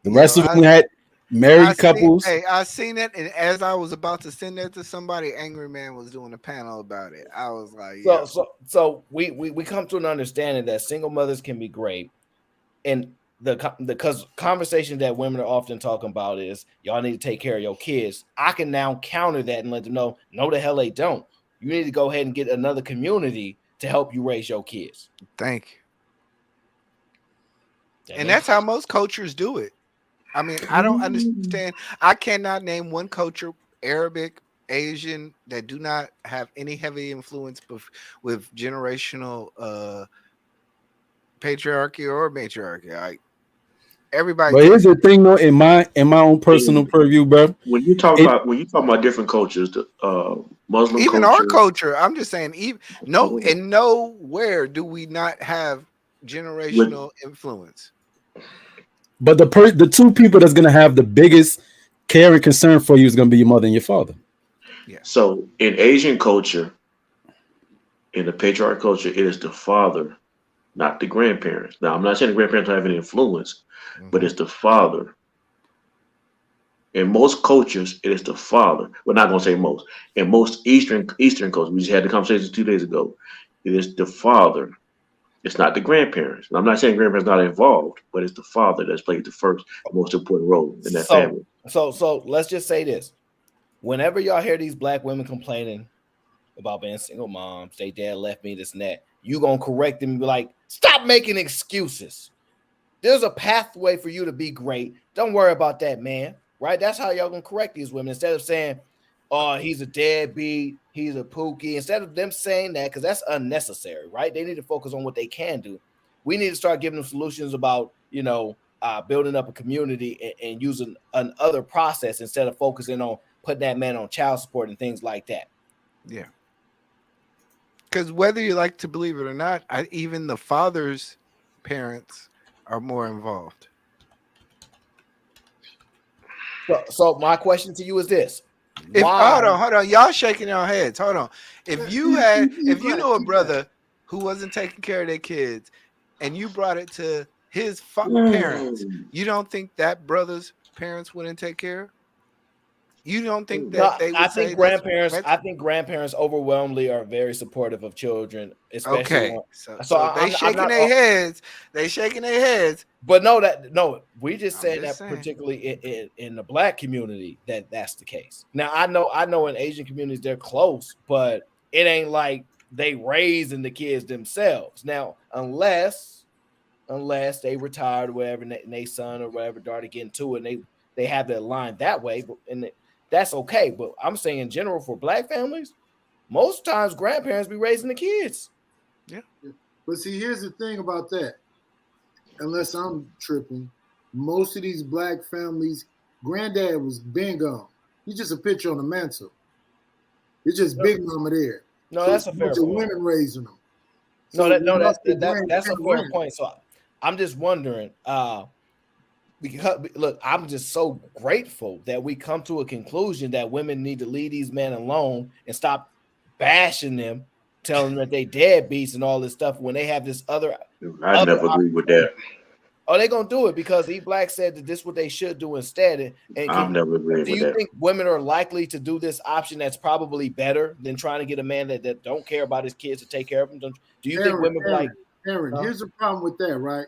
The Yo, rest of them had married couples. I seen it, and as I was about to send that to somebody, Angry Man was doing a panel about it. I was like, yeah. So we come to an understanding that single mothers can be great, and the conversation that women are often talking about is y'all need to take care of your kids. I can now counter that and let them know, no, the hell they don't. You need to go ahead and get another community to help you raise your kids. Thank you. And that's how most cultures do it. I mean, I don't understand. I cannot name one culture, Arabic, Asian, that do not have any heavy influence with generational patriarchy or matriarchy. Everybody. But here's the thing, though, in my own personal purview, bro. When you talk about different cultures, the Muslim Even culture, our culture, I'm just saying, nowhere do we not have generational influence. But the two people that's gonna have the biggest care and concern for you is gonna be your mother and your father. Yeah. So in Asian culture, in the patriarch culture, it is the father, not the grandparents. Now, I'm not saying the grandparents don't have any influence, but it's the father. In most cultures, it is the father. We're not going to say most. In most Eastern cultures, we just had the conversation 2 days ago. It is the father. It's not the grandparents. And I'm not saying grandparents not involved, but it's the father that's played the first most important role in that family. So let's just say this: whenever y'all hear these black women complaining about being single moms, they dad left me, this and that, you gonna correct them and be like, stop making excuses. There's a pathway for you to be great. Don't worry about that, man. Right? That's how y'all gonna correct these women instead of saying, "Oh, he's a deadbeat, he's a pookie." Instead of them saying that, because that's unnecessary, right? They need to focus on what they can do. We need to start giving them solutions about, building up a community and using another process instead of focusing on putting that man on child support and things like that. Yeah. Because whether you like to believe it or not, even the father's parents are more involved. So my question to you is this: Hold on, y'all shaking your heads. Hold on. If you know a brother who wasn't taking care of their kids, and you brought it to his parents, you don't think that brother's parents wouldn't take care? You don't think that they would I think grandparents overwhelmingly are very supportive of children, especially. Okay, so they shaking their heads. They shaking their heads. But no, we just said that particularly in the black community that's the case. Now I know in Asian communities they're close, but it ain't like they raising the kids themselves. Now, unless they retired or whatever, and they son or whatever daughter get into it, and they have their line that way, and that's okay. But I'm saying in general for black families, most times grandparents be raising the kids. Yeah. But see, here's the thing about that. Unless I'm tripping, most of these black families, granddad was been gone. He's just a picture on the mantle. It's just Big Mama there. No, that's a fair point. Women raising them. So that's a fair point. So I'm just wondering, because look, I'm just so grateful that we come to a conclusion that women need to leave these men alone and stop bashing them, telling them that they deadbeats and all this stuff when they have this other. I never agree with that. Oh, they're gonna do it because E Black said that this is what they should do instead. And I've never agreed do with you that. think women are likely to do this option that's probably better than trying to get a man that don't care about his kids to take care of them? Do you think women like Aaron, here's the problem with that, right?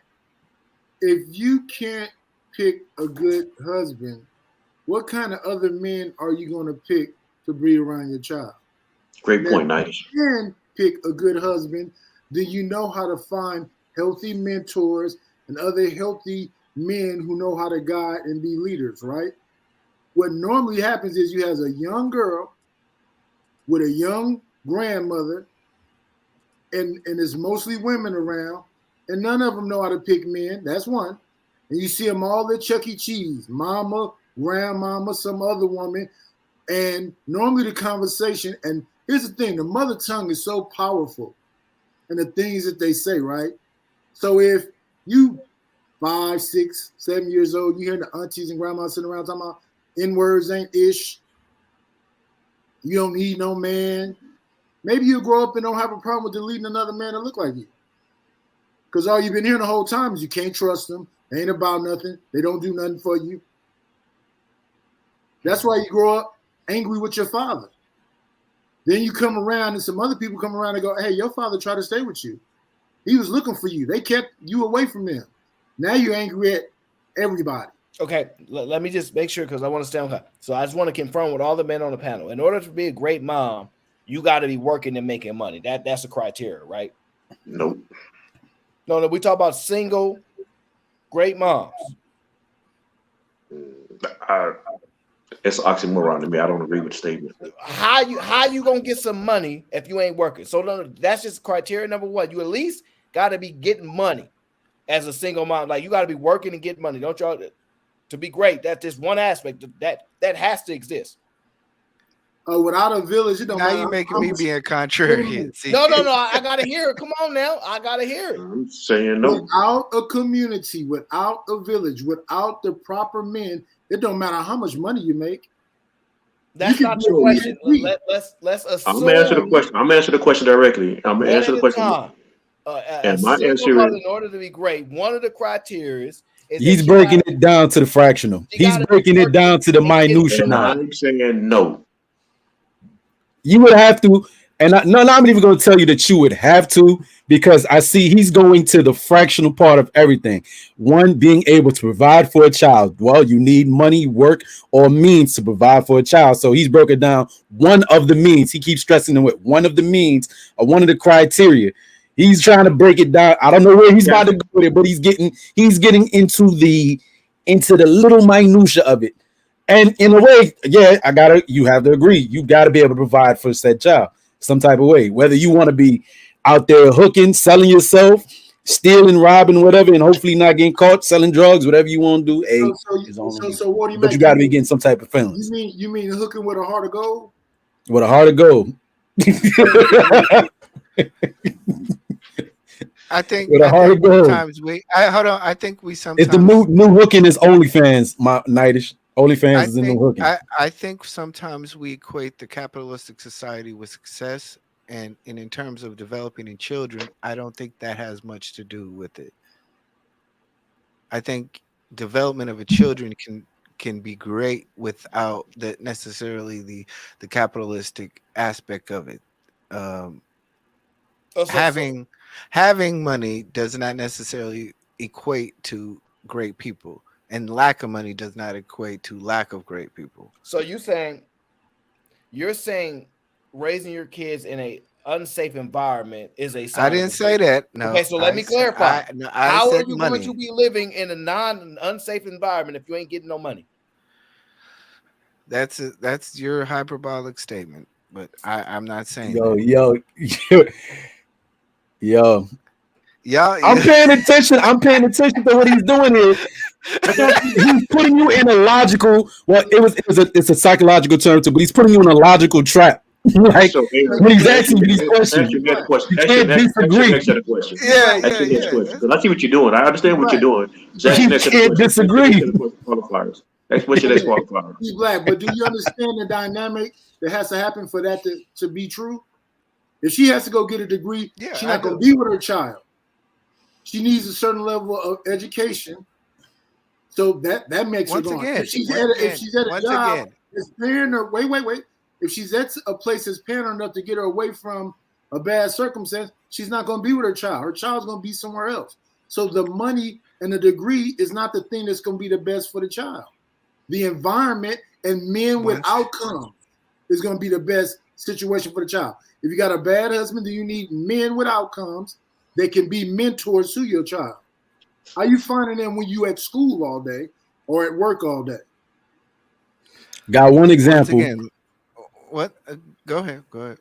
If you can't pick a good husband, what kind of other men are you going to pick to breed around your child? Great point, Now, Nighty. if you can pick a good husband, do you know how to find healthy mentors and other healthy men who know how to guide and be leaders, right? What normally happens is you have a young girl with a young grandmother, and it's mostly women around, and none of them know how to pick men. That's one. And you see them all at Chuck E. Cheese, mama, grandmama, some other woman. And normally the conversation, and here's the thing, the mother tongue is so powerful in the things that they say, right? So if you 5, 6, 7 years old, you hear the aunties and grandmas sitting around talking about N-words ain't ish, you don't need no man, maybe you'll grow up and don't have a problem with deleting another man that look like you. Because all you've been hearing the whole time is you can't trust them, they ain't about nothing, they don't do nothing for you. That's why you grow up angry with your father. Then you come around and some other people come around and go, hey, your father tried to stay with you. He was looking for you. They kept you away from them. Now you're angry at everybody. Okay, let me just make sure because I want to stay on time. So I just want to confirm with all the men on the panel. In order to be a great mom, you got to be working and making money. That's the criteria, right? Nope. No, we talk about single, great moms. It's an oxymoron to me. I don't agree with the statement. How you gonna get some money if you ain't working? So that's just criteria number one. You at least got to be getting money as a single mom. Like you got to be working and getting money. Don't y'all? To be great, that's just one aspect that has to exist. Without a village, it don't matter. Now you're making me being contrarian. See? No. I gotta hear it. Come on now, I gotta hear it. I'm saying no. Without a community, without a village, without the proper men, it don't matter how much money you make. That's not the question. Let's assume. I'm gonna answer the question. I'm gonna answer the question directly. I'm gonna answer the question. And my answer is, in order to be great, one of the criteria is he's breaking it down to the fractional. He's breaking it down to the minutia now. I'm saying no. You would have to, and I'm not even going to tell you that you would have to, because I see he's going to the fractional part of everything. One, being able to provide for a child. Well, you need money, work, or means to provide for a child. So he's broken down one of the means. He keeps stressing them with one of the means or one of the criteria. He's trying to break it down. I don't know where he's about to go with it, but he's getting into the little minutia of it. And in a way, you have to agree. You got to be able to provide for said child some type of way. Whether you want to be out there hooking, selling yourself, stealing, robbing, whatever, and hopefully not getting caught selling drugs, whatever you want to do. So what do you? But you got to be getting some type of feelings. You mean hooking with a heart of gold? With a heart of gold. I think with a heart of gold. Sometimes hold on. I think we sometimes. It's the new hooking is OnlyFans. My Nightish. OnlyFans is the new hooking. I think sometimes we equate the capitalistic society with success, and in terms of developing in children, I don't think that has much to do with it. I think development of a children can be great without necessarily the capitalistic aspect of it. Having money does not necessarily equate to great people, and lack of money does not equate to lack of great people. So you're saying raising your kids in a unsafe environment is a sign. I didn't say that. No. Okay, so let me clarify. I How said are you money. going to be living in a unsafe environment if you ain't getting no money? That's your hyperbolic statement, but I'm not saying Yo. Yeah, I'm paying attention. To what he's doing here. He's putting you in a logical. Well, it's a psychological term too, but he's putting you in a logical trap. Like So, Aaron, when he's ask asking your, you these questions, ask your next question. you can't Ask your disagree. next set of questions. Yeah, Ask yeah, your next yeah. question. Because I see what you're doing. I understand what you're Black. doing. Just ask You your next set of can't questions. Ask your next disagree. set of qualifiers. Ask what's your next qualifier. He's black, but do you understand the dynamic that has to happen for that to be true? If she has to go get a degree, Yeah, she's I not going to do. be with her child. She needs a certain level of education. So that makes her Once going. again, If she's once at again, a once job again. that's paying her, wait. If she's at a place that's paying her enough to get her away from a bad circumstance, she's not going to be with her child. Her child's going to be somewhere else. So the money and the degree is not the thing that's going to be the best for the child. The environment and men with outcomes is going to be the best situation for the child. If you got a bad husband, then you need men with outcomes that can be mentors to your child. How you finding them when you at school all day or at work all day? Got one Once example. again, what? Go ahead. Go ahead.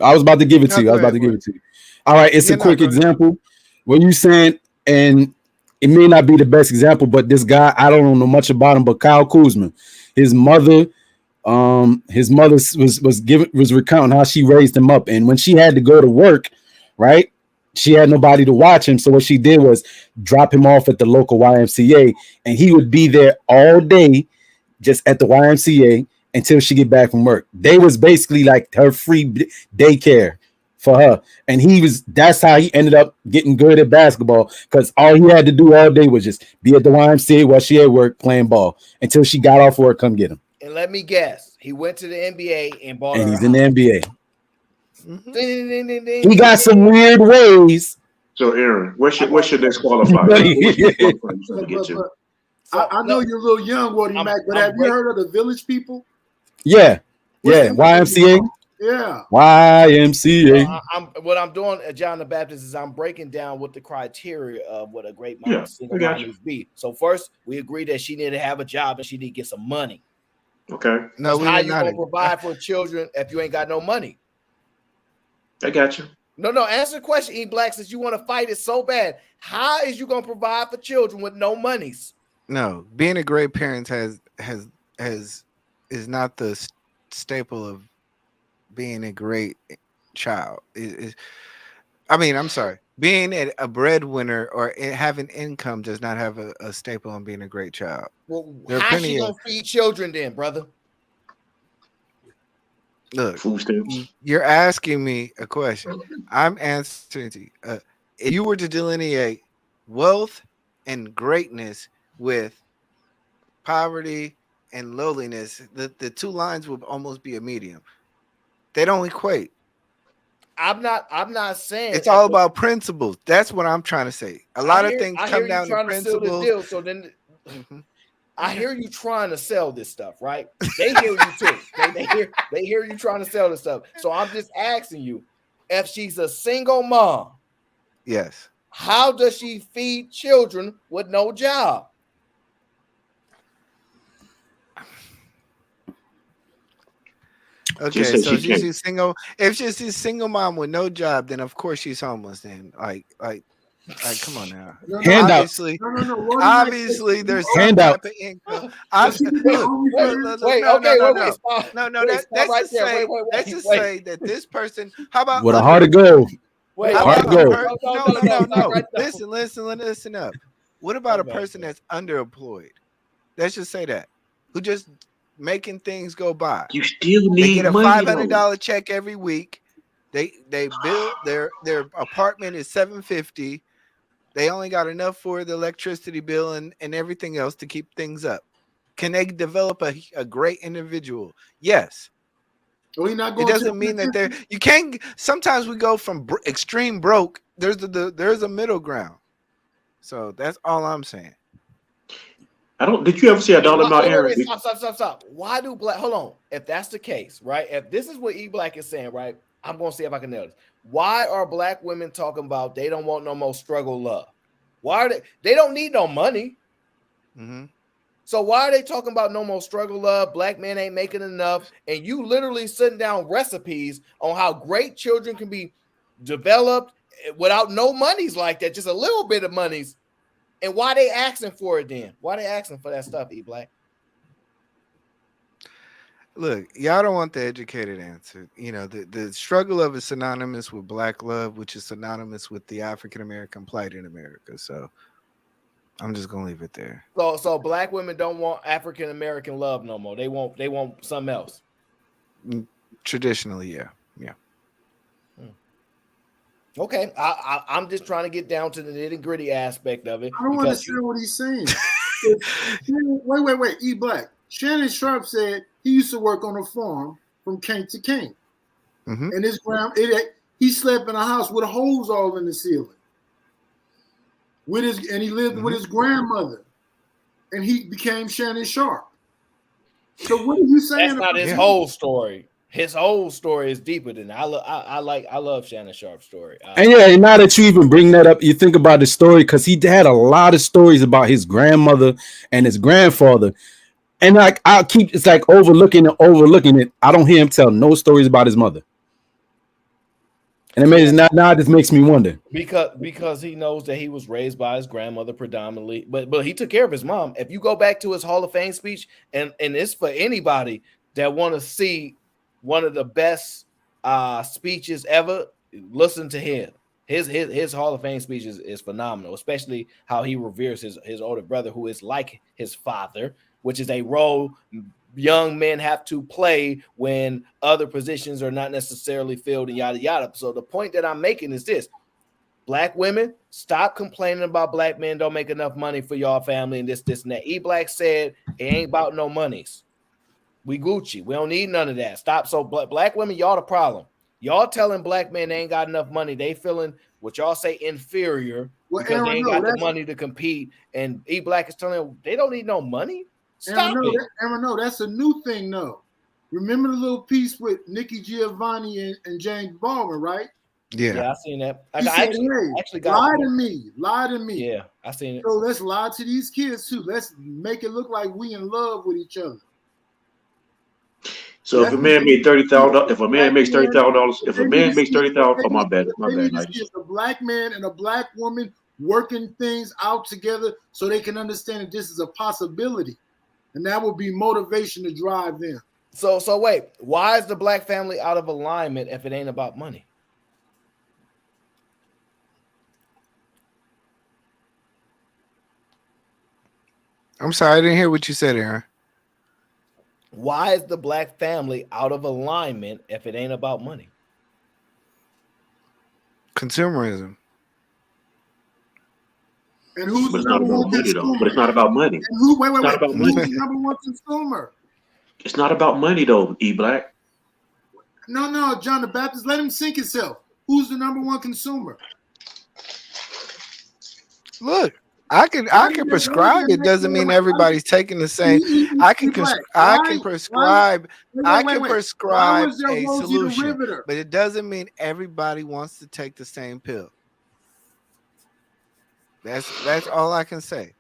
I was about to give it No, to you. go I was about ahead, to go give ahead. it to you. All right, it's Yeah, a no, quick go ahead. example. What you saying, and it may not be the best example, but this guy, I don't know much about him, but Kyle Kuzma, his mother was recounting how she raised him up, and when she had to go to work, right, she had nobody to watch him, so what she did was drop him off at the local YMCA, and he would be there all day just at the YMCA until she get back from work. They was basically like her free daycare for her, and that's how he ended up getting good at basketball, because all he had to do all day was just be at the YMCA while she at work playing ball until she got off work, come get him. And let me guess, he went to the NBA and bought And her he's a in the NBA. Mhm. Ding, ding, ding, ding, He ding, got ding. some weird ways. So, Aaron, what's your next But qualifier? What's your next qualifier you're trying to get to? So, I know you're a little young, Woody I'm- Mac, but I'm have you heard of the Village People? yeah, What's yeah, the- YMCA, Yeah. YMCA. what I'm doing at John the Baptist is I'm breaking down what the criteria of what a great mom, Yeah, single I got mom you. needs to be. So first, we agree that she need to have a job and she need to get some money. Okay, No, we How did you not. gonna provide for children if you ain't got no money? I got you. No, answer the question, E Black, since you want to fight it so bad. How is you gonna provide for children with no monies? No, being a great parent is not the staple of being a great child. I mean, I'm sorry. Being a breadwinner or having income does not have a staple on being a great child. Well, There are how plenty she gonna of feed children then, brother? look. Food stamps. You're asking me a question. I'm answering to you. If you were to delineate wealth and greatness with poverty and lowliness, the two lines would almost be a medium. They don't equate. I'm not saying It's all about principles. That's what I'm trying to say. A lot of things I come hear you down to trying to seal this principles. deal. So then Mhm. I hear you trying to sell this stuff, right? They hear you too. They hear you trying to sell this stuff. So I'm just asking you, if she's a single mom, Yes. how does she feed children with no job? Okay, said so she can't. she's single. If she's a single mom with no job, then of course she's homeless. Then, like, come on now. Handouts. Obviously, No. Woody obviously, Mac, there's some Handouts. type of income. But she can be Look, only Wait, first. wait, no, okay, wait, stop. no. Wait, stop Let's right just there. say, Wait, let's just wait. say that this person. How about With a heart of gold. Wait, How Hard about to go. no. stop right there. Listen up. What about a Okay, person okay. that's underemployed? Let's just say that, who just making things go by. You still They need get a money, though. $500 check every week. They bill their apartment is $750. They only got enough for the electricity bill and everything else to keep things up. Can they develop a great individual? Yes. Oh, he not It going doesn't to mean that they're you can't. Sometimes we go from extreme broke. There's a middle ground. So that's all I'm saying. I don't. Did you ever see a dollar amount, Aaron? Wait, stop. Why do black? Hold on. If that's the case, right? If this is what E Black is saying, right? I'm gonna see if I can nail this. Why are black women talking about they don't want no more struggle love? Why are they? They don't need no money. Mm-hmm. So why are they talking about no more struggle love? Black men ain't making enough, and you literally sitting down recipes on how great children can be developed without no monies like that, just a little bit of monies. And why they asking for it then? Why they asking for that stuff, E Black? Look, y'all don't want the educated answer. You know, the struggle of is synonymous with black love, which is synonymous with the African American plight in America. So I'm just gonna leave it there. So black women don't want African American love no more. They want something else. Traditionally, yeah. Okay, I'm just trying to get down to the nitty gritty aspect of it. I don't understand what he's saying. Wait. E Black. Shannon Sharp said he used to work on a farm from cane to cane, and his he slept in a house with holes all in the ceiling. And he lived with his grandmother, and he became Shannon Sharp. So what are you saying? That's not his whole story. His whole story is deeper than that. I love Shannon Sharp's story. And yeah, and now that you even bring that up, you think about the story because he had a lot of stories about his grandmother and his grandfather. And like it's like overlooking it. I don't hear him tell no stories about his mother. And it makes now it just makes me wonder. Because he knows that he was raised by his grandmother predominantly, but he took care of his mom. If you go back to his Hall of Fame speech, and it's for anybody that want to see one of the best speeches ever, listen to him. His Hall of Fame speech is phenomenal, especially how he reveres his older brother, who is like his father, which is a role young men have to play when other positions are not necessarily filled, and yada yada. So the point that I'm making is this: black women, stop complaining about black men don't make enough money for y'all family and this and that. E Black said it ain't about no monies. We Gucci. We don't need none of that. Stop. So black women, y'all the problem. Y'all telling black men they ain't got enough money. They feeling what y'all say inferior because they ain't got the money to compete. And E Black is telling them they don't need no money. Stop it. Aaron, that's a new thing, though. Remember the little piece with Nikki Giovanni and James Baldwin, right? Yeah, I seen that. I actually got lie to me. Yeah, I seen it. So let's lie to these kids too. Let's make it look like we in love with each other. So if a man made $30,000, if a man makes $30,000, oh my bad. It's a black man and a black woman working things out together so they can understand that this is a possibility, and that will be motivation to drive them. So wait, why is the black family out of alignment if it ain't about money? I'm sorry, I didn't hear what you said, Aaron. Why is the black family out of alignment if it ain't about money? Consumerism. And who's but it's not about money, though. But it's not about money. And who's the number one consumer? It's not about money, though, E Black. No, John the Baptist, let him sink himself. Who's the number one consumer? Look, I can prescribe. It doesn't mean everybody's taking the same. I can prescribe a solution, but it doesn't mean everybody wants to take the same pill. That's all I can say.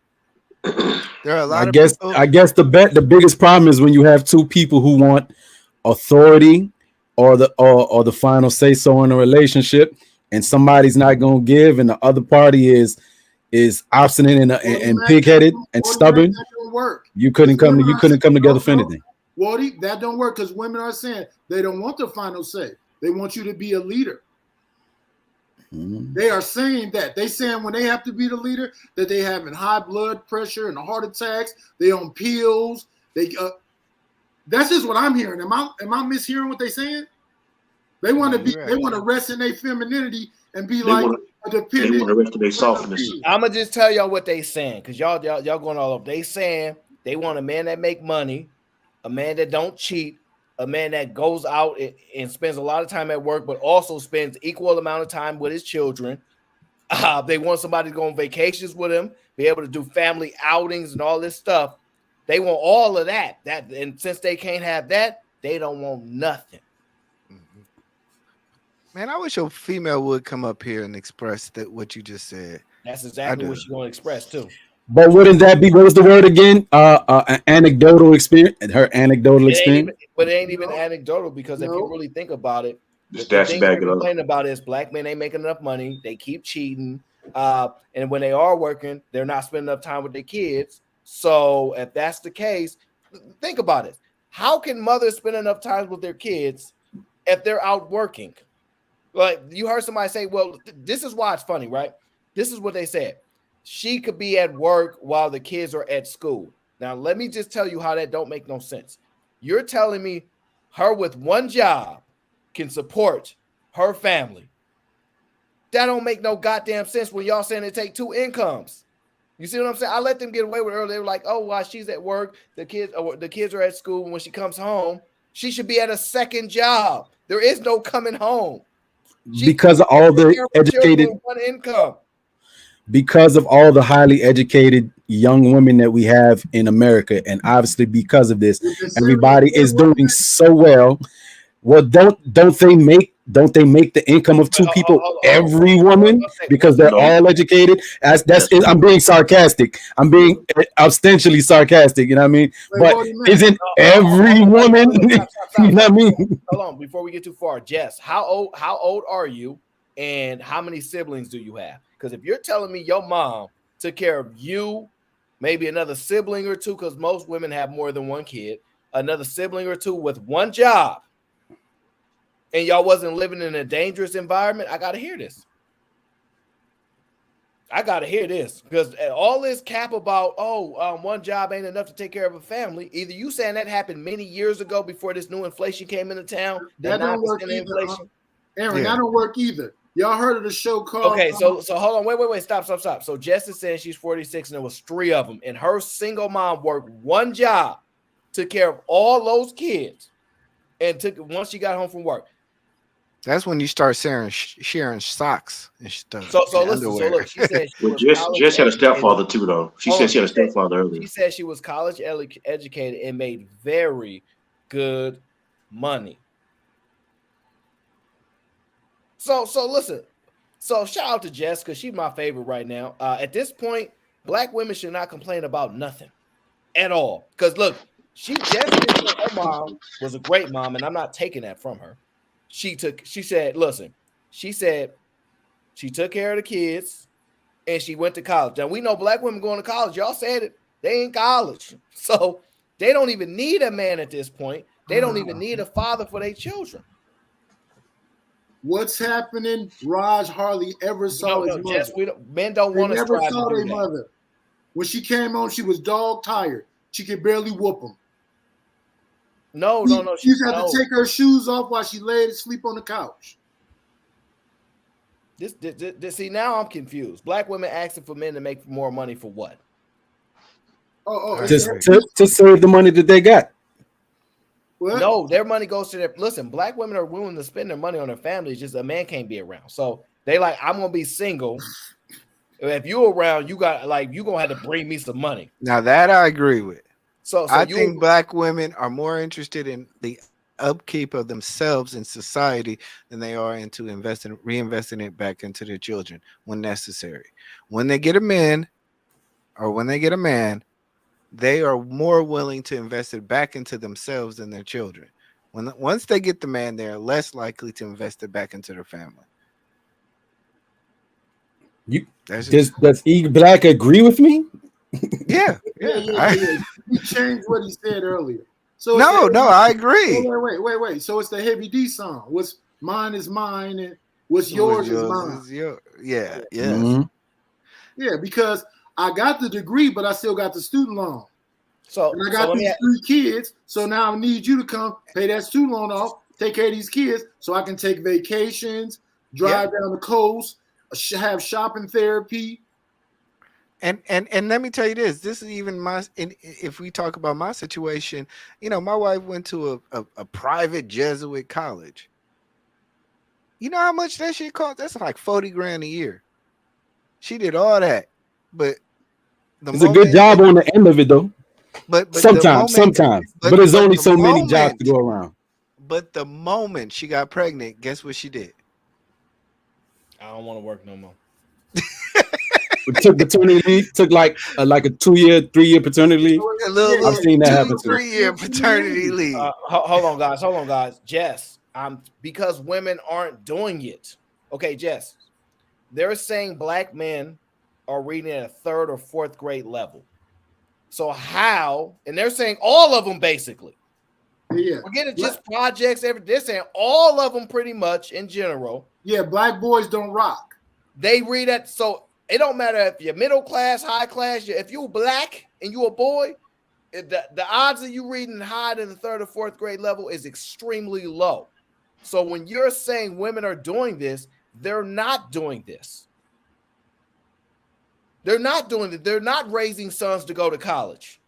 There are a lot of people. I guess the biggest problem is when you have two people who want authority or the final say so in a relationship, and somebody's not going to give, and the other party is obstinate and pig-headed and stubborn. You couldn't come together for anything. Wally, that don't work because women are saying they don't want the final say. They want you to be a leader. They are saying that. They saying when they have to be the leader that they having high blood pressure and heart attacks. They on pills. That's just what I'm hearing. Am I mishearing what they saying? They want to be. Right. They want to rest in their femininity and be a dependent. They want to rest in their softness. I'm gonna just tell y'all what they saying because y'all going all over. They saying they want a man that make money, a man that don't cheat, a man that goes out and spends a lot of time at work, but also spends equal amount of time with his children. They want somebody to go on vacations with him, be able to do family outings and all this stuff. They want all of that. And since they can't have that, they don't want nothing. Man, I wish a female would come up here and express what you just said. That's exactly what she's going to express too. But wouldn't that be, what was the word again? An anecdotal experience. Her anecdotal experience. But it ain't even anecdotal because if you really think about it, the thing they're complaining about is black men ain't making enough money. They keep cheating. And when they are working, they're not spending enough time with their kids. So if that's the case, think about it. How can mothers spend enough time with their kids if they're out working? Like you heard somebody say, well, this is why it's funny, right? This is what they said. She could be at work while the kids are at school. Now, let me just tell you how that don't make no sense. You're telling me her with one job can support her family. That don't make no goddamn sense when y'all saying it take two incomes. You see what I'm saying? I let them get away with it earlier. They were like, oh, while she's at work, the kids are at school. When she comes home, she should be at a second job. There is no coming home. Because of all the educated, one income. because of all the highly educated young women that we have in America, and obviously because of this, everybody is doing so well. Well, don't they make the income of two people every woman because they're all educated? That's I'm being sarcastic. I'm being ostensibly sarcastic. You know what I mean? But isn't every woman? You know what I mean? Hold on, before we get too far, Jess, how old are you, and how many siblings do you have? Because if you're telling me your mom took care of you, maybe another sibling or two, because most women have more than one kid, another sibling or two with one job, and y'all wasn't living in a dangerous environment, I gotta hear this. I gotta hear this, because all this cap about one job ain't enough to take care of a family. Either you saying that happened many years ago before this new inflation came into town. That don't work either. Aaron, that don't work either. Y'all heard of the show called? Okay, so hold on, wait, stop. So Jess is saying she's 46 and there was 3 of them, and her single mom worked one job, took care of all those kids, and once she got home from work. That's when you start sharing socks and stuff. So listen. So look, she said Jess had a stepfather too, though. She said she had a stepfather earlier. She said she was college educated and made very good money. So listen. So shout out to Jess, because she's my favorite right now. At this point, black women should not complain about nothing at all. Because look, her mom was a great mom, and I'm not taking that from her. She said she took care of the kids and she went to college. Now we know black women going to college. Y'all said it. They ain't college. So they don't even need a man at this point. They don't even need a father for their children. What's happening? Raj hardly ever saw his mother. Jess, men don't want to never saw their mother. When she came on, she was dog tired. She could barely whoop them. No. She used to have to take her shoes off while she laid asleep on the couch. This see, now I'm confused. Black women asking for men to make more money for what? Just to save the money that they got. What? No, their money goes to their. Listen, black women are willing to spend their money on their families. Just a man can't be around. So they like, I'm gonna be single. If you're around, you gonna have to bring me some money. Now that I agree with. So I think black women are more interested in the upkeep of themselves in society than they are into reinvesting it back into their children when necessary. When they get a man, they are more willing to invest it back into themselves than their children. Once they get the man, they're less likely to invest it back into their family. Does E Black agree with me? Yeah. He changed what he said earlier. So no, I agree. Wait. So it's the Heavy D song. What's mine is mine, and what's yours is mine. Yeah. Mm-hmm. Yeah, because I got the degree, but I still got the student loan. And I got these 3 kids, so now I need you to come pay that student loan off, take care of these kids, so I can take vacations, drive down the coast, have shopping therapy. And let me tell you this is even if we talk about my situation, my wife went to a private Jesuit college. You know how much that shit cost? That's like $40,000 a year. She did all that, but it's a good job on the end of it, though. But sometimes, but there's only so many jobs to go around. But the moment she got pregnant, guess what she did? I don't want to work no more. Took paternity leave. Took like a 2-year, 3-year paternity leave. I've seen that happen too. 3-year paternity leave. Hold on, guys. Jess, because women aren't doing it. Okay, Jess, they're saying black men are reading at a 3rd or 4th grade level. So how? And they're saying all of them basically. Yeah. Forget it, just projects. They're saying all of them pretty much in general. Yeah, black boys don't rock. They read that, so it don't matter if you're middle class, high class. If you're black and you a boy, the odds of you reading high in the 3rd or 4th grade level is extremely low. So when you're saying women are doing this, they're not doing this. They're not doing it. They're not raising sons to go to college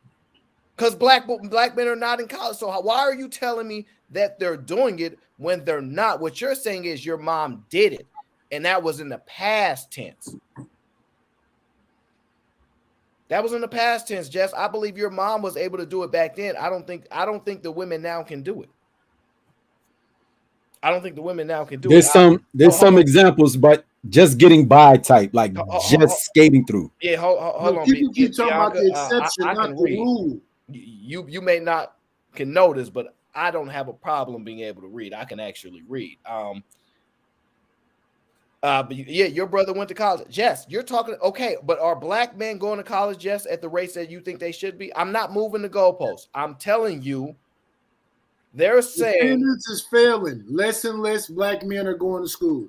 because black men are not in college. So why are you telling me that they're doing it when they're not? What you're saying is your mom did it, and that was in the past tense. That was in the past tense, Jess. I believe your mom was able to do it back then. I don't think the women now can do it. I don't think the women now can do There's it. There's some examples, but just getting by type, like just skating through. Yeah, hold on. People keep talking about the exception, I not can the read. rule. You may not can notice, but I don't have a problem being able to read. I can actually read. But yeah, your brother went to college. Jess, you're talking okay, but are black men going to college, Jess, at the rates that you think they should be? I'm not moving the goalposts. I'm telling you, they're saying attendance is failing. Less and less black men are going to school.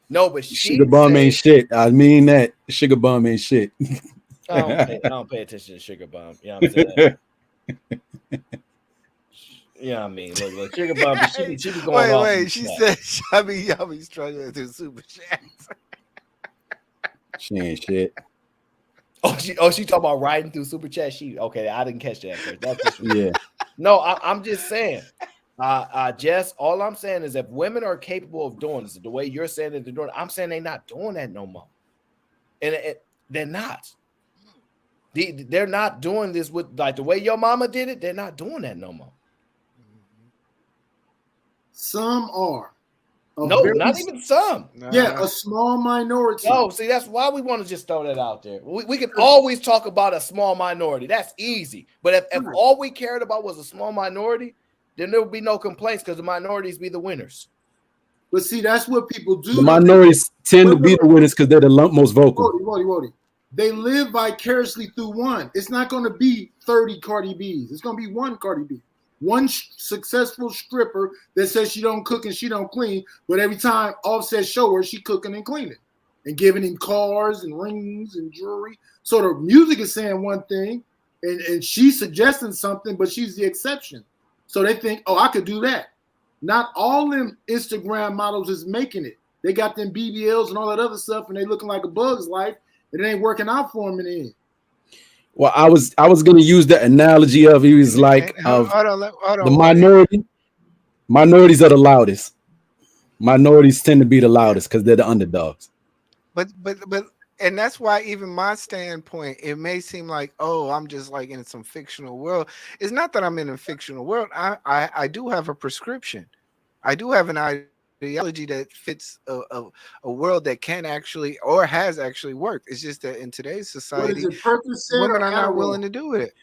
No, but Sugar Bum ain't shit. I mean that. Sugar Bum ain't shit. I don't pay attention to Sugar Bum. You know what I'm saying? Yeah, I mean, look, Sugar Bum, she be going off. Wait, she said, y'all be struggling through super chats. She ain't shit. Oh, she talking about riding through super chat. Okay, I didn't catch that. That's just yeah. No, I'm just saying. Jess, all I'm saying is if women are capable of doing this, the way you're saying that they're doing it, I'm saying they're not doing that no more. And they're not. They're not doing this with like the way your mama did it. They're not doing that no more. Some are. No, not even some. Yeah, a small minority. No, see, that's why we want to just throw that out there. We can always talk about a small minority. That's easy. But if all we cared about was a small minority, then there would be no complaints because the minorities be the winners. But see, that's what people do. The minorities tend to be the winners because they're the most vocal. Wody. They live vicariously through one. It's not going to be 30 Cardi B's. It's going to be one Cardi B. One successful stripper that says she don't cook and she don't clean, but every time Offset show her, she cooking and cleaning and giving him cars and rings and jewelry. So the music is saying one thing and she's suggesting something, but she's the exception. So they think, oh, I could do that. Not all them Instagram models is making it. They got them BBLs and all that other stuff, and they looking like a bug's life, and it ain't working out for them in the end. Well, I was going to use the analogy of he was like hold on, the minority. Minorities are the loudest. Minorities tend to be the loudest because they're the underdogs. But and that's why even my standpoint, it may seem like, oh, I'm just like in some fictional world. It's not that I'm in a fictional world. I do have a prescription. I do have an ideology that fits a world that can actually or has actually worked. It's just that in today's society, women are not willing to do it.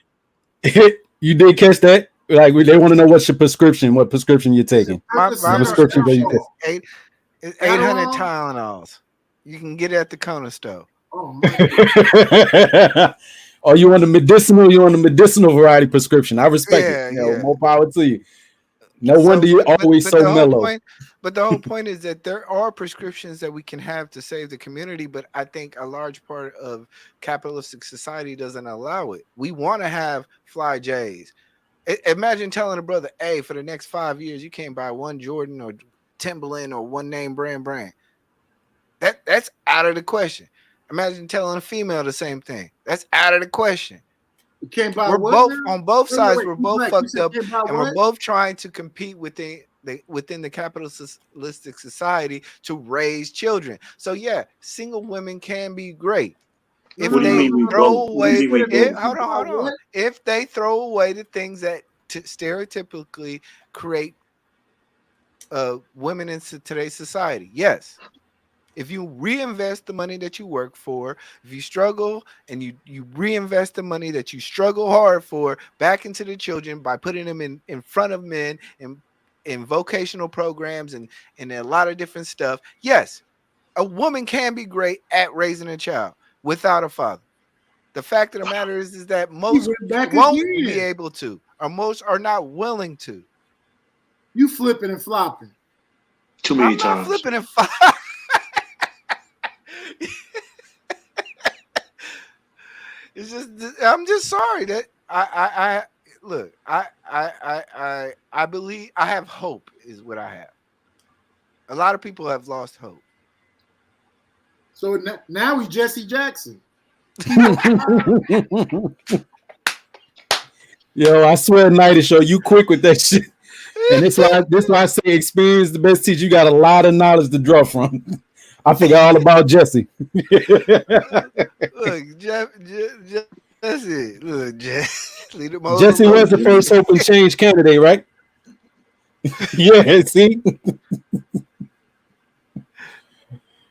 You did catch that? Like they want to know what's your prescription, what prescription you're taking. My prescription is 800 Tylenols. You can get it at the corner store. Oh my. Or you on the medicinal variety prescription. I respect it. More power to you. No wonder you're always so mellow. But the whole point is that there are prescriptions that we can have to save the community, but I think a large part of capitalistic society doesn't allow it. We want to have fly J's. Imagine telling a brother, hey, for the next 5 years, you can't buy one Jordan or Timberland or one name brand. That's out of the question. Imagine telling a female the same thing. That's out of the question. You can't buy we're both now? On both sides. We're both fucked up, and we're both trying to compete within the capitalistic society to raise children. So yeah, single women can be great if they throw away. Hold on. If they throw away the things that stereotypically create women into today's society, yes. If you reinvest the money that you work for, if you struggle and you reinvest the money that you struggle hard for back into the children by putting them in front of men and in vocational programs and a lot of different stuff, yes, a woman can be great at raising a child without a father. The fact of the matter is that most won't be able to. or most are not willing to. You flipping and flopping. Too many I'm not times. flipping and flopping. It's just I'm just sorry that I look, I believe I have hope is what I have. A lot of people have lost hope. So now we Jesse Jackson. Yo, I swear, Night Show, you quick with that shit. And this why I say experience the best teacher. You got a lot of knowledge to draw from. I forgot all about Jesse. Look, Jesse, look, leave them hoes Jesse alone. was the first hope and change candidate, right? Yeah, see?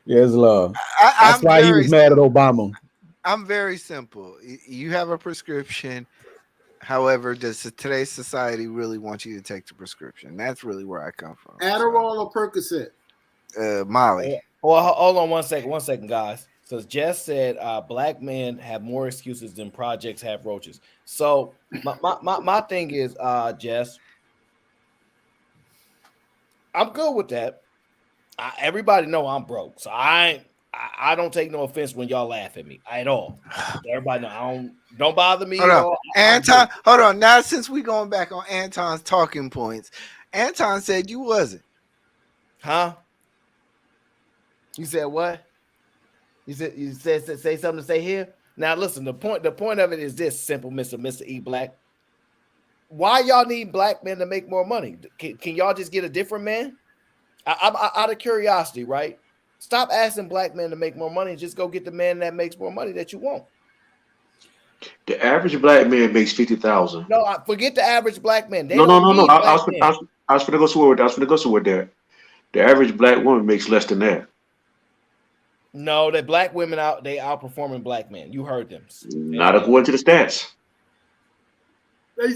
Yes, love. That's why he was mad at Obama. I'm very simple. You have a prescription. However, does today's society really want you to take the prescription? That's really where I come from. Adderall or Percocet? Molly. Well, hold on 1 second, guys. So Jess said black men have more excuses than projects have roaches. So my thing is, Jess, I'm good with that. Everybody know I'm broke, so I don't take no offense when y'all laugh at me at all. Everybody know don't bother me. Hold on. Anton, hold on. Now since we going back on Anton's talking points, Anton said you wasn't. Huh? You said what? You said say something to say here. Now listen, the point of it is this simple, Mr. E Black. Why y'all need black men to make more money? Can y'all just get a different man? I'm out of curiosity, right? Stop asking black men to make more money. Just go get the man that makes more money that you want. The average black man makes 50,000. No, forget the average black man. No. I was gonna go somewhere there. The average black woman makes less than that. No, that black women they outperforming black men. You heard them. Not according to the stats.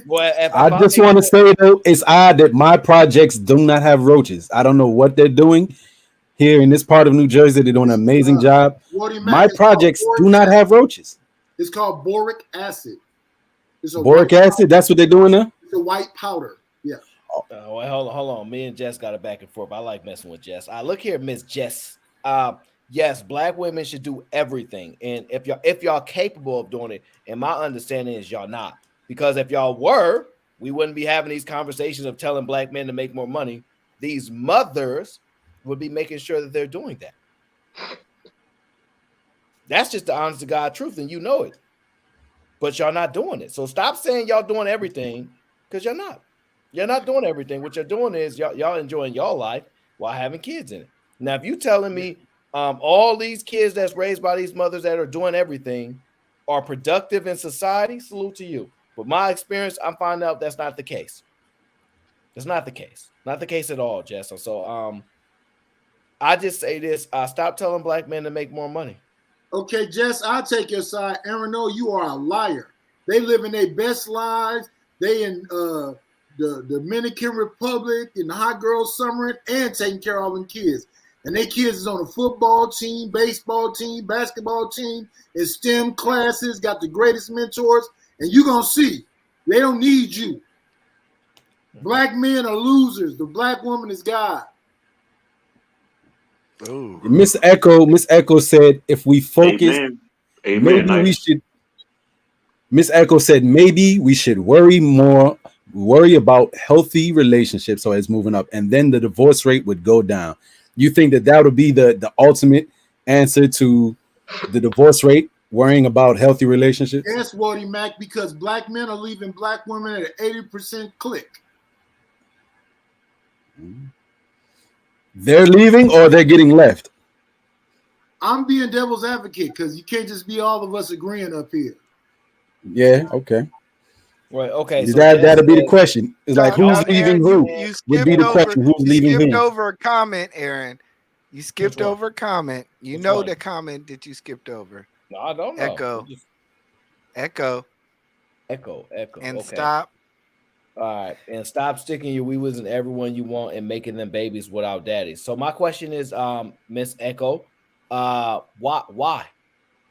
Well, I just want to say though, it's odd that my projects do not have roaches. I don't know what they're doing here in this part of New Jersey. They're doing an amazing job. My projects do not have roaches. It's called boric acid. It's boric acid. That's what they're doing now. It's a white powder. Yeah. Well, hold on. Me and Jess got it back and forth. I like messing with Jess. Look here, Miss Jess. Yes, black women should do everything, and if y'all capable of doing it, and my understanding is y'all not. Because if y'all were, we wouldn't be having these conversations of telling black men to make more money. These mothers would be making sure that they're doing that. That's just the honest to God truth, and you know it. But y'all not doing it. So stop saying y'all doing everything, because you're not. You're not doing everything. What you're doing is y'all enjoying y'all life while having kids in it. Now, if you telling me all these kids that's raised by these mothers that are doing everything are productive in society, salute to you. But my experience, I'm finding out that's not the case. It's not the case. Not the case at all, Jess. So I just say this. Stop telling black men to make more money. Okay, Jess, I'll take your side. Aaron, no, you are a liar. They live in their best lives. They in the Dominican Republic, in the hot girl summer, and taking care of all them kids. And their kids is on a football team, baseball team, basketball team, in STEM classes, got the greatest mentors. And you're going to see, they don't need you. Black men are losers. The black woman is God. Ooh. Miss Echo said, if we focus, Amen. maybe nice. we should. Miss Echo said, maybe we should worry about healthy relationships so it's moving up, and then the divorce rate would go down. You think that would be the ultimate answer to the divorce rate? Worrying about healthy relationships? Yes, Wardy Mac, because black men are leaving black women at an 80% click. They're leaving or they're getting left? I'm being devil's advocate because you can't just be all of us agreeing up here. Yeah, okay. Right, okay. So that'll be the question. It's like, who's leaving who? Would be the question. Who's leaving who? You skipped over a comment, Aaron. You skipped over a comment. You know the comment that you skipped over. No, I don't know. Echo. And okay. stop. All right. And stop sticking your wee-wees in everyone you want and making them babies without daddies. So my question is, Miss Echo, why?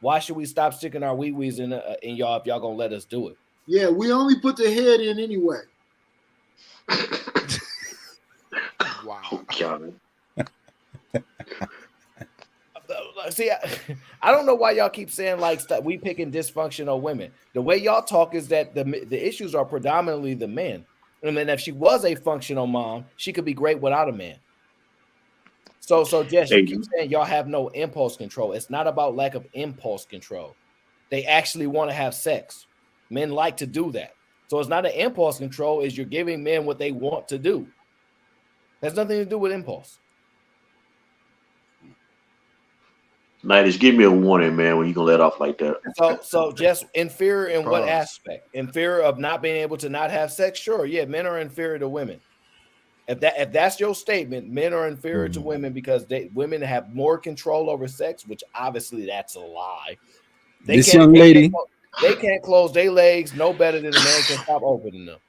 Why should we stop sticking our wee-wees in y'all if y'all gonna let us do it? Yeah, we only put the head in anyway. Wow. Oh, God. See, I don't know why y'all keep saying like we picking dysfunctional women. The way y'all talk is that the issues are predominantly the men, and then if she was a functional mom, she could be great without a man. So Jess, you Hey, keep saying y'all have no impulse control. It's not about lack of impulse control. They actually want to have sex. Men like to do that. So it's not an impulse control, is you're giving men what they want to do. Has nothing to do with impulse. Nighties, give me a warning, man, when you gonna let off like that. So just inferior in what Pause. aspect? Inferior of not being able to not have sex? Sure, yeah, men are inferior to women. If that's your statement, men are inferior to women because women have more control over sex, which obviously that's a lie. This young lady, they can't close their legs no better than a man can stop opening them.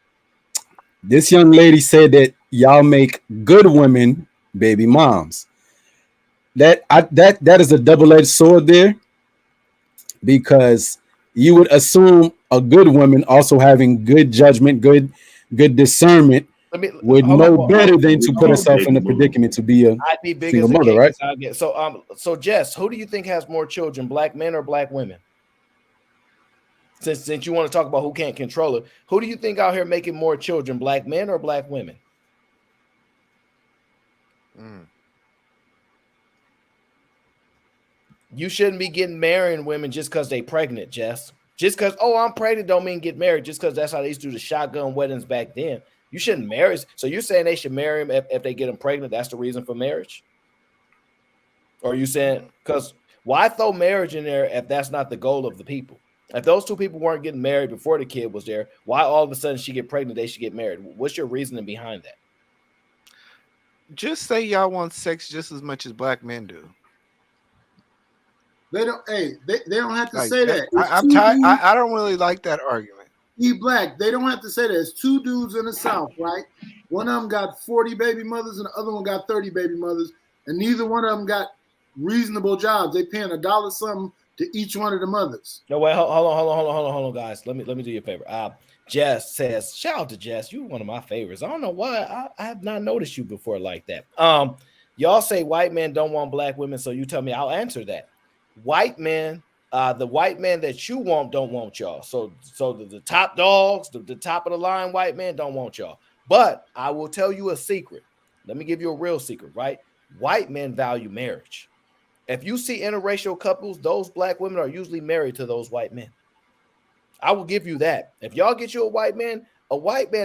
this young lady said that y'all make good women baby moms. That is a double-edged sword there, because you would assume a good woman also having good judgment, good discernment would know better than to put herself in a predicament to be a I'd be big single as a mother, king, right? I'd get, so Jess, who do you think has more children, black men or black women? Since you want to talk about who can't control it, who do you think out here making more children, black men or black women? You shouldn't be getting marrying women just because they pregnant, Jess. Just because, oh, I'm pregnant don't mean get married just because that's how they used to do the shotgun weddings back then. You shouldn't marry. So you're saying they should marry him if they get them pregnant? That's the reason for marriage? Or are you saying, because why throw marriage in there if that's not the goal of the people? If those two people weren't getting married before the kid was there, why all of a sudden she get pregnant, they should get married? What's your reasoning behind that? Just say y'all want sex just as much as black men do. They don't. Hey, they don't have to Like say that. I'm tired. I don't really like that argument. Black. They don't have to say that. It's two dudes in the South, right? One of them got 40 baby mothers, and the other one got 30 baby mothers, and neither one of them got reasonable jobs. They paying $1 something to each one of the mothers. No, wait, hold on, guys. Let me do you a favor. Jess says, shout out to Jess. You're one of my favorites. I don't know why I have not noticed you before like that. Y'all say white men don't want black women, so you tell me, I'll answer that. White men, the white men that you want don't want y'all. So the top dogs, the top of the line white men don't want y'all. But I will tell you a secret. Let me give you a real secret, right? White men value marriage. If you see interracial couples, those black women are usually married to those white men. I will give you that. If y'all get you a white man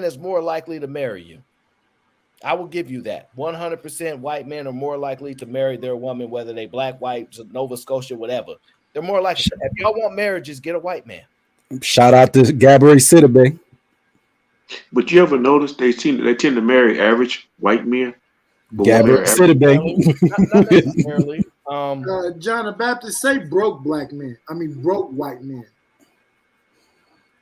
is more likely to marry you. I will give you that. 100% white men are more likely to marry their woman, whether they black, white, Nova Scotia, whatever. They're more likely. If y'all want marriages, get a white man. Shout out to Gabrielle City, babe. But you ever notice they tend to marry average white men? Gabrielle City, babe. Not necessarily. John the Baptist say broke black men. I mean broke white men.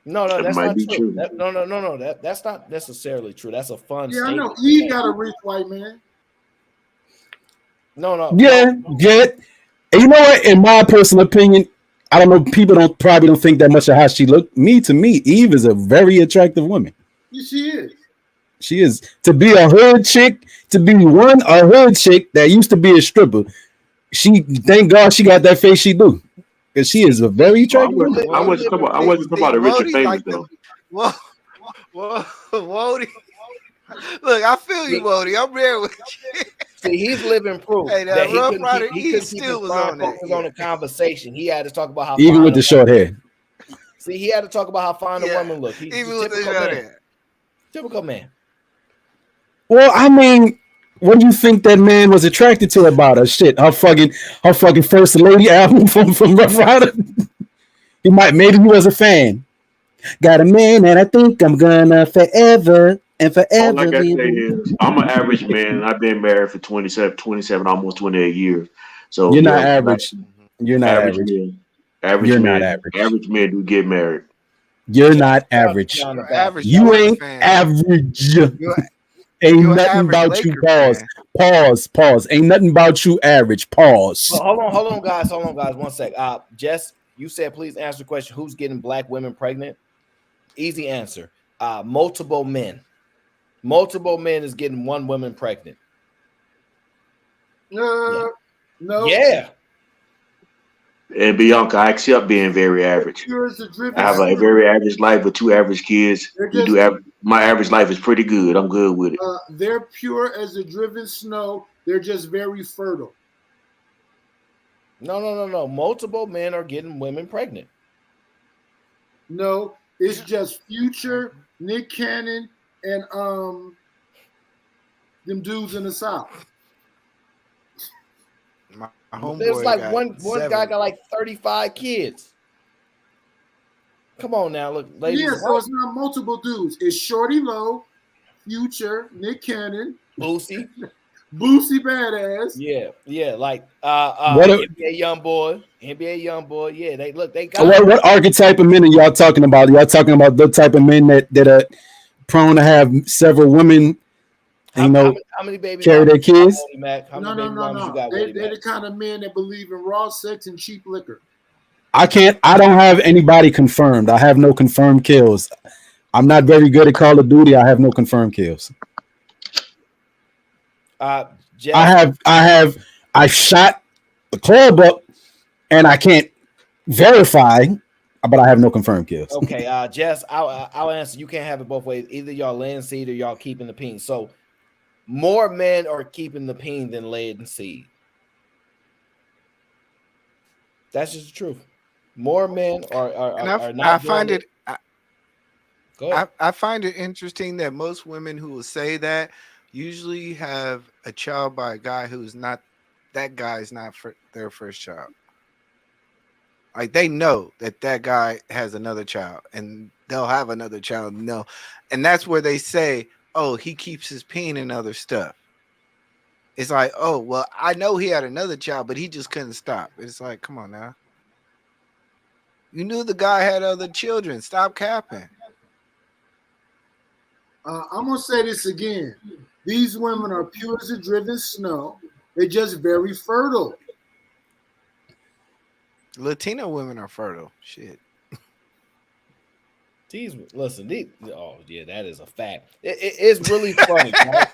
No, that's not true. true. No. That's not necessarily true. That's a fun statement. I know. Eve got a rich white man. No. Yeah. And you know what? In my personal opinion, I don't know. People probably don't think that much of how she looked. To me, Eve is a very attractive woman. Yeah, she is. She is. To be a hood chick, a hood chick that used to be a stripper. Thank God she got that face she do. Because she is a very attractive woman. I wasn't talking about the rich and famous though. Whoa, Wody. Look, I feel you, Wody. I'm there with you. See, he's living proof Hey, that Rough Rider, he he couldn't still keep was on that. on the conversation. He had to talk about how even with the short hair. See, he had to talk about how fine the woman looked. Even with the short hair. Typical man. Well, I mean, what do you think that man was attracted to about her? Shit, her fucking First Lady album from Rough Rider. Maybe he was a fan. Got a man that I think I'm gonna forever and forever. All I gotta say is I'm an average man. I've been married for 27, almost 28 years. So you're not average. You're not average. Men, average men do get married. You're not average. You ain't average. Ain't nothing about you. Pause. Ain't nothing about you average. Pause. Well, hold on, guys. 1 sec. Jess, you said please answer the question. Who's getting black women pregnant? Easy answer. Multiple men. Multiple men is getting one woman pregnant. No. Yeah. And Bianca, I accept being very average. Pure as a I driven have a snow. very average life with 2 average kids. They're We just do my average life is pretty good. I'm good with it. they're pure as a driven snow. They're just very fertile. No. Multiple men are getting women pregnant. No, it's just Future, Nick Cannon, and them dudes in the South. My There's homeboy like got one guy 7. got like 35 kids. Come on now, look, ladies. Yeah, so it's not multiple dudes. It's Shorty Low, Future, Nick Cannon, Boosie. Boosie Badass. Yeah, like What a- NBA YoungBoy. Yeah, they got So what archetype of men are y'all talking about? Y'all talking about the type of men that are prone to have several women, how many baby carry their mamas you got, kids? Woody Mac? How many No. baby mamas you got, They're Woody Mac? the kind of men that believe in raw sex and cheap liquor. I don't have anybody confirmed. I have no confirmed kills. I'm not very good at Call of Duty. I have no confirmed kills. Jeff, I shot the club up and I can't verify, but I have no confirmed kills. okay, Jess, I'll answer. You can't have it both ways. Either y'all laying seed or y'all keeping the peen. So more men are keeping the peen than laying seed. That's just the truth. More men are not. I find doing it. Go ahead. I find it interesting that most women who will say that usually have a child by a guy who's not. That guy's not for their first child. Like they know that guy has another child, and they'll have another child. No, and that's where they say, "Oh, he keeps his peen and other stuff." It's like, "Oh, well, I know he had another child, but he just couldn't stop." It's like, come on now. You knew the guy had other children. Stop capping. I'm gonna say this again. These women are pure as a driven snow. They're just very fertile. Latino women are fertile. Shit. Oh yeah, that is a fact. It's really funny. Right?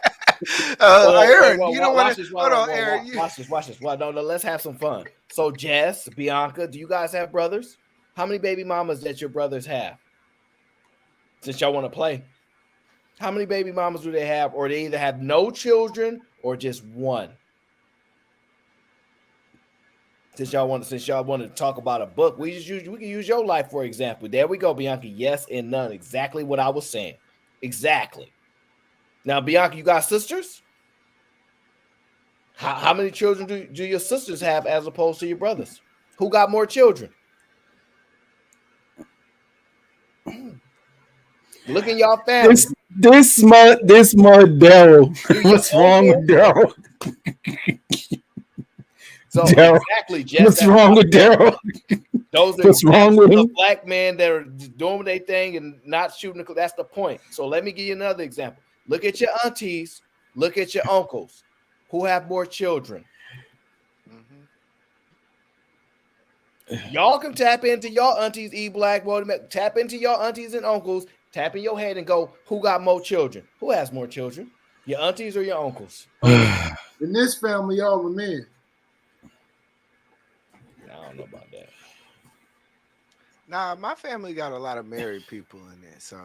Aaron, Wait, you don't want to. Hold on, Aaron. Watch this. Well, no, let's have some fun. So, Jess, Bianca, do you guys have brothers? How many baby mamas that your brothers have? Since y'all want to play, how many baby mamas do they have? Or they either have no children or just one? Since y'all want to talk about a book, we can use your life for example. There we go, Bianca. Yes and none. Exactly what I was saying. Exactly. Now, Bianca, you got sisters? How many children do your sisters have as opposed to your brothers? Who got more children? Look in y'all family. This mud Daryl. What's wrong with Daryl? So Daryl. exactly, Jeff. What's wrong with Daryl? What's wrong with him? Black men that are doing their thing and not shooting. That's the point. So let me give you another example. Look at your aunties. Look at your uncles. Who have more children? Mm-hmm. Y'all can tap into your aunties, Black. Tap into your aunties and uncles. Tap in your head and go, who got more children? Who has more children? Your aunties or your uncles? In this family, all the men. I don't know about that. Nah, my family got a lot of married people in it, so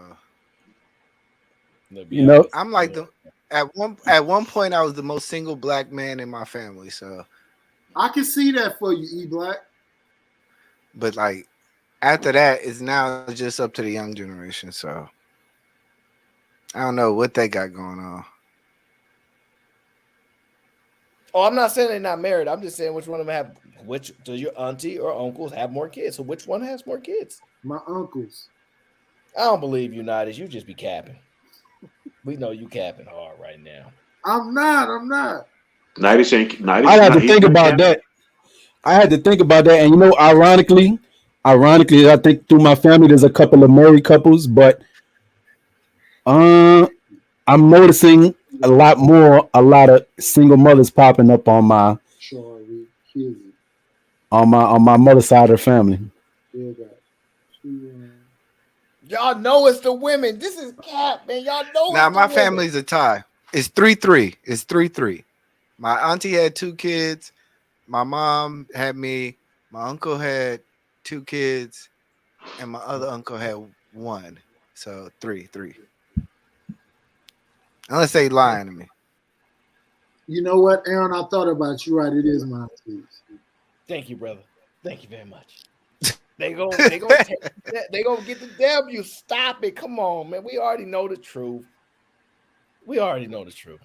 you know, I'm like at one point I was the most single black man in my family, so I can see that for you, Black. But like after that, it's now just up to the young generation. So I don't know what they got going on. Oh, I'm not saying they're not married. I'm just saying which one of them have do your auntie or uncles have more kids? So which one has more kids? My uncles. I don't believe you, Nidus. You just be capping. We know you capping hard right now. I'm not. Nidus ain't. I had to think about that. And you know, ironically, I think through my family there's a couple of married couples, but I'm noticing a lot of single mothers popping up on my mother's side of the family. Y'all know it's the women. This is cap, man. Y'all know Now it's the my women. family's a tie. It's 3-3. It's 3-3. My auntie had 2 kids. My mom had me. My uncle had 2 kids, and my other uncle had 1. So 3-3. Unless they lying to me. You know what, Aaron? I thought about you. Right, it is my aunties. Thank you, brother. Thank you very much. They gonna get the W. Stop it. Come on, man. We already know the truth. We already know the truth.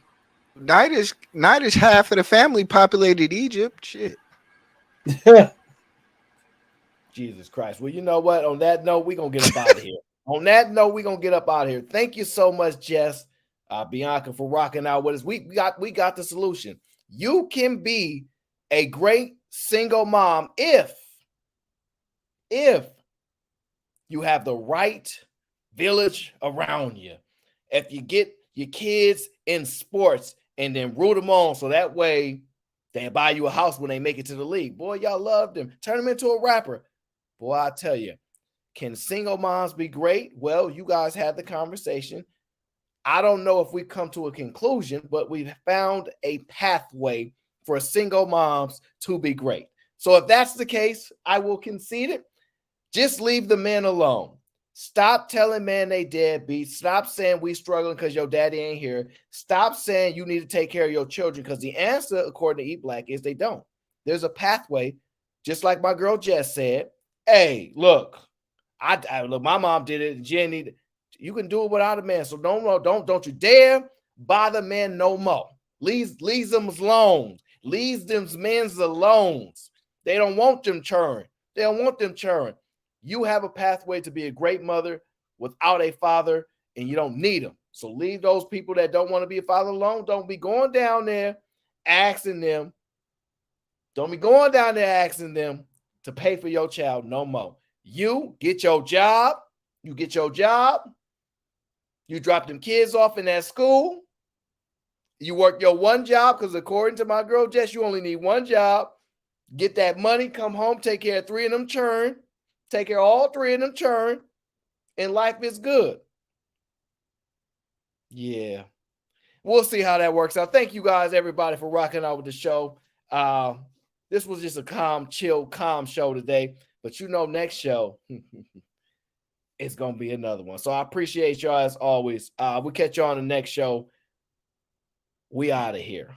Nightish half of the family populated Egypt. Shit. Jesus Christ. Well, you know what? On that note, we're gonna get up out of here. On that note, we're gonna get up out of here. Thank you so much, Jess, Bianca, for rocking out with us. We got the solution. You can be a great single mom if you have the right village around you. If you get your kids in sports and then root them on so that way they buy you a house when they make it to the league. Boy, y'all love them. Turn them into a rapper. Boy, I tell you, can single moms be great? Well, you guys had the conversation. I don't know if we've come to a conclusion, but we've found a pathway for single moms to be great. So if that's the case, I will concede it. Just leave the men alone. Stop telling men they deadbeats. Stop saying we struggling because your daddy ain't here. Stop saying you need to take care of your children, because the answer, according to Eat Black, is they don't. There's a pathway, just like my girl Jess said. Hey, look, look, my mom did it. Jenny, you can do it without a man. So don't you dare bother men no more. Leave them alone. Leave them men's alone. They don't want them churn. They don't want them churn. You have a pathway to be a great mother without a father, and you don't need them. So leave those people that don't want to be a father alone. Don't be going down there asking them. Don't be going down there asking them to pay for your child no more. You get your job. You get your job. You drop them kids off in that school. You work your one job, because according to my girl Jess, you only need one job. Get that money, come home, take care of 3 of them churn. Take care of all 3 of them churn, and life is good. Yeah. We'll see how that works out. Thank you guys, everybody, for rocking out with the show. This was just a calm show today. But you know, next show, it's going to be another one. So I appreciate y'all as always. We'll catch you on the next show. We out of here.